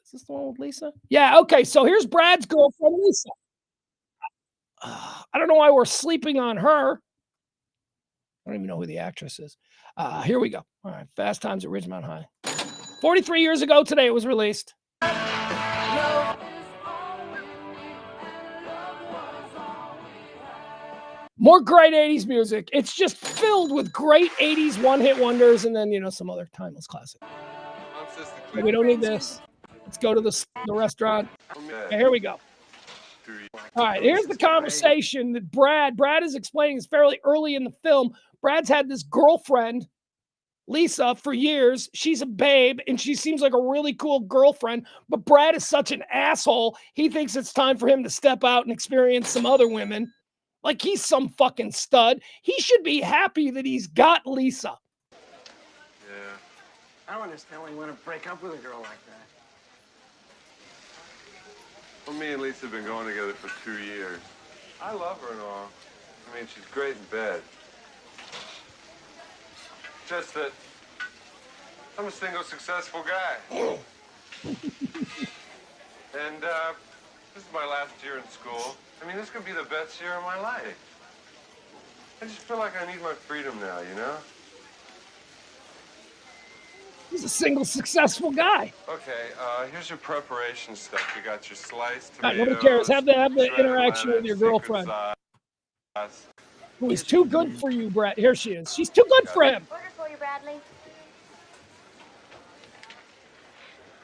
Is this the one with Lisa? Yeah, okay, so here's Brad's girlfriend, Lisa. I don't know why we're sleeping on her. I don't even know who the actress is. Here we go. All right, Fast Times at Ridgemont High. 43 years ago today it was released. More great 80s music. It's just filled with great 80s one-hit wonders and then, some other timeless classic. We don't need this. Let's go to the restaurant. Okay, here we go. All right, here's the conversation that Brad is explaining. It's fairly early in the film. Brad's had this girlfriend, Lisa, for years. She's a babe, and she seems like a really cool girlfriend, but Brad is such an asshole. He thinks it's time for him to step out and experience some other women. Like he's some fucking stud. He should be happy that he's got Lisa. Yeah. I don't understand why you want to break up with a girl like that. Well, me and Lisa have been going together for 2 years. I love her and all. I mean, she's great in bed. Just that I'm a single, successful guy. And this is my last year in school. I mean, this could be the best year of my life. I just feel like I need my freedom now, you know? He's a single, successful guy. Okay, here's your preparation stuff. You got your sliced Right, tomatoes. nobody cares. Have the shredded interaction with lettuce, your secret girlfriend. sauce. Who is too good for you, Brad. Here she is. She's too good for him. Order for you, Bradley.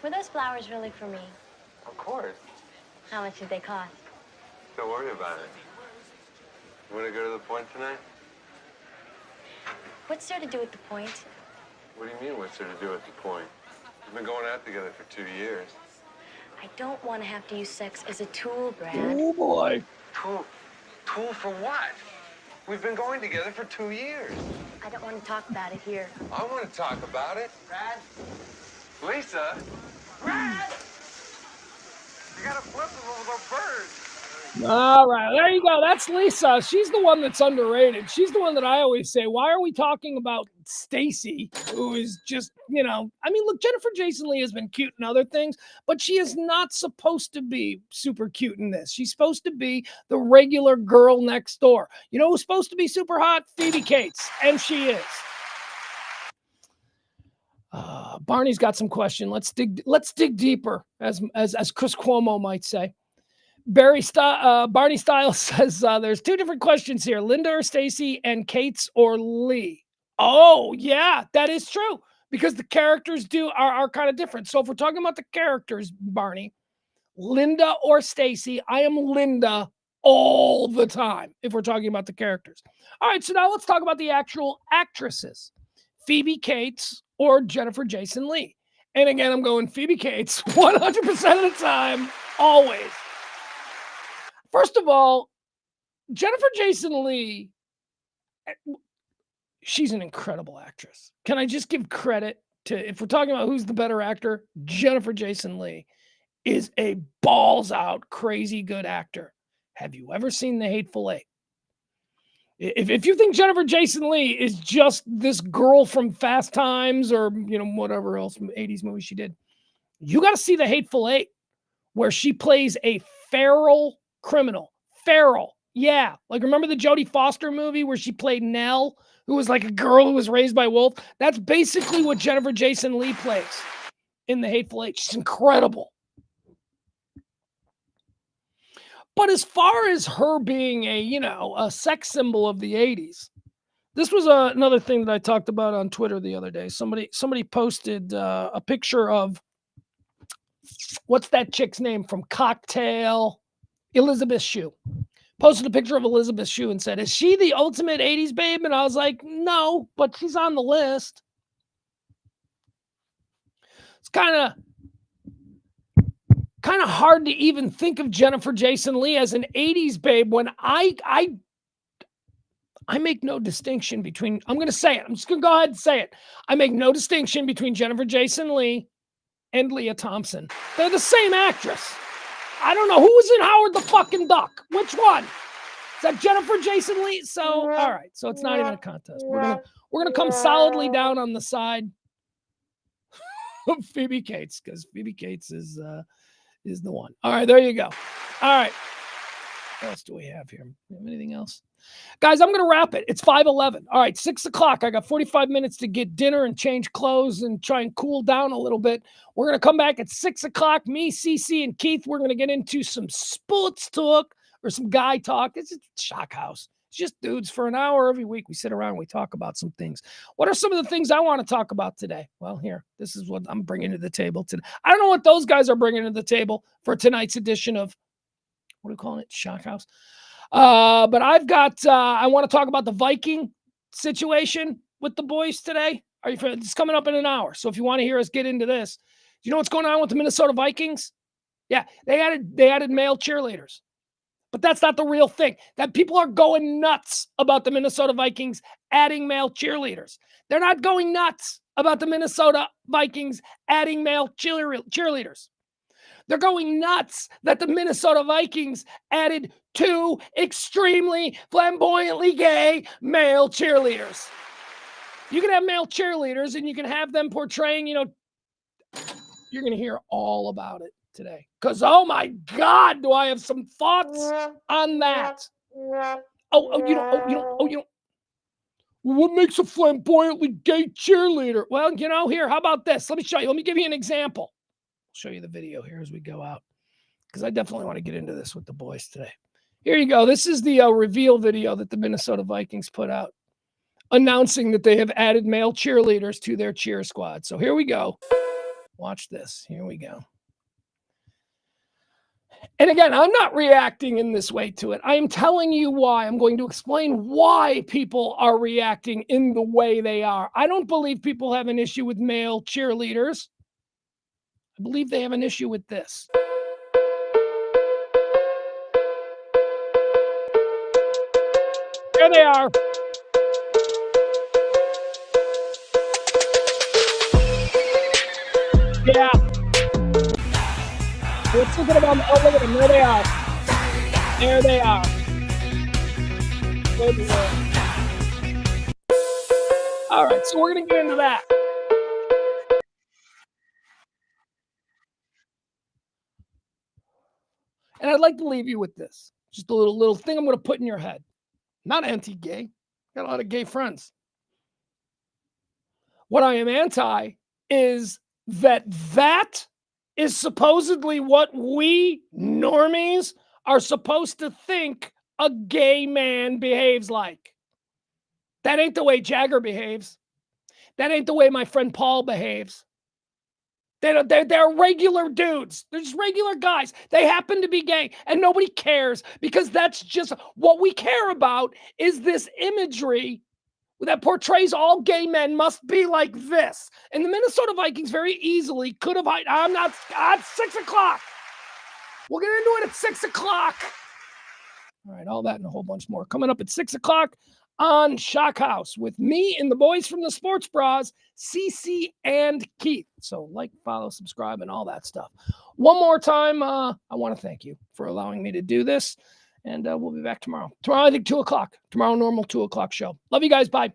Were those flowers really for me? Of course. How much did they cost? Don't worry about it. You want to go to the point tonight? What's there to do with the point? What do you mean, what's there to do at the point? We've been going out together for 2 years. I don't want to have to use sex as a tool, Brad. Oh, boy. Tool for what? We've been going together for 2 years. I don't want to talk about it here. I want to talk about it. Brad? Lisa? Brad! You gotta flip them over the birds. All right, there you go. That's Lisa. She's the one that's underrated. She's the one that I always say, why are we talking about Stacy, who is just, I mean, look, Jennifer Jason Leigh has been cute in other things, but she is not supposed to be super cute in this. She's supposed to be the regular girl next door. You know who's supposed to be super hot? Phoebe Cates, and she is. Barney's got some question. Let's dig deeper, as Chris Cuomo might say. Barney Styles says there's two different questions here: Linda or Stacy, and Kate's or Lee. Oh yeah, that is true, because the characters are kind of different. So if we're talking about the characters, Barney, Linda or Stacy, I am Linda all the time if we're talking about the characters. All right, so now let's talk about the actual actresses. Phoebe Cates or Jennifer Jason Leigh. And again, I'm going Phoebe Cates 100% of the time, always. First of all, Jennifer Jason Leigh, she's an incredible actress. Can I just give credit to, if we're talking about who's the better actor, Jennifer Jason Leigh is a balls out, crazy good actor. Have you ever seen The Hateful Eight? If you think Jennifer Jason Leigh is just this girl from Fast Times or, whatever else 80s movie she did, you got to see The Hateful Eight, where she plays a feral criminal. Feral. Yeah. Like, remember the Jodie Foster movie where she played Nell, who was like a girl who was raised by wolf? That's basically what Jennifer Jason Leigh plays in The Hateful Eight. She's incredible. But as far as her being a sex symbol of the 80s, this was another thing that I talked about on Twitter the other day. Somebody posted a picture of, what's that chick's name from Cocktail? Elizabeth Shue. Posted a picture of Elizabeth Shue and said, is she the ultimate 80s babe? And I was like, no, but she's on the list. It's kind of hard to even think of Jennifer Jason Leigh as an 80s babe when I make no distinction between, I'm going to say it. I'm just going to go ahead and say it. I make no distinction between Jennifer Jason Leigh and Leah Thompson. They're the same actress. I don't know who was in Howard the fucking Duck. Which one? Is that Jennifer Jason Leigh? So, all right. So it's not even a contest. We're going to come solidly down on the side of Phoebe Cates, because Phoebe Cates is the one. All right, there you go. All right. What else do we have here? Anything else? Guys, I'm going to wrap it. It's 5:11. All right, 6 o'clock. I got 45 minutes to get dinner and change clothes and try and cool down a little bit. We're going to come back at 6 o'clock. Me, Cece, and Keith, we're going to get into some sports talk or some guy talk. It's a shock house. It's just dudes for an hour every week. We sit around and we talk about some things. What are some of the things I want to talk about today? Well, here, this is what I'm bringing to the table today. I don't know what those guys are bringing to the table for tonight's edition of, what are we calling it? Shock house. But I've got, I want to talk about the Viking situation with the boys today. It's coming up in an hour. So if you want to hear us get into this, do you know what's going on with the Minnesota Vikings? Yeah, they added male cheerleaders. But that's not the real thing. That people are going nuts about the Minnesota Vikings adding male cheerleaders. They're not going nuts about the Minnesota Vikings adding male cheerleaders. They're going nuts that the Minnesota Vikings added 2 extremely flamboyantly gay male cheerleaders. You can have male cheerleaders and you can have them portraying, you're going to hear all about it today. Because, oh my God, do I have some thoughts on that. What makes a flamboyantly gay cheerleader? Well, here, how about this? Let me show you. Let me give you an example. Show you the video here as we go out, because I definitely want to get into this with the boys today. Here you go. This is the reveal video that the Minnesota Vikings put out, announcing that they have added male cheerleaders to their cheer squad. So here we go. Watch this. Here we go. And again, I'm not reacting in this way to it. I am telling you why. I'm going to explain why people are reacting in the way they are. I don't believe people have an issue with male cheerleaders. I believe they have an issue with this. There they are. Yeah. We're thinking about, oh, look at them. There they are. There they are. Good Lord. All right, so we're going to get into that. And I'd like to leave you with this. Just a little thing I'm going to put in your head. Not anti-gay. Got a lot of gay friends. What I am anti is that is supposedly what we normies are supposed to think a gay man behaves like. That ain't the way Jagger behaves. That ain't the way my friend Paul behaves. They're regular dudes. They're just regular guys. They happen to be gay, and nobody cares because that's just what we care about is this imagery that portrays all gay men must be like this. And the Minnesota Vikings very easily could have. I'm not. It's 6 o'clock. We'll get into it at 6 o'clock. All right, all that and a whole bunch more coming up at 6 o'clock on Shock House with me and the boys from the Sports Bras, Cece and Keith. So like, follow, subscribe, and all that stuff. One more time, I want to thank you for allowing me to do this, and we'll be back tomorrow. Tomorrow, I think 2 o'clock. Tomorrow, normal 2 o'clock show. Love you guys. Bye.